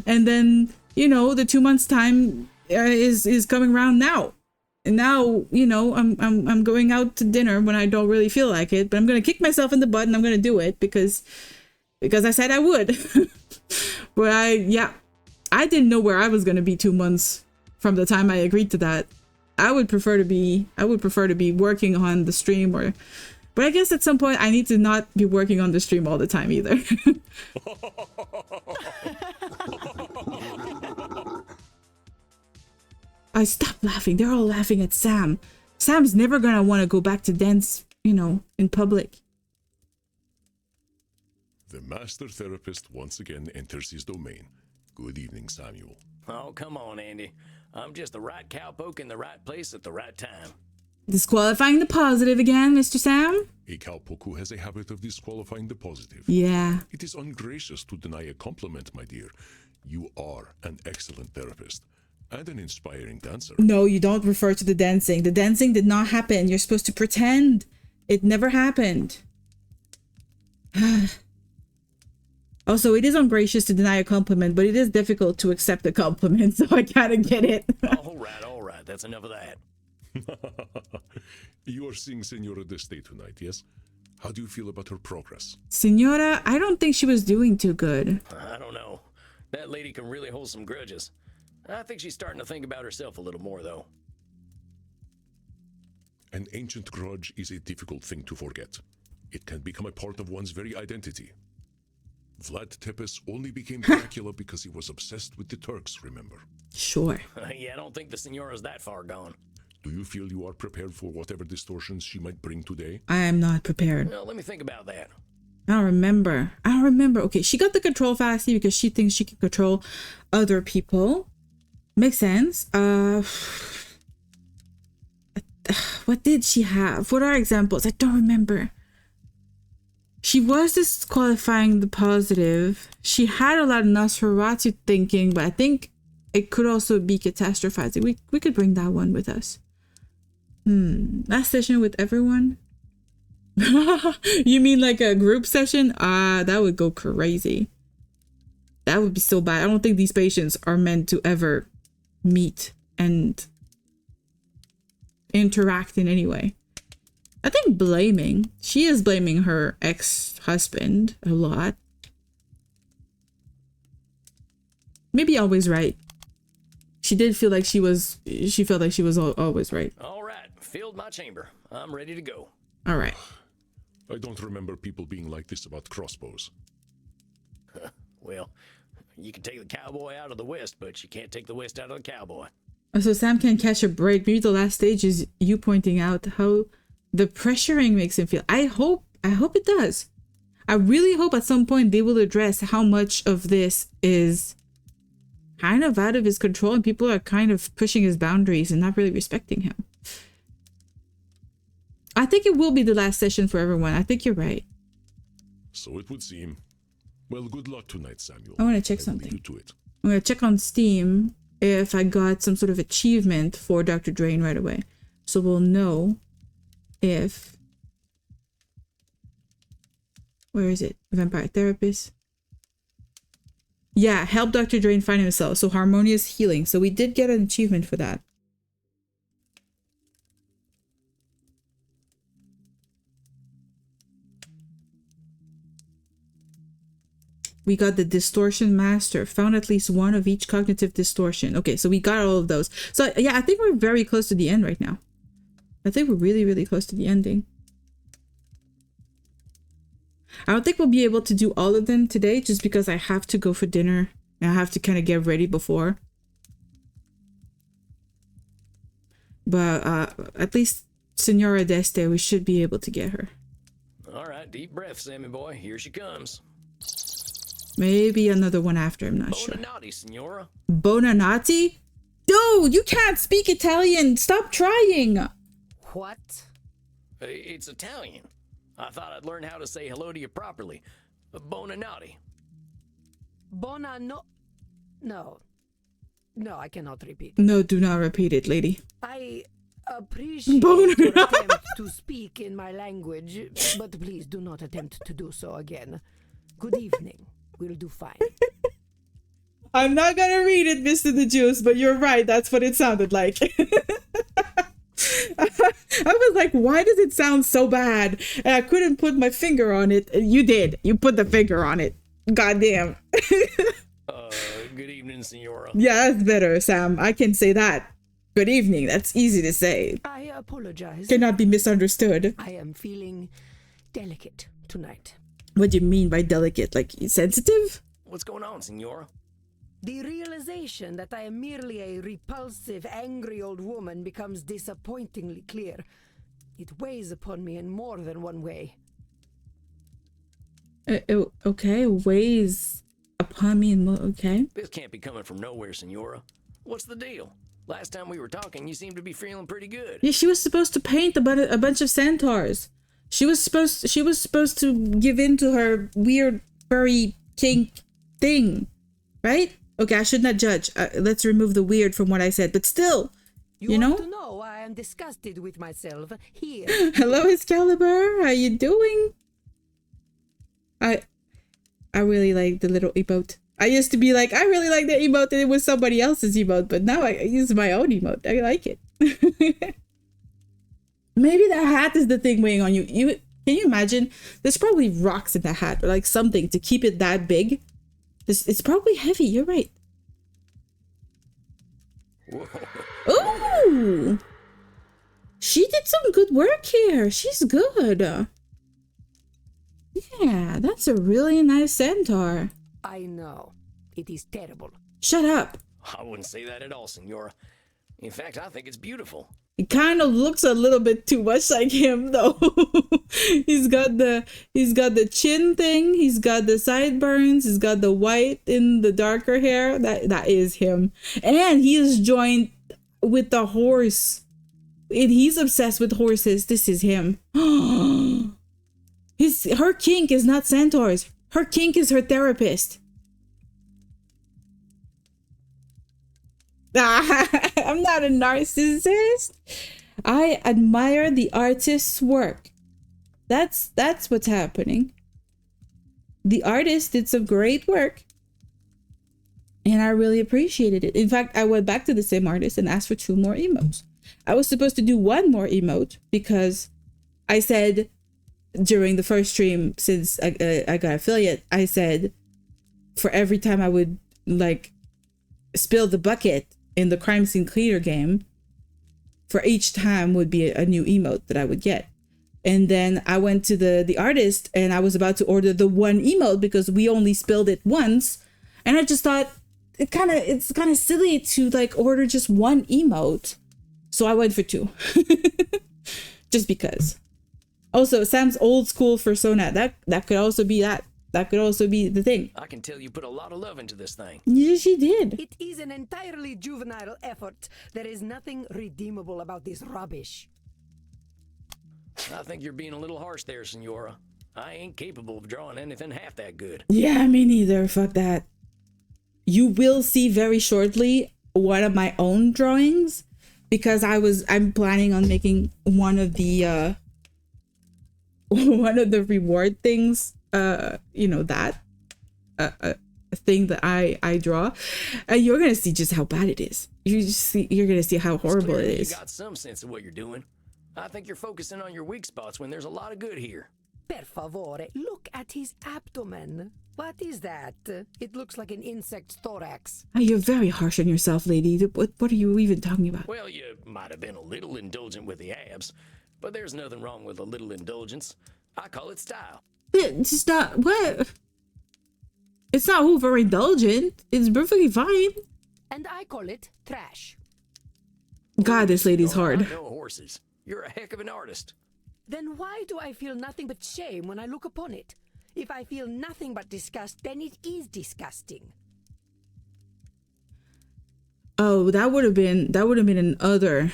And then, you know, the 2 months' time is coming around now. And now, you know, I'm going out to dinner when I don't really feel like it, but I'm gonna kick myself in the butt and I'm gonna do it because I said I would. But I didn't know where I was gonna be 2 months from the time I agreed to that. I would prefer to be working on the stream, but I guess at some point I need to not be working on the stream all the time either. I stop laughing. They're all laughing at Sam. Sam's never gonna want to go back to dance, you know, in public. The master therapist once again enters his domain. Good evening, Samuel. Oh, come on, Andy. I'm just the right cowpoke in the right place at the right time. Disqualifying the positive again, Mr. Sam? A cowpoke who has a habit of disqualifying the positive. Yeah. It is ungracious to deny a compliment, my dear. You are an excellent therapist and an inspiring dancer. No, you don't refer to the dancing. The dancing did not happen. You're supposed to pretend. It never happened. Also, it is ungracious to deny a compliment, but it is difficult to accept a compliment, so I kind of get it. All right. That's enough of that. You are seeing Signora D'Este tonight, yes? How do you feel about her progress? Signora, I don't think she was doing too good. I don't know. That lady can really hold some grudges. I think she's starting to think about herself a little more, though. An ancient grudge is a difficult thing to forget. It can become a part of one's very identity. Vlad Tepes only became Dracula because he was obsessed with the Turks, remember? Sure. Yeah, I don't think the Signora's that far gone. Do you feel you are prepared for whatever distortions she might bring today? I am not prepared. Well, let me think about that. I don't remember. Okay, she got the control fasty because she thinks she can control other people. Makes sense. What did she have? What are examples? I don't remember. She was disqualifying the positive. She had a lot of Nosferatu thinking, but I think it could also be catastrophizing. We could bring that one with us. Last session with everyone? You mean like a group session? That would go crazy. That would be so bad. I don't think these patients are meant to ever meet and interact in any way. I think blaming. She is blaming her ex-husband a lot. Maybe always right. She did feel like she felt like she was always right. All right, filled my chamber. I'm ready to go. All right. I don't remember people being like this about crossbows. Well, you can take the cowboy out of the West, but you can't take the West out of the cowboy. So Sam can't catch a break. Maybe the last stage is you pointing out how the pressuring makes him feel. I hope it does. I really hope at some point they will address how much of this is kind of out of his control and people are kind of pushing his boundaries and not really respecting him. I think it will be the last session for everyone. I think you're right. So it would seem. Well, good luck tonight, Samuel. I want to check will something. leave you to it. I'm going to check on Steam if I got some sort of achievement for Dr. Drayne right away. So we'll know if... Where is it? Vampire Therapist. Yeah, help Dr. Drayne find himself. So harmonious healing. So we did get an achievement for that. We got the distortion master, found at least one of each cognitive distortion. Okay, so we got all of those. So yeah, I think we're very close to the end right now. I think we're really, really close to the ending. I don't think we'll be able to do all of them today just because I have to go for dinner and I have to kind of get ready before. But at least Signora D'Este, we should be able to get her. All right, deep breath, Sammy boy. Here she comes. Maybe another one after, I'm not sure. Bonanati, Signora. Bonanati? Dude, you can't speak Italian. Stop trying. What? It's Italian. I thought I'd learn how to say hello to you properly. Bonanati. No, I cannot repeat. No, do not repeat it, lady. I appreciate your attempt to speak in my language, but please do not attempt to do so again. Good evening. We'll do fine. I'm not gonna read it, Mr. the Juice, but you're right. That's what it sounded like. I was like, why does it sound so bad? And I couldn't put my finger on it. You did. You put the finger on it. Goddamn. Good evening, Signora. Yeah, that's better, Sam. I can say that. Good evening. That's easy to say. I apologize. Cannot be misunderstood. I am feeling delicate tonight. What do you mean by delicate? Like sensitive? What's going on, Signora? The realization that I am merely a repulsive, angry old woman becomes disappointingly clear. It weighs upon me in more than one way. Okay, weighs upon me in more. Okay. This can't be coming from nowhere, Signora. What's the deal? Last time we were talking, you seemed to be feeling pretty good. Yeah, she was supposed to paint a bunch of centaurs. She was supposed to give in to her weird furry kink thing, right? Okay, I should not judge. Let's remove the weird from what I said, but still, you know? Want to know I am disgusted with myself here. Hello, Excalibur. How you doing? I really like the little emote. I used to be like, I really like the emote, and it was somebody else's emote, but now I use my own emote. I like it. Maybe the hat is the thing weighing on you. Can you imagine? There's probably rocks in the hat or like something to keep it that big. It's probably heavy. You're right. Whoa. Ooh! She did some good work here. She's good. Yeah, that's a really nice centaur. I know. It is terrible. Shut up. I wouldn't say that at all, Signora. In fact, I think it's beautiful. It kind of looks a little bit too much like him, though. he's got the chin thing. He's got the sideburns. He's got the white in the darker hair. That is him. And he is joined with the horse. And he's obsessed with horses. This is him. Her kink is not centaurs. Her kink is her therapist. I'm not a narcissist. I admire the artist's work. That's what's happening. The artist did some great work. And I really appreciated it. In fact, I went back to the same artist and asked for 2 more emotes. I was supposed to do 1 more emote because I said during the first stream, since I got affiliate, I said for every time I would like spill the bucket in the crime scene cleaner game, for each time would be a new emote that I would get. And then I went to the artist and I was about to order the 1 emote because we only spilled it once. And I just thought it's kind of silly to like order just 1 emote. So I went for 2. Just because. Also, Sam's old school persona, that could also be that. That could also be the thing. I can tell you put a lot of love into this thing. Yeah, she did. It is an entirely juvenile effort. There is nothing redeemable about this rubbish. I think you're being a little harsh there, Signora. I ain't capable of drawing anything half that good. Yeah, me neither. Fuck that. You will see very shortly one of my own drawings because I'm planning on making one of the reward things. You know, that a thing that I draw, and you're gonna see just how bad it is. You're gonna see how horrible it is. You got some sense of what you're doing. I think you're focusing on your weak spots when there's a lot of good here. Per favore, look at his abdomen. What is that? It looks like an insect's thorax. You're very harsh on yourself, lady. What are you even talking about? Well, you might have been a little indulgent with the abs, but there's nothing wrong with a little indulgence. I call it style. It's not what. It's not overindulgent. It's perfectly fine. And I call it trash. God, this lady's hard. No horses. You're a heck of an artist. Then why do I feel nothing but shame when I look upon it? If I feel nothing but disgust, then it is disgusting. Oh, that would have been another.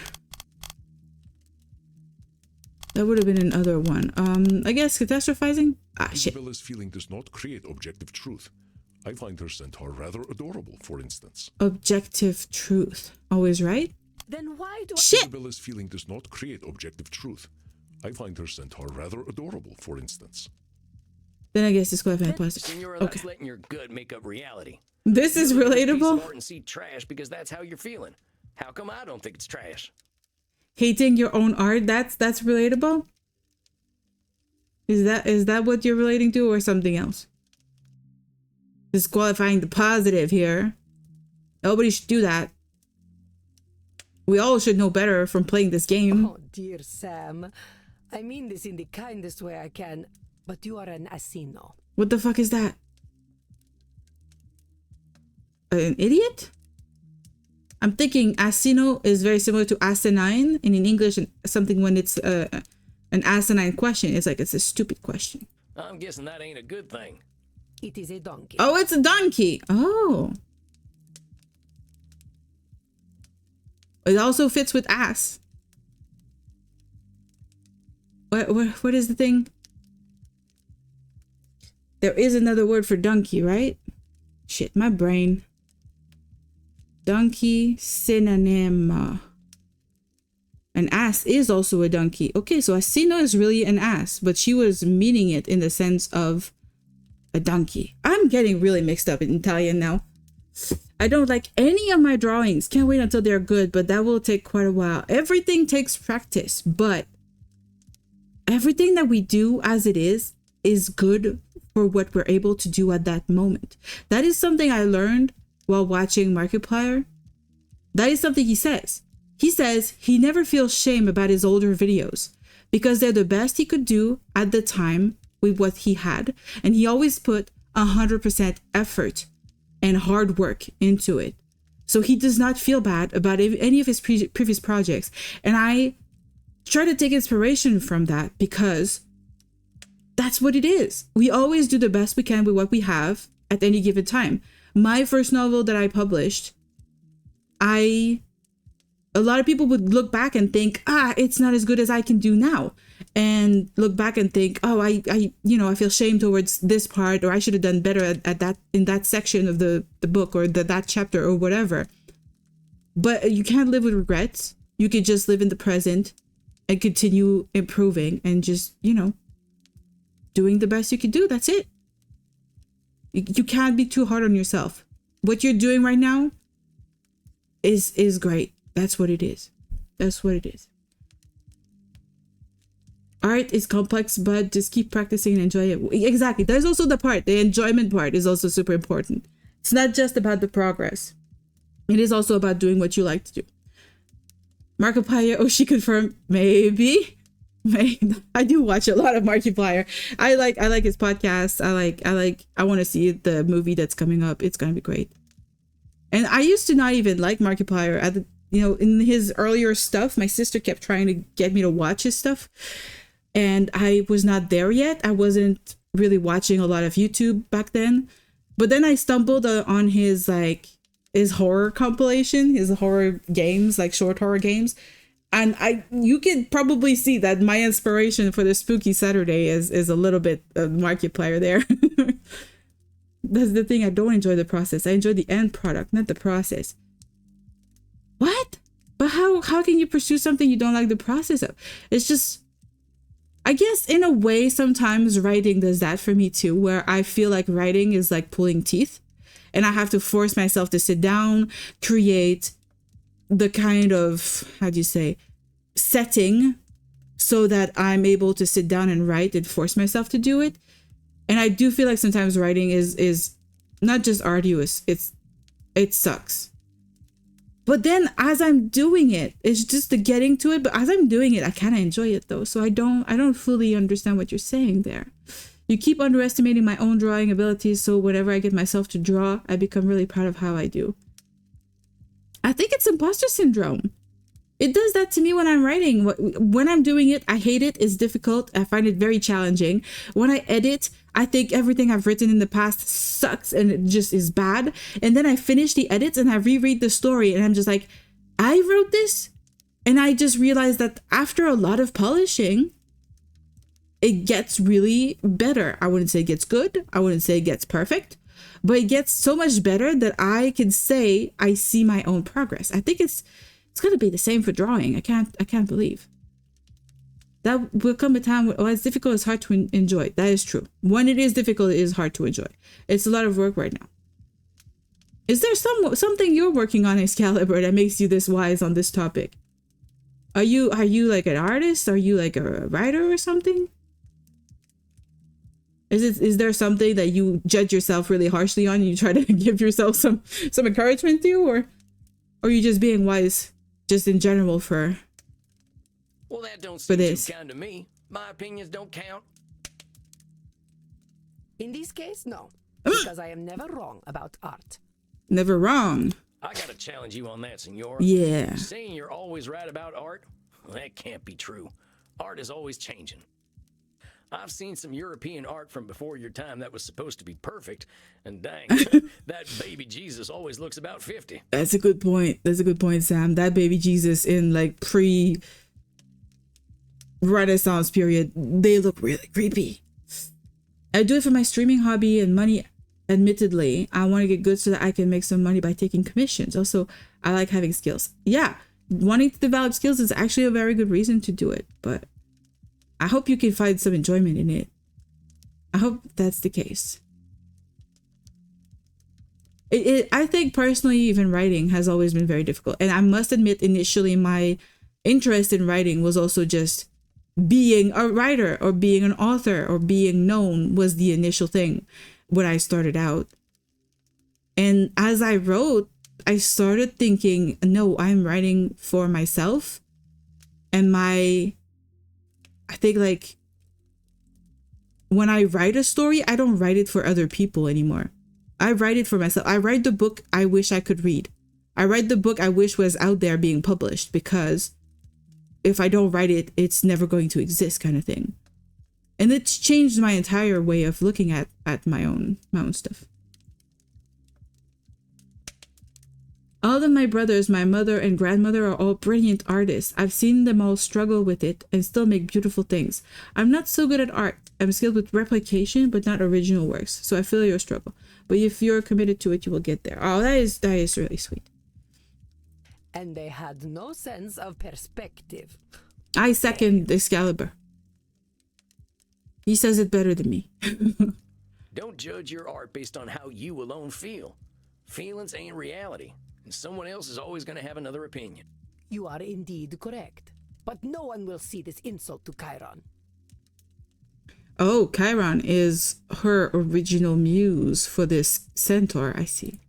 That would have been another one. I guess catastrophizing. Shit. Isabella's feeling does not create objective truth. I find her centaur rather adorable, for instance. Objective truth. Always right? Then why do Shit. Isabella's feeling does not create objective truth. I find her centaur rather adorable, for instance. Then I guess disqualifying plastic. Signora, Okay. that's letting your gut make up reality. This is You look at this piece of relatable. art and see trash because that's how you're feeling. How come I don't think it's trash? Hating your own art. That's relatable. Is that what you're relating to, or something else? Disqualifying the positive here. Nobody should do that. We all should know better from playing this game. Oh, dear Sam. I mean this in the kindest way I can, but you are an asino. What the fuck is that? An idiot? I'm thinking asino is very similar to asinine, and in English, something when it's an asinine question, it's like it's a stupid question. I'm guessing that ain't a good thing. It is a donkey. Oh, it's a donkey. Oh. It also fits with ass. What is the thing? There is another word for donkey, right? Shit, my brain. Donkey synonym. An ass is also a donkey. Okay, so asino is really an ass, but she was meaning it in the sense of a donkey. I'm getting really mixed up in Italian now. I don't like any of my drawings. Can't wait until they're good, but that will take quite a while. Everything takes practice, but everything that we do as it is good for what we're able to do at that moment. That is something I learned while watching Markiplier. That is something he says. he says he never feels shame about his older videos because they're the best he could do at the time with what he had. And he always put 100% effort and hard work into it. So he does not feel bad about any of his previous projects. And I try to take inspiration from that because that's what it is. We always do the best we can with what we have at any given time. My first novel that I published, a lot of people would look back and think, it's not as good as I can do now. And look back and think, I feel shame towards this part, or I should have done better at that, in that section of the book, or that chapter, or whatever. But you can't live with regrets. You could just live in the present and continue improving and just, doing the best you can do. That's it. You can't be too hard on yourself. What you're doing right now is great. That's what it is. That's what it is. Art is complex, but just keep practicing and enjoy it. Exactly. There's also the enjoyment part is also super important. It's not just about the progress. It is also about doing what you like to do. Markiplier, she confirmed, maybe. I do watch a lot of Markiplier. I like his podcast. I want to see the movie that's coming up. It's gonna be great. And I used to not even like Markiplier. In his earlier stuff, my sister kept trying to get me to watch his stuff. And I was not there yet. I wasn't really watching a lot of YouTube back then. But then I stumbled on his horror compilation, his horror games, like short horror games. And you can probably see that my inspiration for the Spooky Saturday is a little bit of Markiplier there. That's the thing. I don't enjoy the process. I enjoy the end product, not the process. What? But how can you pursue something you don't like the process of? It's just, I guess in a way, sometimes writing does that for me too, where I feel like writing is like pulling teeth and I have to force myself to sit down, create the kind of, setting so that I'm able to sit down and write and force myself to do it. And I do feel like sometimes writing is not just arduous, it sucks. But then as I'm doing it, it's just the getting to it. But as I'm doing it, I kind of enjoy it though. So I don't fully understand what you're saying there. You keep underestimating my own drawing abilities. So whenever I get myself to draw, I become really proud of how I do. I think it's imposter syndrome. It does that to me when I'm writing. When I'm doing it, I hate it. It's difficult. I find it very challenging. When I edit, I think everything I've written in the past sucks and it just is bad. And then I finish the edits and I reread the story and I'm just like, I wrote this? And I just realized that after a lot of polishing, it gets really better. I wouldn't say it gets good. I wouldn't say it gets perfect. But it gets so much better that I can say I see my own progress. I think it's going to be the same for drawing. I can't believe. That will come a time when it's difficult, it's hard to enjoy. That is true. When it is difficult, it is hard to enjoy. It's a lot of work right now. Is there something you're working on, Excalibur, that makes you this wise on this topic? Are you like an artist? Are you like a writer or something? Is there something that you judge yourself really harshly on and you try to give yourself some encouragement to, or are you just being wise just in general for that don't seem this? Too kind to me. My opinions don't count. In this case, no. Because I am never wrong about art. Never wrong. I gotta challenge you on that, Signora. Yeah. Saying you're always right about art? That can't be true. Art is always changing. I've seen some European art from before your time that was supposed to be perfect, and dang, that baby Jesus always looks about 50. That's a good point. That's a good point, Sam. That baby Jesus in like pre-Renaissance period, they look really creepy. I do it for my streaming hobby and money. Admittedly, I want to get good so that I can make some money by taking commissions. Also, I like having skills. Yeah, wanting to develop skills is actually a very good reason to do it, but I hope you can find some enjoyment in it. I hope that's the case. I think personally, even writing has always been very difficult. And I must admit, initially, my interest in writing was also just being a writer or being an author or being known was the initial thing when I started out. And as I wrote, I started thinking, no, I'm writing for myself. And I think like when I write a story, I don't write it for other people anymore. I write it for myself. I write the book I wish I could read. I write the book I wish was out there being published, because if I don't write it, it's never going to exist, kind of thing. And it's changed my entire way of looking at my own stuff. All of my brothers, my mother and grandmother are all brilliant artists. I've seen them all struggle with it and still make beautiful things. I'm not so good at art. I'm skilled with replication, but not original works. So I feel your struggle. But if you're committed to it, you will get there. Oh, that is really sweet. And they had no sense of perspective. I second Excalibur. He says it better than me. Don't judge your art based on how you alone feel. Feelings ain't reality, and someone else is always going to have another opinion. You are indeed correct. But no one will see this insult to Chiron. Oh, Chiron is her original muse for this centaur, I see.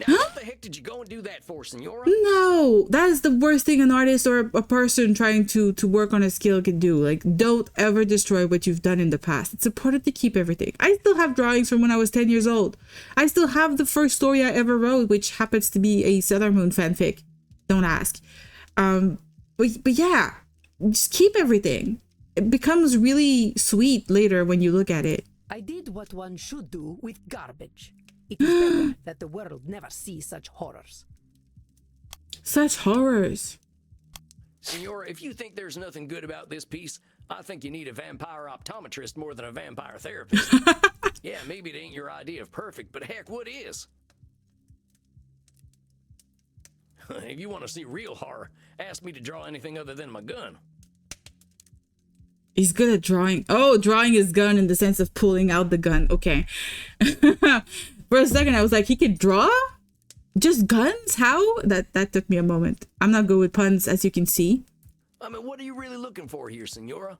Now, what the heck did you go and do that for, Signora? No, that is the worst thing an artist or a person trying to work on a skill can do. Like, don't ever destroy what you've done in the past. It's important to keep everything. I still have drawings from when I was 10 years old. I still have the first story I ever wrote, which happens to be a Sailor Moon fanfic. Don't ask. But yeah, just keep everything. It becomes really sweet later when you look at it. I did what one should do with garbage. It is better that the world never see such horrors. Such horrors. Signora, if you think there's nothing good about this piece, I think you need a vampire optometrist more than a vampire therapist. Yeah, maybe it ain't your idea of perfect, but heck, what is? If you want to see real horror, ask me to draw anything other than my gun. He's good at drawing. Oh, drawing his gun in the sense of pulling out the gun. Okay. For a second, I was like, he could draw? Just guns? How? That took me a moment. I'm not good with puns, as you can see. I mean, what are you really looking for here, Signora?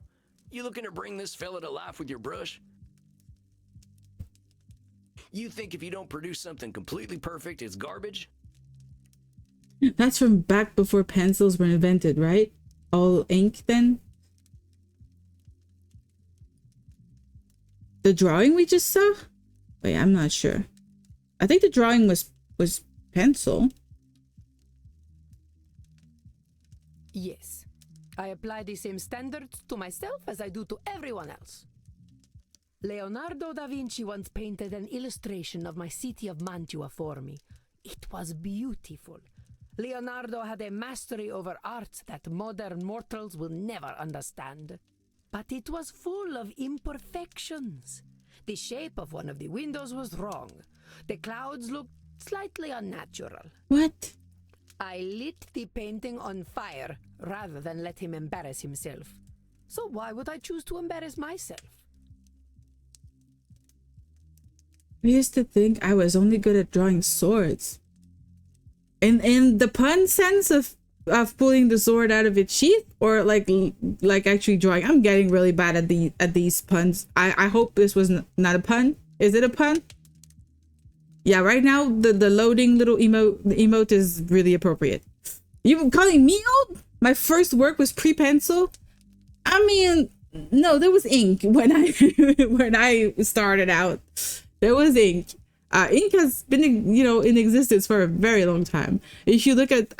You looking to bring this fella to life with your brush? You think if you don't produce something completely perfect, it's garbage? That's from back before pencils were invented, right? All ink, then? The drawing we just saw? Wait, I'm not sure. I think the drawing was pencil. Yes. I apply the same standards to myself as I do to everyone else. Leonardo da Vinci once painted an illustration of my city of Mantua for me. It was beautiful. Leonardo had a mastery over art that modern mortals will never understand. But it was full of imperfections. The shape of one of the windows was wrong. The clouds looked slightly unnatural. What? I lit the painting on fire rather than let him embarrass himself. So why would I choose to embarrass myself? I used to think I was only good at drawing swords. In the pun sense of pulling the sword out of its sheath, or like actually drawing. I'm getting really bad at these puns. I hope this was not a pun. Is it a pun? Yeah, right now the loading little emote is really appropriate. You calling me old? My first work was pre-pencil. I mean, no, there was ink when I started out. There was ink. Ink has been in existence for a very long time. If you look at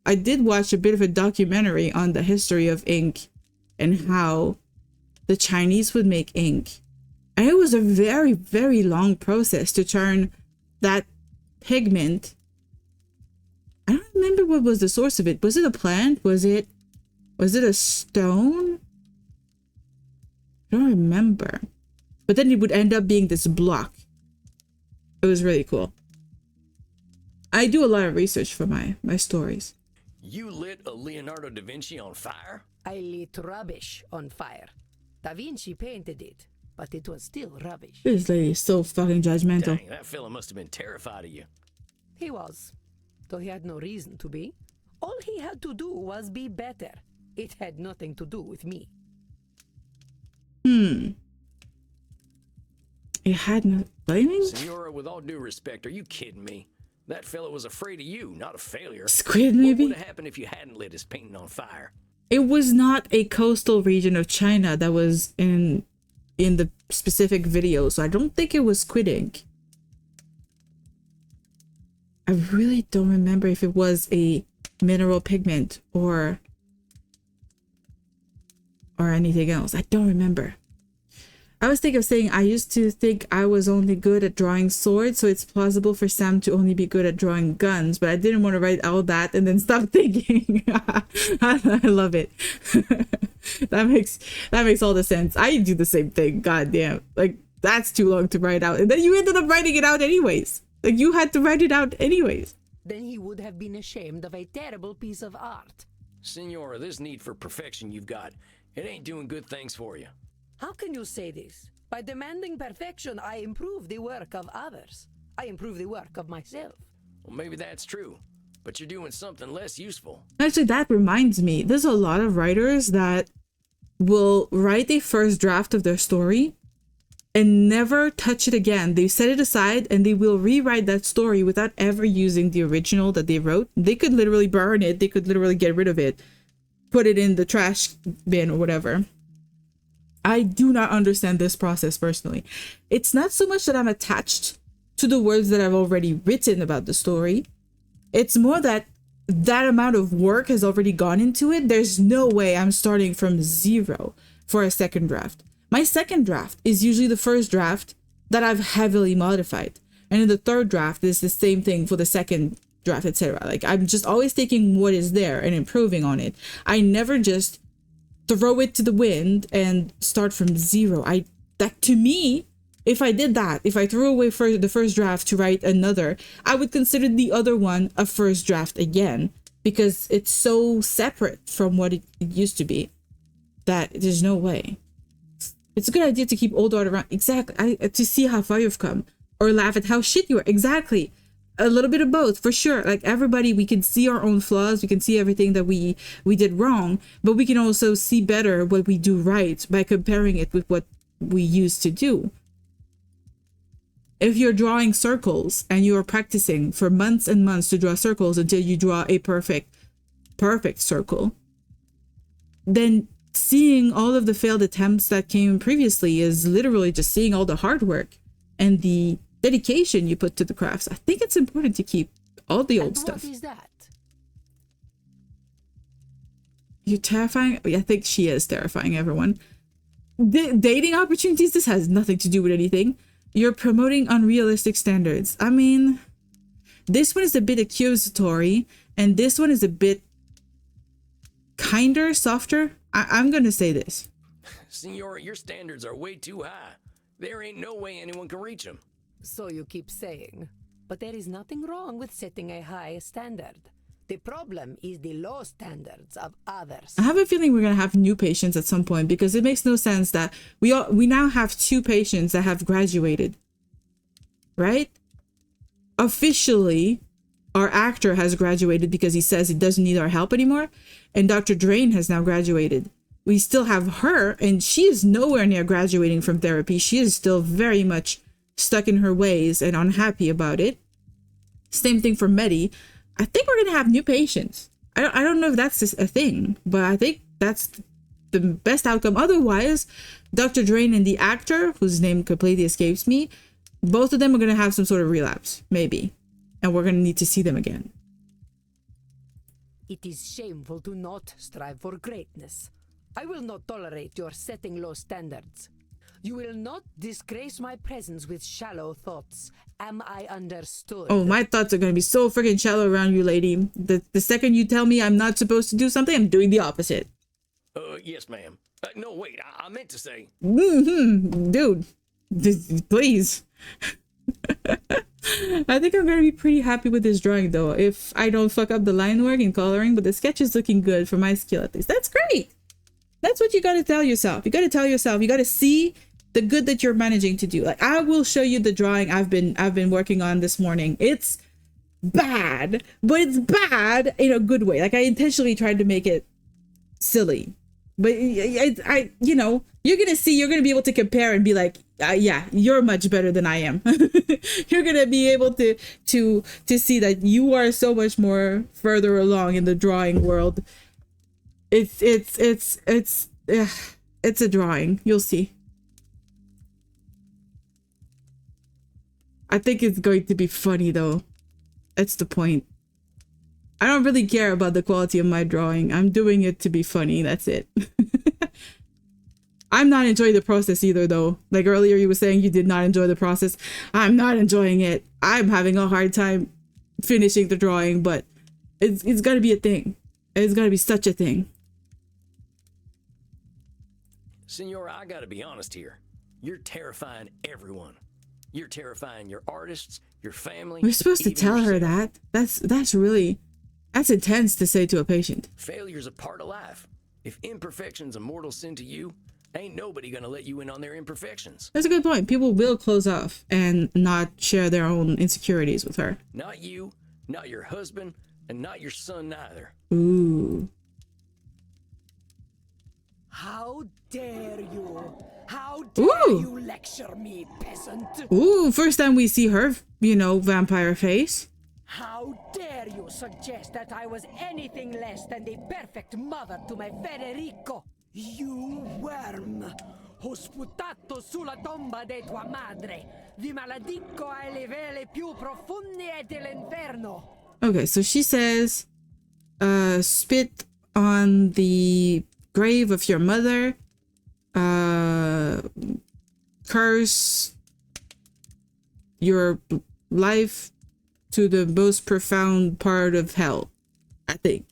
I did watch a bit of a documentary on the history of ink and how the Chinese would make ink. And it was a very, very long process to turn that pigment. I don't remember what was the source of it. Was it a plant? Was it a stone? I don't remember. But then it would end up being this block. It was really cool. I do a lot of research for my stories. You lit a Leonardo da Vinci on fire? I lit rubbish on fire. Da Vinci painted it, but it was still rubbish. This lady is so fucking judgmental. Dang, that fella must have been terrified of you. He was, though he had no reason to be. All he had to do was be better. It had nothing to do with me. It had no blaming? Signora, with all due respect, are you kidding me? That fellow was afraid of you, not a failure. Squid, What maybe? would have happened if you hadn't lit his painting on fire? It was not a coastal region of China that was in the specific video, so I don't think it was squid ink. I really don't remember if it was a mineral pigment or anything else. I don't remember. I was thinking of saying I used to think I was only good at drawing swords, so it's plausible for Sam to only be good at drawing guns, but I didn't want to write all that and then stop thinking. I love it. That makes all the sense. I do the same thing. God damn. Like, that's too long to write out. And then you ended up writing it out anyways. Like, you had to write it out anyways. Then he would have been ashamed of a terrible piece of art. Signora, this need for perfection you've got, it ain't doing good things for you. How can you say this? By demanding perfection, I improve the work of others. I improve the work of myself. Well, maybe that's true, but you're doing something less useful. Actually, that reminds me, there's a lot of writers that will write a first draft of their story and never touch it again. They set it aside and they will rewrite that story without ever using the original that they wrote. They could literally burn it. They could literally get rid of it, put it in the trash bin or whatever. I do not understand this process personally. It's not so much that I'm attached to the words that I've already written about the story. It's more that amount of work has already gone into it. There's no way I'm starting from zero for a second draft. My second draft is usually the first draft that I've heavily modified. And in the third draft, it's the same thing for the second draft, etc. Like, I'm just always taking what is there and improving on it. I never just throw it to the wind and start from zero. That to me, if I did that, if I threw away the first draft to write another, I would consider the other one a first draft again, because it's so separate from what it used to be that there's no way. It's a good idea to keep old art around. Exactly. To see how far you've come, or laugh at how shit you are. Exactly. A little bit of both, for sure. Like, everybody, we can see our own flaws, we can see everything that we did wrong, but we can also see better what we do right by comparing it with what we used to do. If you're drawing circles and you're practicing for months and months to draw circles until you draw a perfect circle, then seeing all of the failed attempts that came previously is literally just seeing all the hard work and the dedication you put to the crafts. I think it's important to keep all the old stuff. What is that? You're terrifying. I think she is terrifying everyone. Dating opportunities, this has nothing to do with anything. You're promoting unrealistic standards. I mean, this one is a bit accusatory and this one is a bit kinder, softer. I'm gonna say this. Signora, your standards are way too high. There ain't no way anyone can reach them. So you keep saying. But there is nothing wrong with setting a high standard. The problem is the low standards of others. I have a feeling we're gonna have new patients at some point, because it makes no sense that we now have 2 patients that have graduated, right? Officially, our actor has graduated because he says he doesn't need our help anymore, and Dr. Drayne has now graduated. We still have her, and she is nowhere near graduating from therapy. She is still very much stuck in her ways and unhappy about it. Same thing for Medi. I think we're gonna have new patients. I don't know if that's just a thing, but I think that's the best outcome. Otherwise, Dr. Drayne and the actor, whose name completely escapes me, both of them are gonna have some sort of relapse, maybe, and we're gonna need to see them again. It is shameful to not strive for greatness. I will not tolerate your setting low standards. You will not disgrace my presence with shallow thoughts. Am I understood? Oh, my thoughts are going to be so freaking shallow around you, lady. The second you tell me I'm not supposed to do something, I'm doing the opposite. Yes, ma'am. No, wait, I meant to say... Dude, please. I think I'm going to be pretty happy with this drawing, though, if I don't fuck up the line work and coloring, but the sketch is looking good for my skill at least. That's great. That's what you got to tell yourself. You got to tell yourself, you got to see the good that you're managing to do. Like, I will show you the drawing I've been working on this morning. It's bad, but it's bad in a good way. Like, I intentionally tried to make it silly, but I you know, you're going to be able to compare and be like, yeah, you're much better than I am. You're gonna be able to see that you are so much more further along in the drawing world. It's a drawing. You'll see. I think it's going to be funny though. That's the point. I don't really care about the quality of my drawing. I'm doing it to be funny. That's it. I'm not enjoying the process either though. Like earlier you were saying you did not enjoy the process. I'm not enjoying it. I'm having a hard time finishing the drawing, but it's gotta be a thing. It's gotta be such a thing. Signora, I gotta be honest here. You're terrifying everyone. You're terrifying your artists, your family. We're supposed to tell her that. That's intense to say to a patient. Failure's a part of life. If imperfection's a mortal sin to you, ain't nobody gonna let you in on their imperfections. That's a good point. People will close off and not share their own insecurities with her. Not you, not your husband, and not your son neither. Ooh. How dare you? How dare you lecture me, peasant? Ooh, first time we see her, vampire face. How dare you suggest that I was anything less than the perfect mother to my Federico? You worm! Ho sputato sulla tomba di tua madre. Vi maledico ai livelli più profondi dell'inferno. Okay, so she says, spit on the grave of your mother, curse your life to the most profound part of hell, I think.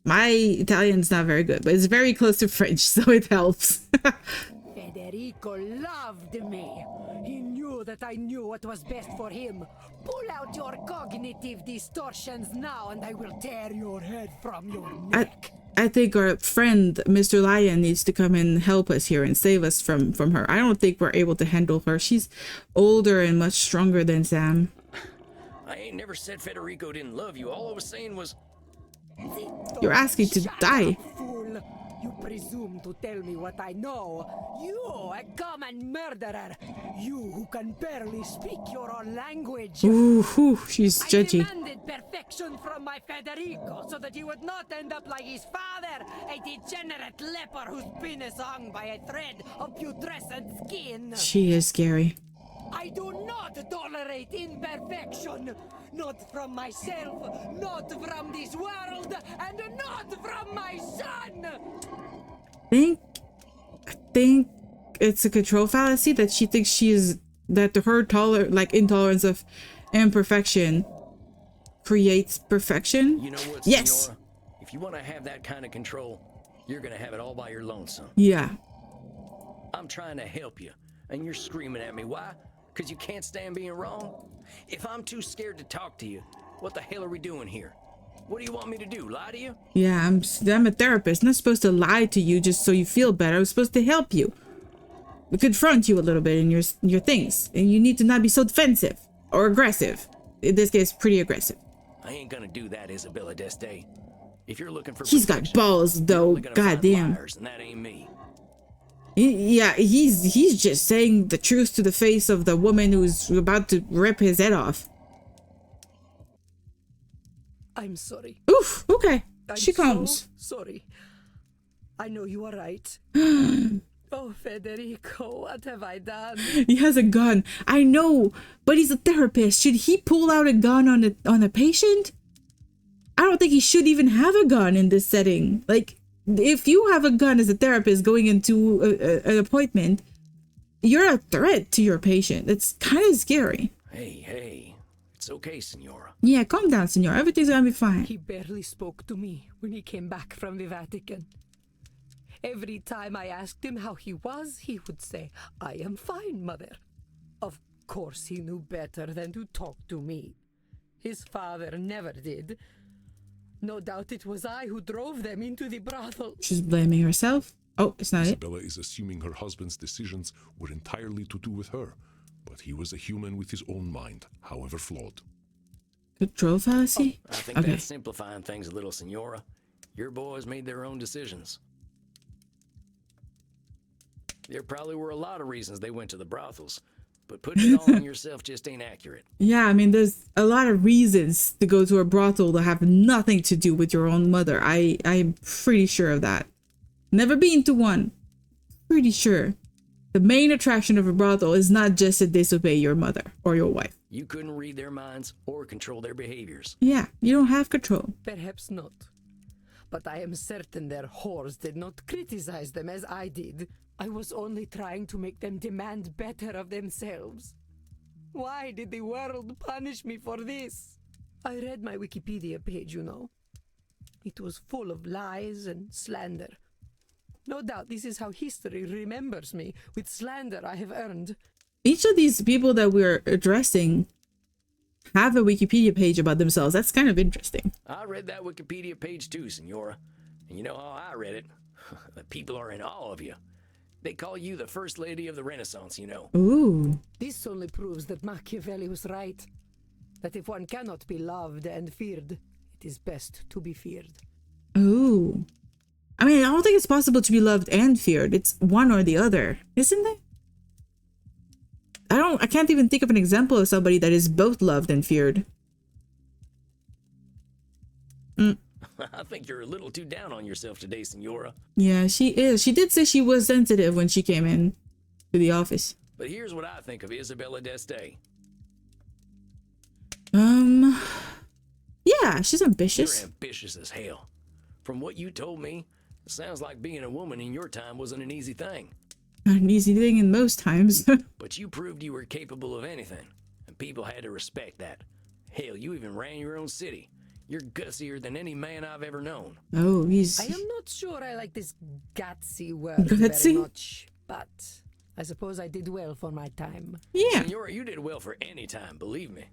My Italian's not very good, but it's very close to French, so it helps. Federico loved me. He knew that I knew what was best for him. Pull out your cognitive distortions now and I will tear your head from your neck. I think our friend, Mr. Lion, needs to come and help us here and save us from her. I don't think we're able to handle her. She's older and much stronger than Sam. I ain't never said Federico didn't love you. All I was saying was... You're asking to die. Fool. You presume to tell me what I know. You, a common murderer. You who can barely speak your own language. Ooh, she's judgy. I demanded perfection from my Federico so that he would not end up like his father, a degenerate leper whose penis hung by a thread of putrescent skin. She is scary. I do not tolerate imperfection. Not from myself, not from this world, and not from my son! I think it's a control fallacy that she thinks that her intolerance of imperfection creates perfection. You know what, yes. Signora? If you want to have that kind of control, you're gonna have it all by your lonesome. Yeah. I'm trying to help you, and you're screaming at me. Why? Because you can't stand being wrong? If I'm too scared to talk to you, what the hell are we doing here? What do you want me to do, lie to you? Yeah, I'm a therapist. I'm not supposed to lie to you just so you feel better. I'm supposed to help you. Confront you a little bit in your things. And you need to not be so defensive or aggressive. In this case, pretty aggressive. I ain't gonna do that, Isabella D'Este. If you're looking for He's got balls though, goddamn. And that ain't me. Yeah, he's just saying the truth to the face of the woman who's about to rip his head off. I'm sorry. Oof, okay. She comes. So sorry. I know you are right. Oh, Federico, what have I done? He has a gun. I know, but he's a therapist. Should he pull out a gun on a patient? I don't think he should even have a gun in this setting. Like, if you have a gun as a therapist going into an appointment, you're a threat to your patient. It's kind of scary. Hey, it's okay, Signora. Yeah, calm down, Signora. Everything's gonna be fine. He barely spoke to me when he came back from the Vatican. Every time I asked him how he was, he would say, "I am fine, mother." Of course he knew better than to talk to me. His father never did. No doubt it was I who drove them into the brothel. She's blaming herself. Oh, it's not Isabella is assuming her husband's decisions were entirely to do with her, but he was a human with his own mind, however flawed. Control fallacy? I think Okay. that's simplifying things a little, Signora. Your boys made their own decisions. There probably were a lot of reasons they went to the brothels, but putting it all on yourself just ain't accurate. Yeah, I mean, there's a lot of reasons to go to a brothel that have nothing to do with your own mother. I'm pretty sure of that. Never been to one. Pretty sure. The main attraction of a brothel is not just to disobey your mother or your wife. You couldn't read their minds or control their behaviors. Yeah, you don't have control. Perhaps not. But I am certain their whores did not criticize them as I did. I was only trying to make them demand better of themselves. Why did the world punish me for this? I read my Wikipedia page, you know. It was full of lies and slander. No doubt this is how history remembers me, with slander I have earned. Each of these people that we're addressing have a Wikipedia page about themselves. That's kind of interesting. I read that Wikipedia page too, Signora. And you know how I read it? The people are in awe of you. They call you the First Lady of the Renaissance, you know. Ooh. This only proves that Machiavelli was right. That if one cannot be loved and feared, it is best to be feared. Ooh. I mean, I don't think it's possible to be loved and feared. It's one or the other, isn't it? I can't even think of an example of somebody that is both loved and feared. I think you're a little too down on yourself today, Signora. Yeah, she is. She did say she was sensitive when she came in to the office. But here's what I think of Isabella D'Este. Yeah, she's ambitious. You're ambitious as hell. From what you told me, it sounds like being a woman in your time wasn't an easy thing. Not an easy thing in most times. But you proved you were capable of anything, and people had to respect that. Hell, you even ran your own city. You're gutsier than any man I've ever known. Oh, he's... I am not sure I like this gutsy word Gutsy? very much, but I suppose I did well for my time. Yeah. Signora, you did well for any time, believe me.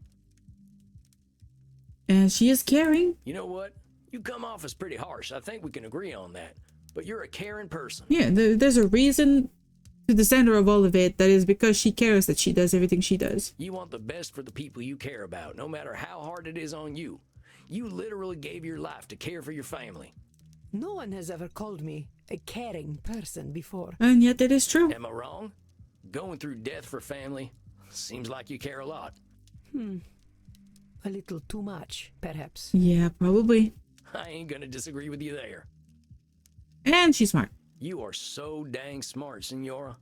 And she is caring. You know what? You come off as pretty harsh. I think we can agree on that. But you're a caring person. Yeah, there's a reason to the center of all of it. That is because she cares that she does everything she does. You want the best for the people you care about, no matter how hard it is on you. You literally gave your life to care for your family. No one has ever called me a caring person before. And yet it is true. Am I wrong? Going through death for family seems like you care a lot. A little too much, perhaps. Yeah, probably. I ain't gonna disagree with you there. And she's smart. You are so dang smart, Signora.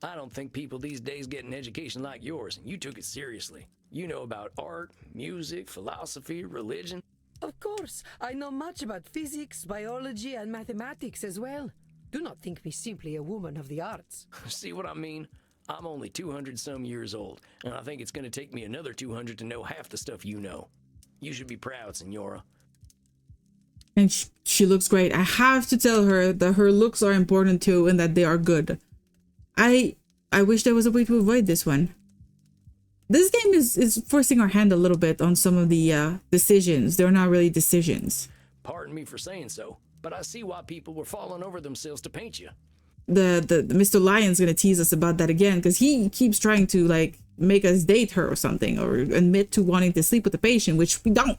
I don't think people these days get an education like yours, and you took it seriously. You know about art, music, philosophy, religion. Of course, I know much about physics, biology, and mathematics as well. Do not think me simply a woman of the arts. See what I mean? I'm only 200 some years old, and I think it's gonna take me another 200 to know half the stuff you know. You should be proud, Signora. And she looks great. I have to tell her that her looks are important too and that they are good. I wish there was a way to avoid this one. This game is forcing our hand a little bit on some of the decisions. They're not really decisions. Pardon me for saying so, but I see why people were falling over themselves to paint you. The Mr. Lion's gonna tease us about that again because he keeps trying to like make us date her or something or admit to wanting to sleep with the patient, which we don't.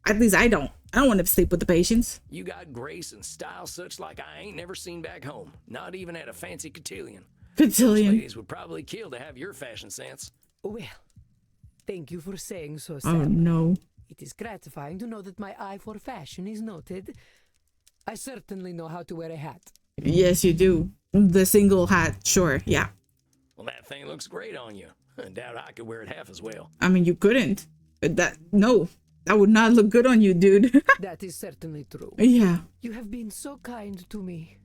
At least I don't. I don't want to sleep with the patients. You got grace and style such like I ain't never seen back home, not even at a fancy cotillion. Those Cotillion. ladies would probably kill to have your fashion sense. Well, thank you for saying so, Oh Sam. no. It is gratifying to know that my eye for fashion is noted. I certainly know how to wear a hat. Yes, you do. The single hat, sure, yeah. Well, that thing looks great on you. I doubt I could wear it half as well. I mean, you couldn't. No, that would not look good on you, dude. That is certainly true. Yeah. You have been so kind to me.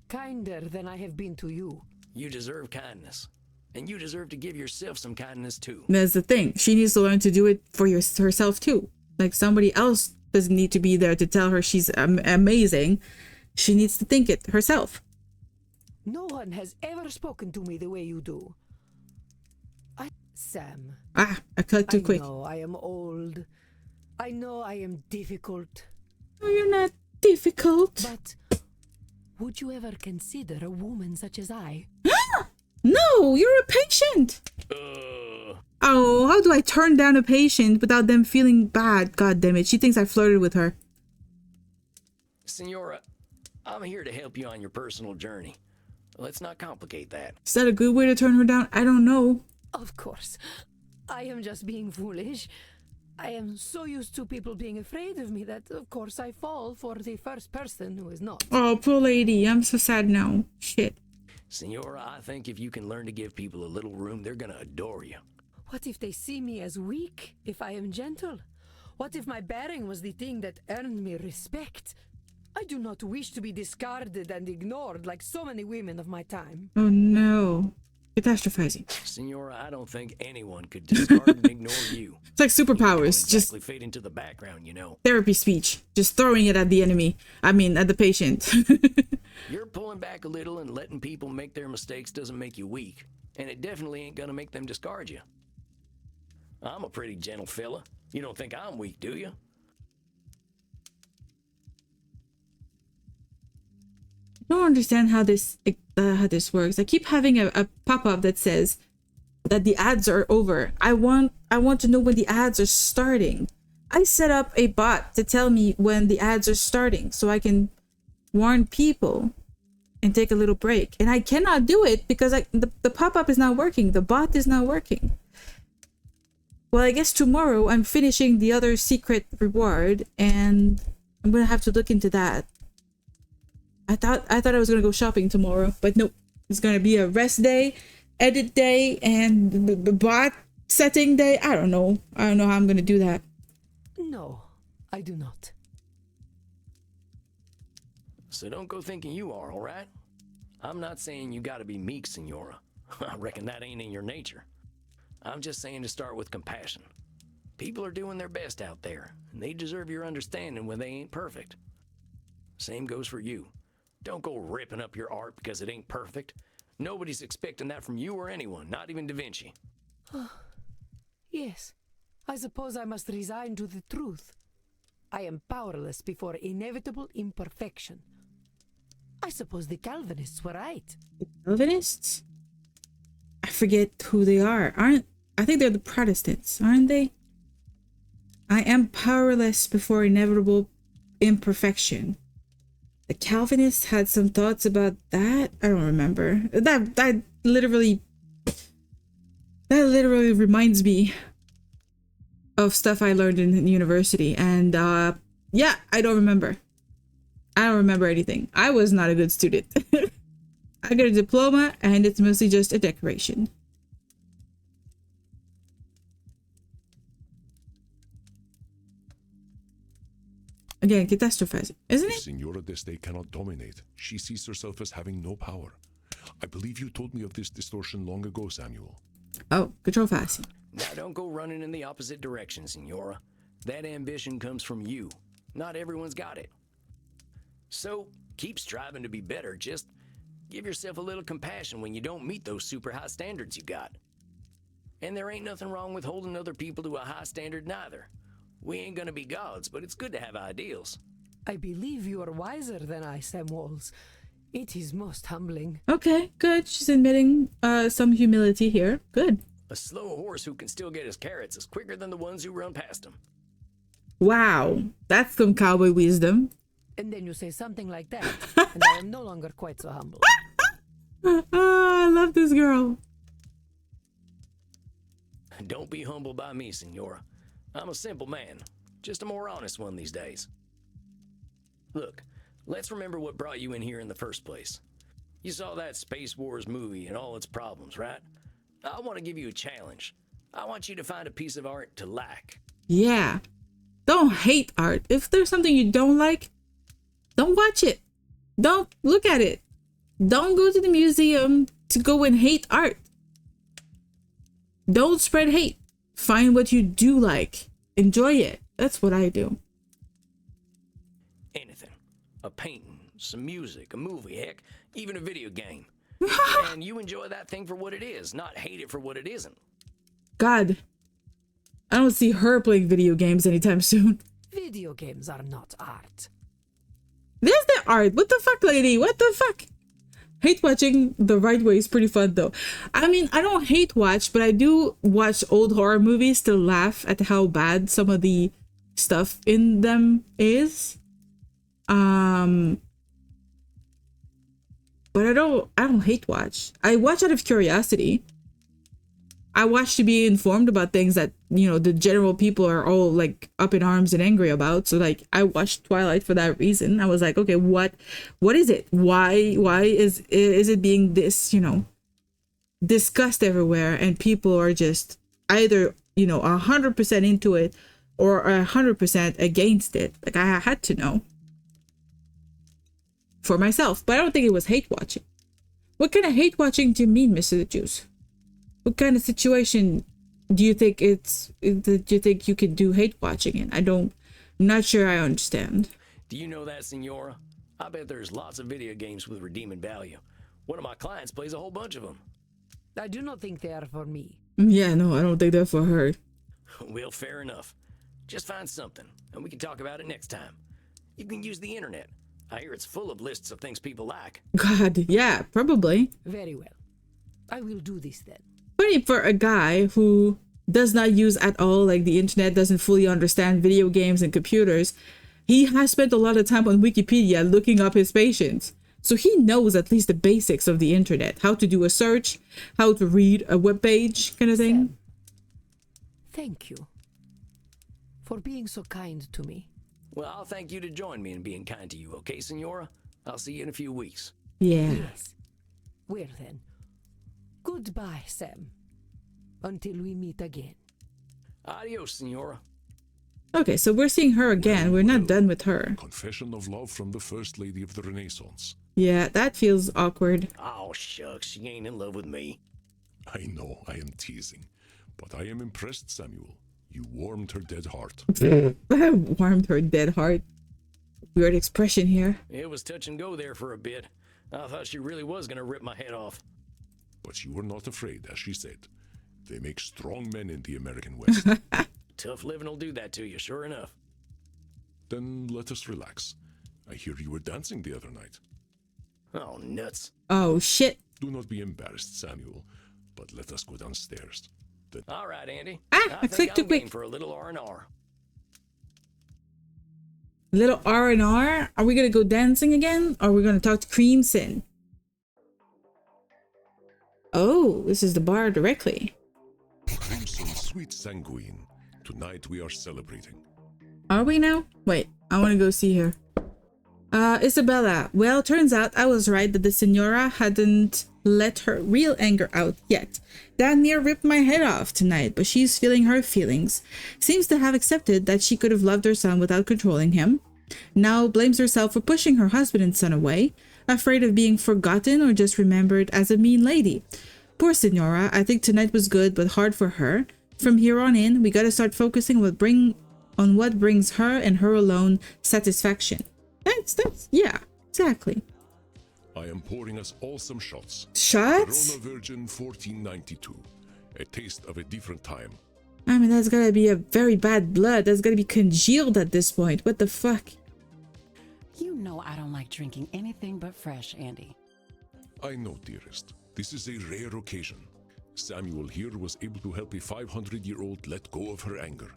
Kinder than I have been to you. You deserve kindness. And you deserve to give yourself some kindness too. That's the thing. She needs to learn to do it for herself too. Like somebody else doesn't need to be there to tell her she's amazing. She needs to think it herself. No one has ever spoken to me the way you do. Sam. I cut too quick. I know I am old. I know I am difficult. No, you're not difficult. But would you ever consider a woman such as I? No, you're a patient. Oh, how do I turn down a patient without them feeling bad? God damn it. She thinks I flirted with her. Signora, I'm here to help you on your personal journey. Let's not complicate that. Is that a good way to turn her down? I don't know. Of course. I am just being foolish. I am so used to people being afraid of me that, of course, I fall for the first person who is not. Oh, poor lady. I'm so sad now. Shit. Signora, I think if you can learn to give people a little room, they're gonna adore you. What if they see me as weak if I am gentle? What if my bearing was the thing that earned me respect? I do not wish to be discarded and ignored like so many women of my time. Oh no. Catastrophizing. Signora, I don't think anyone could discard and ignore you. It's like superpowers. Exactly Just fade into the background, you know. therapy speech. Just throwing it at the enemy. I mean, at the patient. You're pulling back a little and letting people make their mistakes doesn't make you weak. And it definitely ain't gonna make them discard you. I'm a pretty gentle fella. You don't think I'm weak, do you? I don't understand how this works. I keep having a pop-up that says that the ads are over. I want to know when the ads are starting. I set up a bot to tell me when the ads are starting so I can warn people and take a little break. And I cannot do it because the pop-up is not working. The bot is not working. Well, I guess tomorrow I'm finishing the other secret reward and I'm gonna have to look into that. I thought I was gonna go shopping tomorrow, but nope. It's gonna be a rest day, edit day, and the bot setting day. I don't know how I'm gonna do that. No, I do not. So don't go thinking you are, all right? I'm not saying you gotta be meek, Signora. I reckon that ain't in your nature. I'm just saying to start with compassion. People are doing their best out there, and they deserve your understanding when they ain't perfect. Same goes for you. Don't go ripping up your art because it ain't perfect. Nobody's expecting that from you or anyone, not even Da Vinci. Yes, I suppose I must resign to the truth. I am powerless before inevitable imperfection. I suppose the Calvinists were right. The Calvinists? I forget who they are. I think they're the Protestants, aren't they? I am powerless before inevitable imperfection. The Calvinists had some thoughts about that. I don't remember. That literally reminds me of stuff I learned in university. And yeah, I don't remember. I don't remember anything. I was not a good student. I got a diploma and it's mostly just a decoration. Again, catastrophizing, isn't it? Signora D'Este cannot dominate. She sees herself as having no power. I believe you told me of this distortion long ago, Samuel. Oh, control fast. Now don't go running in the opposite direction, Signora. That ambition comes from you. Not everyone's got it. So, keep striving to be better. Just give yourself a little compassion when you don't meet those super high standards you got. And there ain't nothing wrong with holding other people to a high standard neither. We ain't gonna be gods, but it's good to have ideals. I believe you are wiser than I, Sam Walls. It is most humbling. Okay, good. She's admitting some humility here. Good. A slow horse who can still get his carrots is quicker than the ones who run past him. Wow, that's some cowboy wisdom. And then you say something like that, and I am no longer quite so humble. I love this girl. Don't be humbled by me, Signora. I'm a simple man, just a more honest one these days. Look, let's remember what brought you in here in the first place. You saw that Space Wars movie and all its problems, right? I want to give you a challenge. I want you to find a piece of art to like. Yeah. Don't hate art. If there's something you don't like, don't watch it. Don't look at it. Don't go to the museum to go and hate art. Don't spread hate. Find what you do like. Enjoy it. That's what I do. Anything. A painting, some music, a movie, heck, even a video game. And you enjoy that thing for what it is, not hate it for what it isn't. God, I don't see her playing video games anytime soon. Video games are not art. There's the art. What the fuck, lady? What the fuck? Hate watching the right way is pretty fun though. I mean, I don't hate watch, but I do watch old horror movies to laugh at how bad some of the stuff in them is. but I don't hate watch. I watch out of curiosity. I watch to be informed about things that, you know, the general people are all like up in arms and angry about. So like I watched Twilight for that reason. I was like, okay, what is it? Why is it being this, you know, discussed everywhere, and people are just either, you know, 100% into it or 100% against it. Like I had to know for myself, but I don't think it was hate watching. What kind of hate watching do you mean, Mr. the Juice? What kind of situation do you think you could do hate watching in? I'm not sure I understand. Do you know that, Signora? I bet there's lots of video games with redeeming value. One of my clients plays a whole bunch of them. I do not think they are for me. Yeah, no, I don't think they're for her. Well, fair enough. Just find something, and we can talk about it next time. You can use the internet. I hear it's full of lists of things people like. God, yeah, probably. Very well. I will do this then. Funny for a guy who does not use at all like the internet, doesn't fully understand video games and computers. He has spent a lot of time on Wikipedia looking up his patients. So he knows at least the basics of the internet, how to do a search, how to read a web page kind of thing. Sam, thank you for being so kind to me. Well, I'll thank you to join me in being kind to you, okay, Signora? I'll see you in a few weeks. Yeah. Yes. Well then, goodbye, Sam. Until we meet again. Adios, Signora. Okay, so we're seeing her again. We're not done with her. Confession of love from the First Lady of the Renaissance. Yeah, that feels awkward. Oh, shucks, she ain't in love with me. I know, I am teasing, but I am impressed, Samuel. You warmed her dead heart. Warmed her dead heart. Weird expression here. It was touch and go there for a bit. I thought she really was gonna rip my head off. But you were not afraid, as she said. They make strong men in the American West. Tough living will do that to you, sure enough. Then let us relax. I hear you were dancing the other night. Oh, nuts. Oh, shit. Do not be embarrassed, Samuel, but let us go downstairs. All right, Andy. I clicked too I'm game quick. for a little R&R. Little R&R. Are we gonna go dancing again? Or are we gonna talk to Crimson? Oh, this is the bar directly. Crimson, sweet sanguine. Tonight we are celebrating. Are we now? Wait, I want to go see her. Isabella. Well, turns out I was right that the Signora hadn't let her real anger out yet. That near ripped my head off tonight, but she's feeling her feelings. Seems to have accepted that she could have loved her son without controlling him. Now blames herself for pushing her husband and son away, afraid of being forgotten or just remembered as a mean lady. Poor Signora. I think tonight was good but hard for her. From here on in, we gotta start focusing on what brings her and her alone satisfaction. That's yeah, exactly. I am pouring us all some shots. Shots? Corona Virgin 1492. A taste of a different time. I mean, that's gotta be a very bad blood. That's gotta be congealed at this point. What the fuck? You know I don't like drinking anything but fresh, Andy. I know, dearest. This is a rare occasion. Samuel here was able to help a 500-year-old let go of her anger.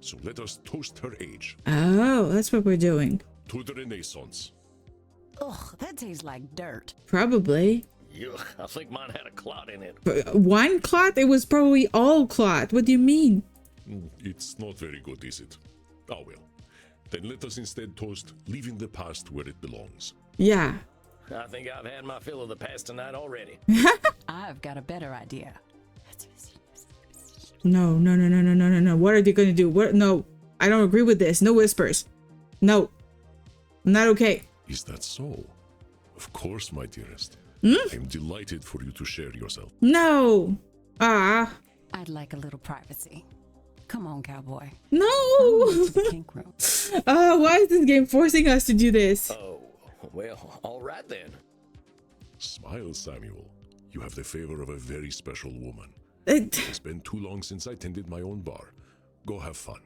So let us toast her age. Oh, that's what we're doing. To the Renaissance. Ugh, that tastes like dirt. Probably. Yuck, I think mine had a clot in it. Wine clot? It was probably all clot. What do you mean? It's not very good, is it? Ah well. Then let us instead toast leaving the past where it belongs. Yeah. I think I've had my fill of the past tonight already. I've got a better idea. No. What are they gonna do? What? No, I don't agree with this. No whispers. No. I'm not okay. Is that so? Of course, my dearest. I'm delighted for you to share yourself. No. Ah. I'd like a little privacy. Come on, cowboy. No. To the kink room. Why is this game forcing us to do this? Oh, well, all right then. Smile, Samuel. You have the favor of a very special woman. It's been too long since I tended my own bar. Go have fun.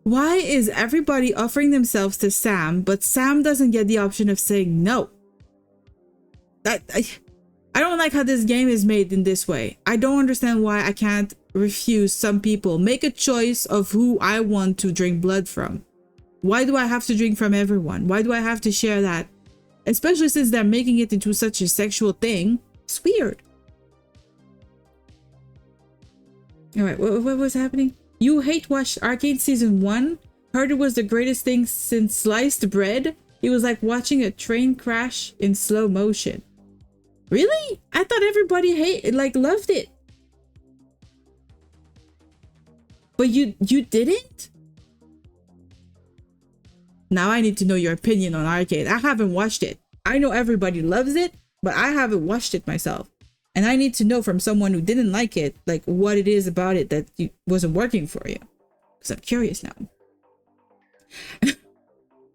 Why is everybody offering themselves to Sam, but Sam doesn't get the option of saying no? I don't like how this game is made in this way. I don't understand why I can't refuse some people. Make a choice of who I want to drink blood from. Why do I have to drink from everyone? Why do I have to share that? Especially since they're making it into such a sexual thing. It's weird. All right, what was happening? You hate watched Arcane season 1? Heard it was the greatest thing since sliced bread. It was like watching a train crash in slow motion. Really? I thought everybody loved it. But you didn't? Now I need to know your opinion on Arcane. I haven't watched it. I know everybody loves it, but I haven't watched it myself. And I need to know from someone who didn't like it, like what it is about it that wasn't working for you. Because I'm curious now.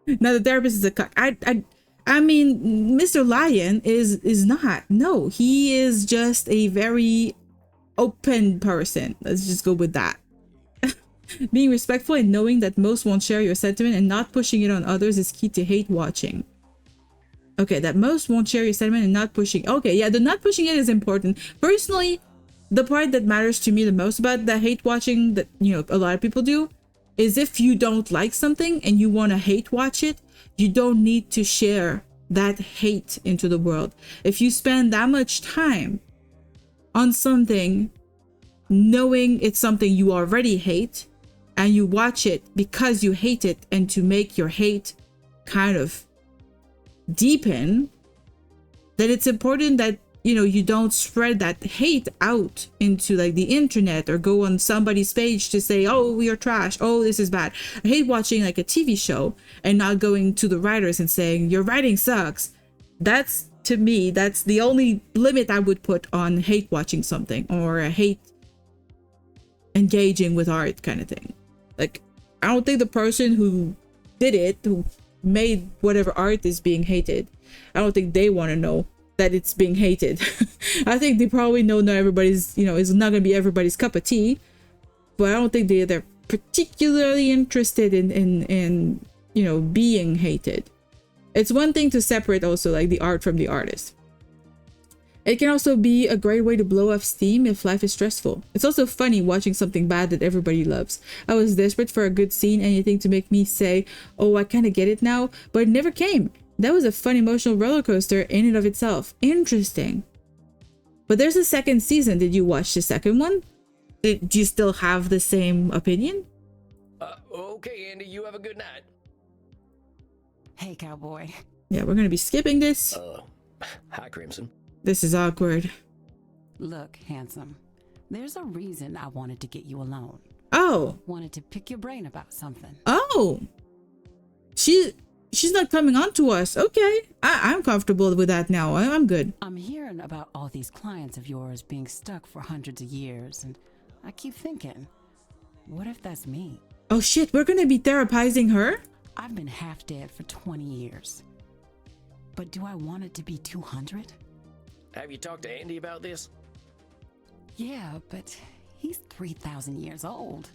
Now the therapist is a cuck. I mean, Mr. Lion is not. No, he is just a very open person. Let's just go with that. Being respectful and knowing that most won't share your sentiment and not pushing it on others is key to hate watching. Okay, that most won't share your sentiment and not pushing. Okay, yeah, the not pushing it is important. Personally, the part that matters to me the most about the hate watching that, you know, a lot of people do is if you don't like something and you want to hate watch it, you don't need to share that hate into the world. If you spend that much time on something knowing it's something you already hate and you watch it because you hate it and to make your hate kind of deepen, then it's important that, you know, you don't spread that hate out into like the internet or go on somebody's page to say, oh, we are trash, oh, this is bad. I hate watching like a TV show and not going to the writers and saying your writing sucks. That's, to me, that's the only limit I would put on hate watching something or a hate engaging with art kind of thing. Like, I don't think the person who did it, who made whatever art is being hated, I don't think they want to know that it's being hated. I think they probably know not everybody's, you know, it's not going to be everybody's cup of tea, but I don't think they're particularly interested in you know, being hated. It's one thing to separate also like the art from the artist. It can also be a great way to blow off steam if life is stressful. It's also funny watching something bad that everybody loves. I was desperate for a good scene, anything to make me say, oh, I kind of get it now, but it never came. That was a fun emotional roller coaster in and of itself. Interesting. But there's a second season. Did you watch the second one? Do you still have the same opinion? Okay, Andy, you have a good night. Hey, cowboy. Yeah, we're going to be skipping this. Hi, Crimson. This is awkward. Look, handsome, there's a reason I wanted to get you alone. Oh. Wanted to pick your brain about something. Oh. She's not coming on to us. Okay. I'm comfortable with that now. I'm good. I'm hearing about all these clients of yours being stuck for hundreds of years, and I keep thinking, what if that's me? Oh shit, we're gonna be therapizing her? I've been half dead for 20 years. But do I want it to be 200? Have you talked to Andy about this? Yeah, but he's 3,000 years old.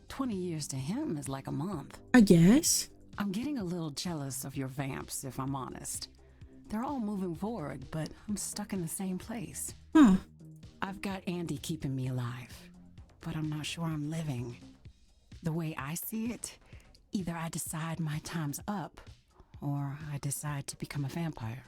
20 years to him is like a month. I guess. I'm getting a little jealous of your vamps, if I'm honest. They're all moving forward, but I'm stuck in the same place. Huh. I've got Andy keeping me alive, but I'm not sure I'm living. The way I see it, either I decide my time's up, or I decide to become a vampire.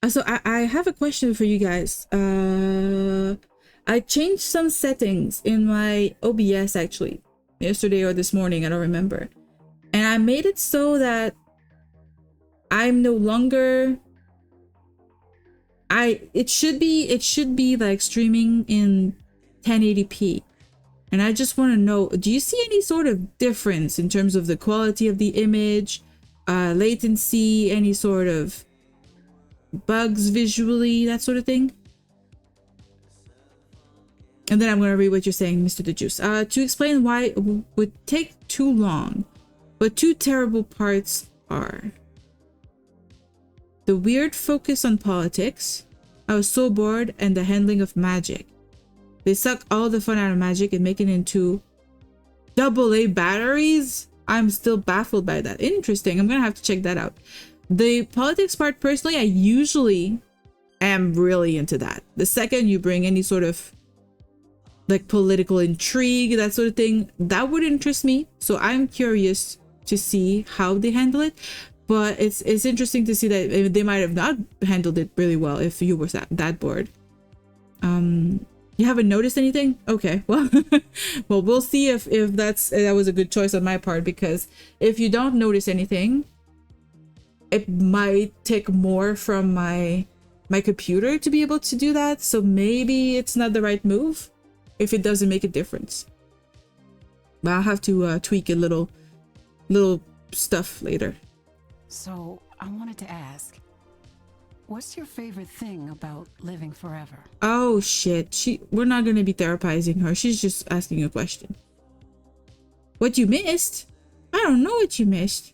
So I have a question for you guys. I changed some settings in my OBS actually yesterday or this morning, I don't remember, and I made it so that I'm no longer it should be like streaming in 1080p, and I just want to know, do you see any sort of difference in terms of the quality of the image, latency, any sort of bugs visually, that sort of thing? And then I'm going to read what you're saying, Mr. The Juice. To explain why it would take too long, but two terrible parts are the weird focus on politics. I was so bored, and the handling of magic. They suck all the fun out of magic and make it into AA batteries. I'm still baffled by that. Interesting. I'm going to have to check that out. The politics part, personally, I usually am really into that. The second you bring any sort of like political intrigue, that sort of thing, that would interest me. So I'm curious to see how they handle it. But it's interesting to see that they might have not handled it really well if you were that bored. You haven't noticed anything? Okay, well, well, we'll see if that was a good choice on my part, because if you don't notice anything, it might take more from my computer to be able to do that. So maybe it's not the right move if it doesn't make a difference. But I'll have to tweak a little stuff later. So I wanted to ask, what's your favorite thing about living forever? Oh shit, we're not gonna be therapizing her. She's just asking a question. What you missed? I don't know what you missed.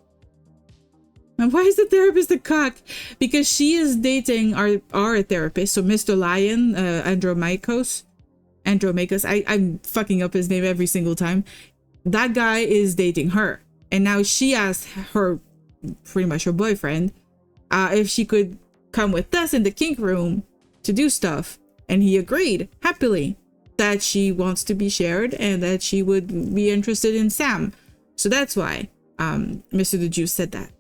And why is the therapist a cock? Because she is dating our therapist, so Mr. Lion, Andromachos. I'm fucking up his name every single time. That guy is dating her, and now she asked her, pretty much her boyfriend, if she could come with us in the kink room to do stuff, and he agreed happily that she wants to be shared and that she would be interested in Sam. So that's why Mr. the Juice said that.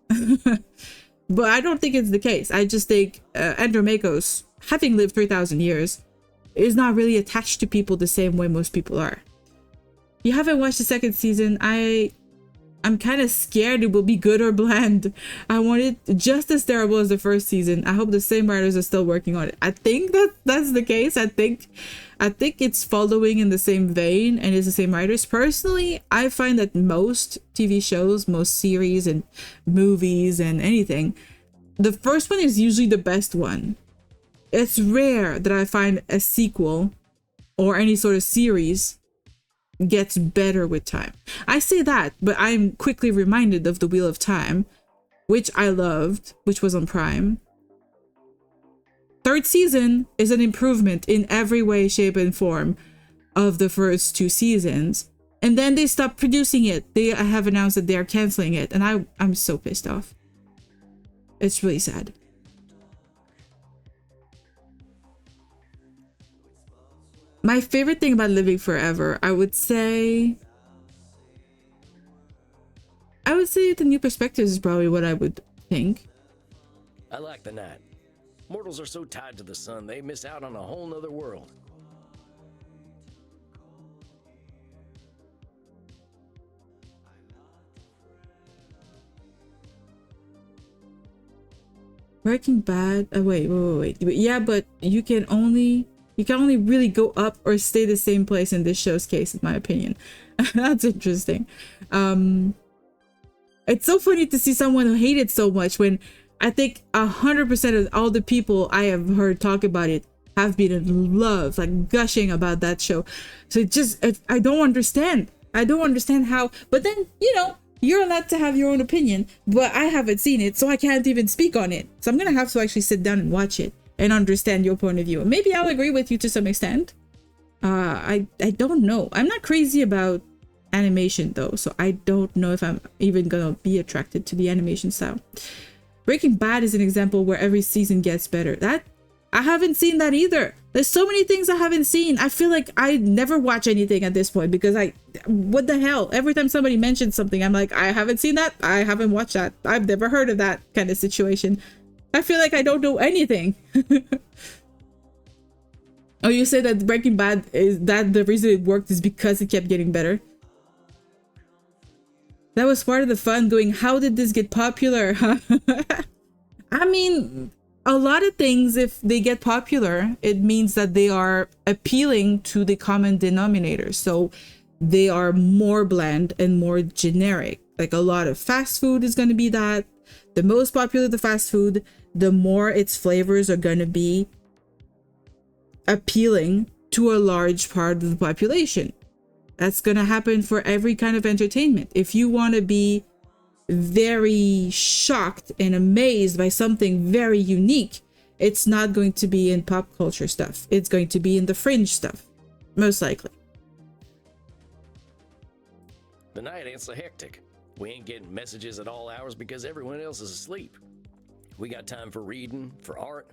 But I don't think it's the case. I just think Andromachos, having lived 3,000 years, is not really attached to people the same way most people are. You haven't watched the second season. I'm kind of scared it will be good or bland. I want it just as terrible as the first season. I hope the same writers are still working on it. I think that's the case. I think it's following in the same vein and it's the same writers. Personally, I find that most TV shows, most series and movies and anything, the first one is usually the best one. It's rare that I find a sequel or any sort of series gets better with time. I say that, but I'm quickly reminded of The Wheel of Time, which I loved, which was on Prime. Third season is an improvement in every way, shape, and form of the first two seasons. And then they stopped producing it. They have announced that they are canceling it, and I'm so pissed off. It's really sad. My favorite thing about living forever, I would say the new perspectives is probably what I would think. I like the night. Mortals are so tied to the sun, they miss out on a whole nother world. Breaking Bad. Wait. Yeah, but you can only really go up or stay the same place in this show's case, in my opinion. That's interesting. It's so funny to see someone who hated so much when I think 100% of all the people I have heard talk about it have been in love, like gushing about that show. So I don't understand. I don't understand how, but then, you're allowed to have your own opinion, but I haven't seen it, so I can't even speak on it. So I'm going to have to actually sit down and watch it and understand your point of view. Maybe I'll agree with you to some extent. I don't know. I'm not crazy about animation though, so I don't know if I'm even gonna be attracted to the animation style. Breaking Bad is an example where every season gets better. That I haven't seen that either. There's so many things I haven't seen. I feel like I never watch anything at this point because what the hell? Every time somebody mentions something, I'm like, I haven't seen that. I haven't watched that. I've never heard of that kind of situation. I feel like I don't know anything. Oh, you said that Breaking Bad is that the reason it worked is because it kept getting better. That was part of the fun, going, how did this get popular? I mean, a lot of things, if they get popular, it means that they are appealing to the common denominator. So they are more bland and more generic. Like a lot of fast food is going to be that. The most popular the fast food, the more its flavors are going to be appealing to a large part of the population. That's going to happen for every kind of entertainment. If you want to be very shocked and amazed by something very unique, it's not going to be in pop culture stuff. It's going to be in the fringe stuff, most likely. The night ain't so hectic. We ain't getting messages at all hours because everyone else is asleep. We got time for reading, for art,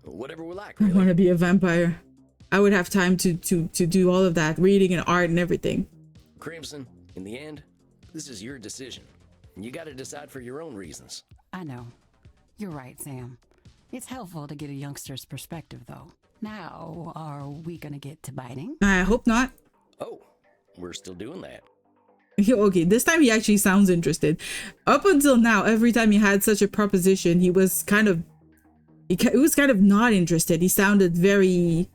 whatever we like, really. I want to be a vampire. I would have time to do all of that, reading and art and everything. Crimson, in the end, this is your decision. You gotta decide for your own reasons. I know. You're right, Sam. It's helpful to get a youngster's perspective, though. Now, are we gonna get to biting? I hope not. Oh, we're still doing that. Okay, this time he actually sounds interested. Up until now, every time he had such a proposition, he was kind of not interested. He sounded very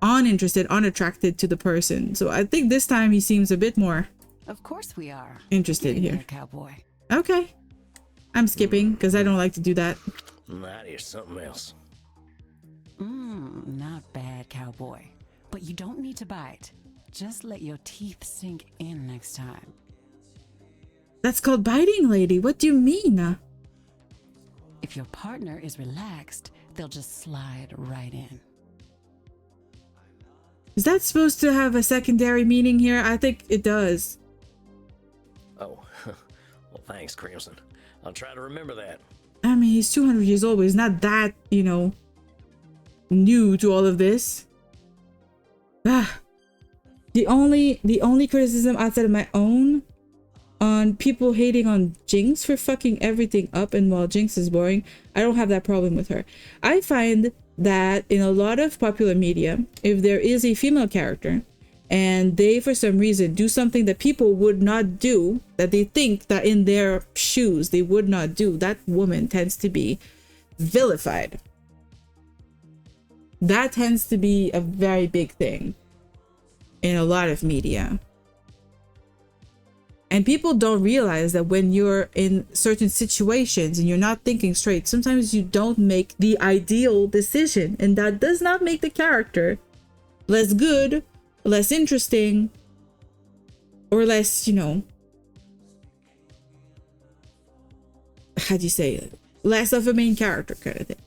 uninterested, unattracted to the person. So I think this time he seems a bit more Of course we are. interested here. Cowboy. Okay. I'm skipping because I don't like to do that. That is something else. Not bad, cowboy. But you don't need to bite. Just let your teeth sink in next time. That's called biting, lady. What do you mean? If your partner is relaxed, they'll just slide right in. Is that supposed to have a secondary meaning here? I think it does. Oh, well, thanks, Crimson. I'll try to remember that. I mean, he's 200 years old, but he's not that, you know, new to all of this. The only criticism outside of my own on people hating on Jinx for fucking everything up, and while Jinx is boring, I don't have that problem with her. I find that in a lot of popular media, if there is a female character and they for some reason do something that people would not do, that they think that in their shoes they would not do, that woman tends to be vilified. That tends to be a very big thing in a lot of media. And people don't realize that when you're in certain situations and you're not thinking straight, sometimes you don't make the ideal decision, and that does not make the character less good, less interesting, or less, you know, how do you say it? Less of a main character kind of thing.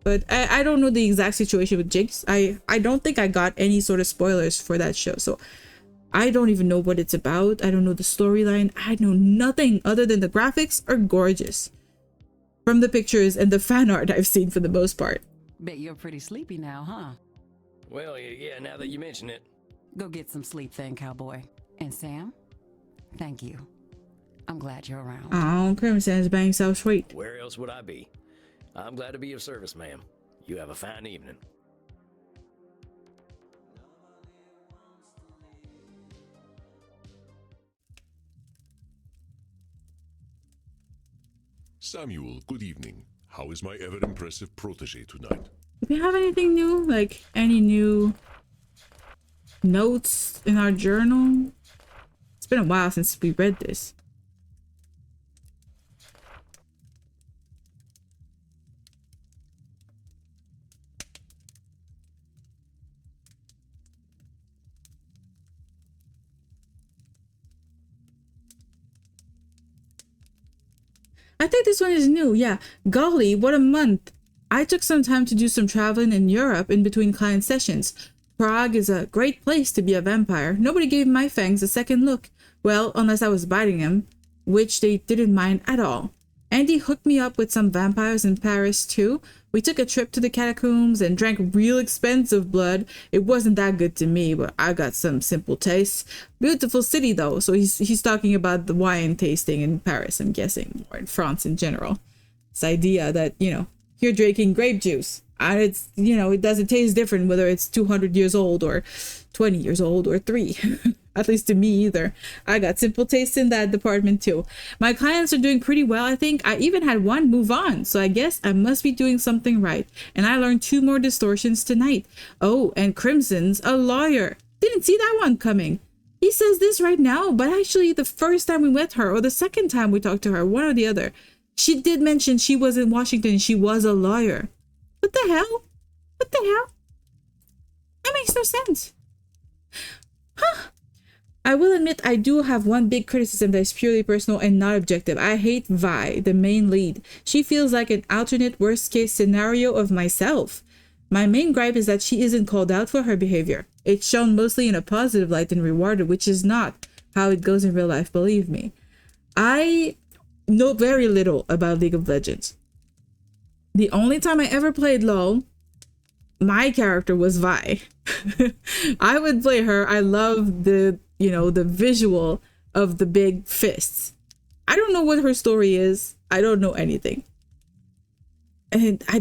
But I don't know the exact situation with Jinx. I don't think I got any sort of spoilers for that show, so I don't even know what it's about. I don't know the storyline. I know nothing other than the graphics are gorgeous from the pictures and the fan art I've seen for the most part. Bet you're pretty sleepy now, huh? Well, yeah, now that you mention it. Go get some sleep then, cowboy. And Sam, thank you. I'm glad you're around. Oh, Crimson's being so sweet. Where else would I be? I'm glad to be of service, ma'am. You have a fine evening. Samuel, good evening. How is my ever-impressive protege tonight? Do we have anything new? Like any new notes in our journal? It's been a while since we read this. I think this one is new. Yeah. Golly, what a month. I took some time to do some traveling in Europe in between client sessions. Prague is a great place to be a vampire. Nobody gave my fangs a second look. Well, unless I was biting them, which they didn't mind at all. Andy hooked me up with some vampires in Paris too. We took a trip to the catacombs and drank real expensive blood. It wasn't that good to me, but I got some simple tastes. Beautiful city though, so he's talking about the wine tasting in Paris, I'm guessing, or in France in general. This idea that, you know, you're drinking grape juice. And it's, you know, it doesn't taste different whether it's 200 years old or 20 years old or 3. At least to me either. I got simple taste in that department too. My clients are doing pretty well, I think. I even had one move on, so I guess I must be doing something right. And I learned 2 more distortions tonight. Oh, and Crimson's a lawyer. Didn't see that one coming. He says this right now, but actually the first time we met her, or the second time we talked to her, one or the other, she did mention she was in Washington and she was a lawyer. What the hell? What the hell? That makes no sense. Huh. I will admit I do have one big criticism that is purely personal and not objective. I hate Vi, the main lead. She feels like an alternate worst case scenario of myself. My main gripe is that she isn't called out for her behavior. It's shown mostly in a positive light and rewarded, which is not how it goes in real life, believe me. I know very little about League of Legends. The only time I ever played LoL, my character was Vi. I would play her. I love the, you know, the visual of the big fists. I don't know what her story is. I don't know anything. And I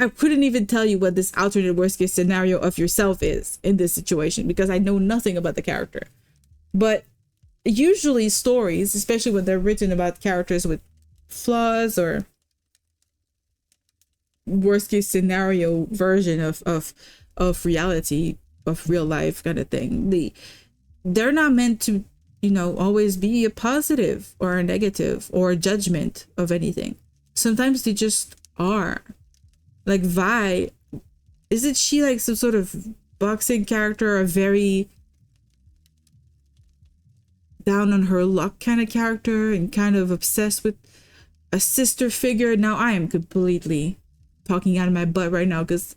couldn't even tell you what this alternate worst case scenario of yourself is in this situation because I know nothing about the character. But usually stories, especially when they're written about characters with flaws or worst case scenario version of reality, of real life kind of thing, they're not meant to, you know, always be a positive or a negative or a judgment of anything. Sometimes they just are. Like Vi, isn't she like some sort of boxing character, a very down on her luck kind of character and kind of obsessed with a sister figure? Now I am completely talking out of my butt right now because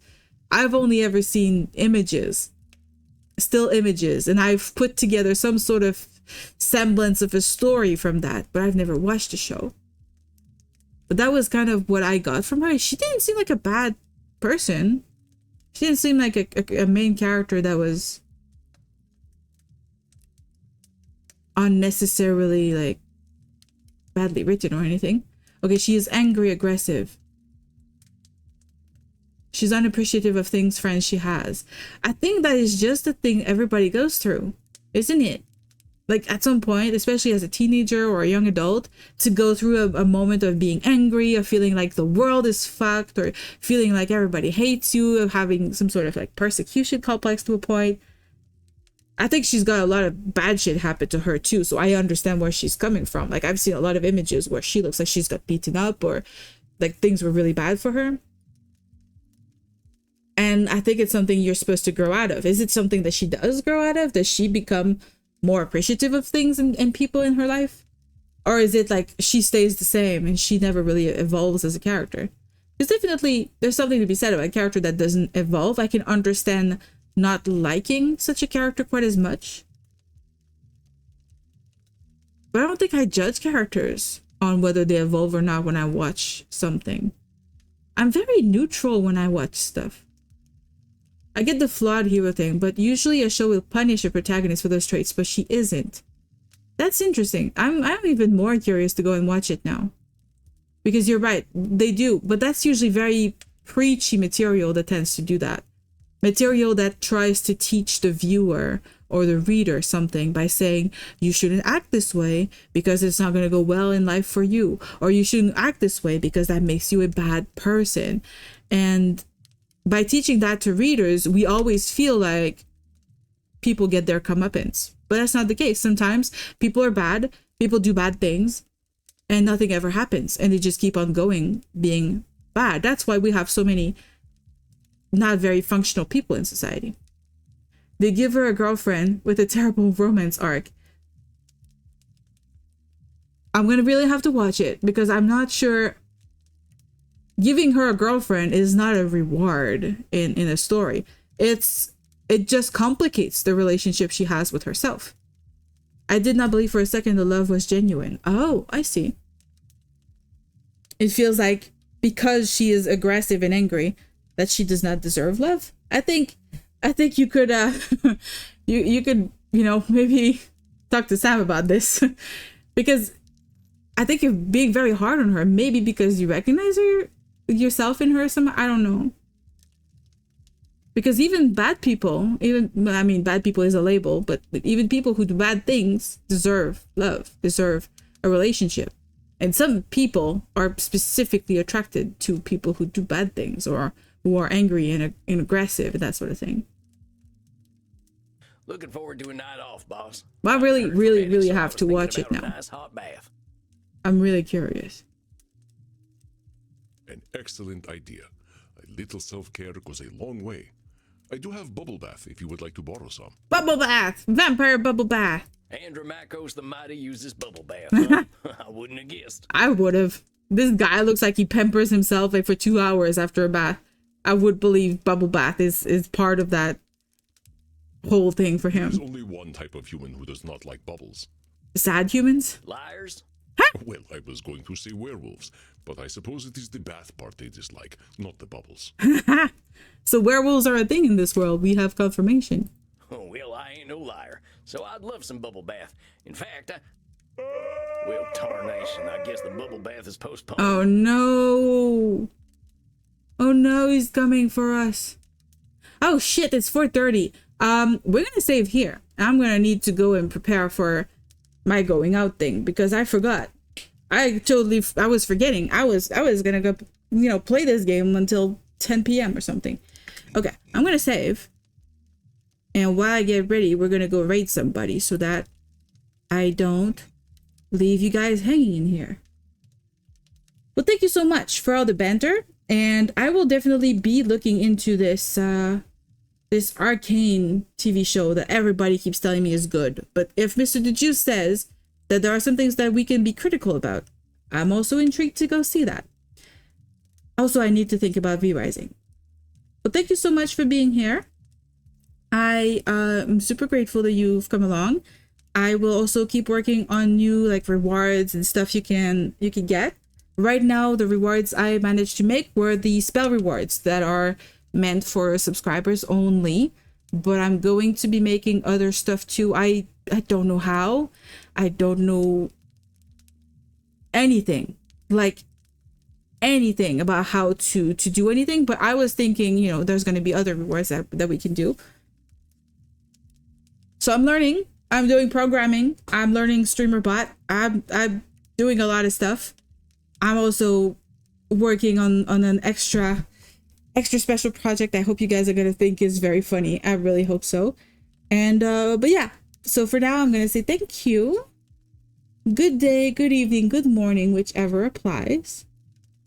I've only ever seen images, still images, and I've put together some sort of semblance of a story from that, but I've never watched the show. But that was kind of what I got from her. She didn't seem like a bad person. She didn't seem like a main character that was unnecessarily like badly written or anything. Okay, she is angry, aggressive. She's unappreciative of things, friends she has. I think that is just the thing everybody goes through, isn't it? Like at some point, especially as a teenager or a young adult, to go through a moment of being angry, of feeling like the world is fucked, or feeling like everybody hates you, of having some sort of like persecution complex to a point. I think she's got a lot of bad shit happen to her too, so I understand where she's coming from. Like I've seen a lot of images where she looks like she's got beaten up or like things were really bad for her. And I think it's something you're supposed to grow out of. Is it something that she does grow out of? Does she become more appreciative of things and people in her life? Or is it like she stays the same and she never really evolves as a character? Because definitely there's something to be said about a character that doesn't evolve. I can understand not liking such a character quite as much. But I don't think I judge characters on whether they evolve or not when I watch something. I'm very neutral when I watch stuff. I get the flawed hero thing, but usually a show will punish a protagonist for those traits, but she isn't. That's interesting. I'm even more curious to go and watch it now. Because you're right, they do, but that's usually very preachy material that tends to do that. Material that tries to teach the viewer or the reader something by saying, you shouldn't act this way because it's not going to go well in life for you. Or you shouldn't act this way because that makes you a bad person. And by teaching that to readers, we always feel like people get their comeuppance. But that's not the case. Sometimes people are bad, people do bad things, and nothing ever happens. And they just keep on going being bad. That's why we have so many not very functional people in society. They give her a girlfriend with a terrible romance arc. I'm going to really have to watch it because I'm not sure. Giving her a girlfriend is not a reward in a story. It just complicates the relationship she has with herself. I did not believe for a second the love was genuine. Oh, I see. It feels like because she is aggressive and angry that she does not deserve love. I think you could you could, you know, maybe talk to Sam about this because I think you're being very hard on her, maybe because you recognize yourself in her somehow. I don't know. Because even bad people, bad people is a label, but even people who do bad things deserve love, deserve a relationship. And some people are specifically attracted to people who do bad things or who are angry and aggressive and that sort of thing. Looking forward to a night off, boss. Well, I really have to watch it now. Nice hot bath. I'm really curious. An excellent idea. A little self-care goes a long way. I do have bubble bath if you would like to borrow some. Bubble bath! Vampire bubble bath! Andromachos the Mighty uses bubble bath, huh? I wouldn't have guessed. I would have. This guy looks like he pampers himself like for 2 hours after a bath. I would believe bubble bath is part of that whole thing for him. There's only one type of human who does not like bubbles. Sad humans? Liars? Well, I was going to say werewolves, but I suppose it is the bath part they dislike, not the bubbles. So werewolves are a thing in this world. We have confirmation. Oh, well, I ain't no liar, so I'd love some bubble bath. In fact, Well, tarnation, I guess the bubble bath is postponed. Oh no. Oh no, he's coming for us. Oh shit, it's 4:30. We're gonna save here. I'm gonna need to go and prepare for my going out thing because I forgot. I was forgetting. I was gonna go, play this game until 10 p.m. or something. Okay, I'm gonna save. And while I get ready, we're gonna go raid somebody so that I don't leave you guys hanging in here. Well, thank you so much for all the banter. And I will definitely be looking into this this arcane TV show that everybody keeps telling me is good. But if Mr. The Juice says that there are some things that we can be critical about, I'm also intrigued to go see that. Also, I need to think about V-Rising. Well, thank you so much for being here. I am super grateful that you've come along. I will also keep working on new rewards and stuff you can get. Right now, the rewards I managed to make were the spell rewards that are meant for subscribers only. But I'm going to be making other stuff too. I don't know how. I don't know anything. Anything about how to do anything. But I was thinking, there's going to be other rewards that we can do. So I'm learning. I'm doing programming. I'm learning streamer bot. I'm doing a lot of stuff. I'm also working on an extra special project I hope you guys are going to think is very funny. I really hope so. And but yeah, so for now I'm going to say thank you. Good day, good evening, good morning, whichever applies.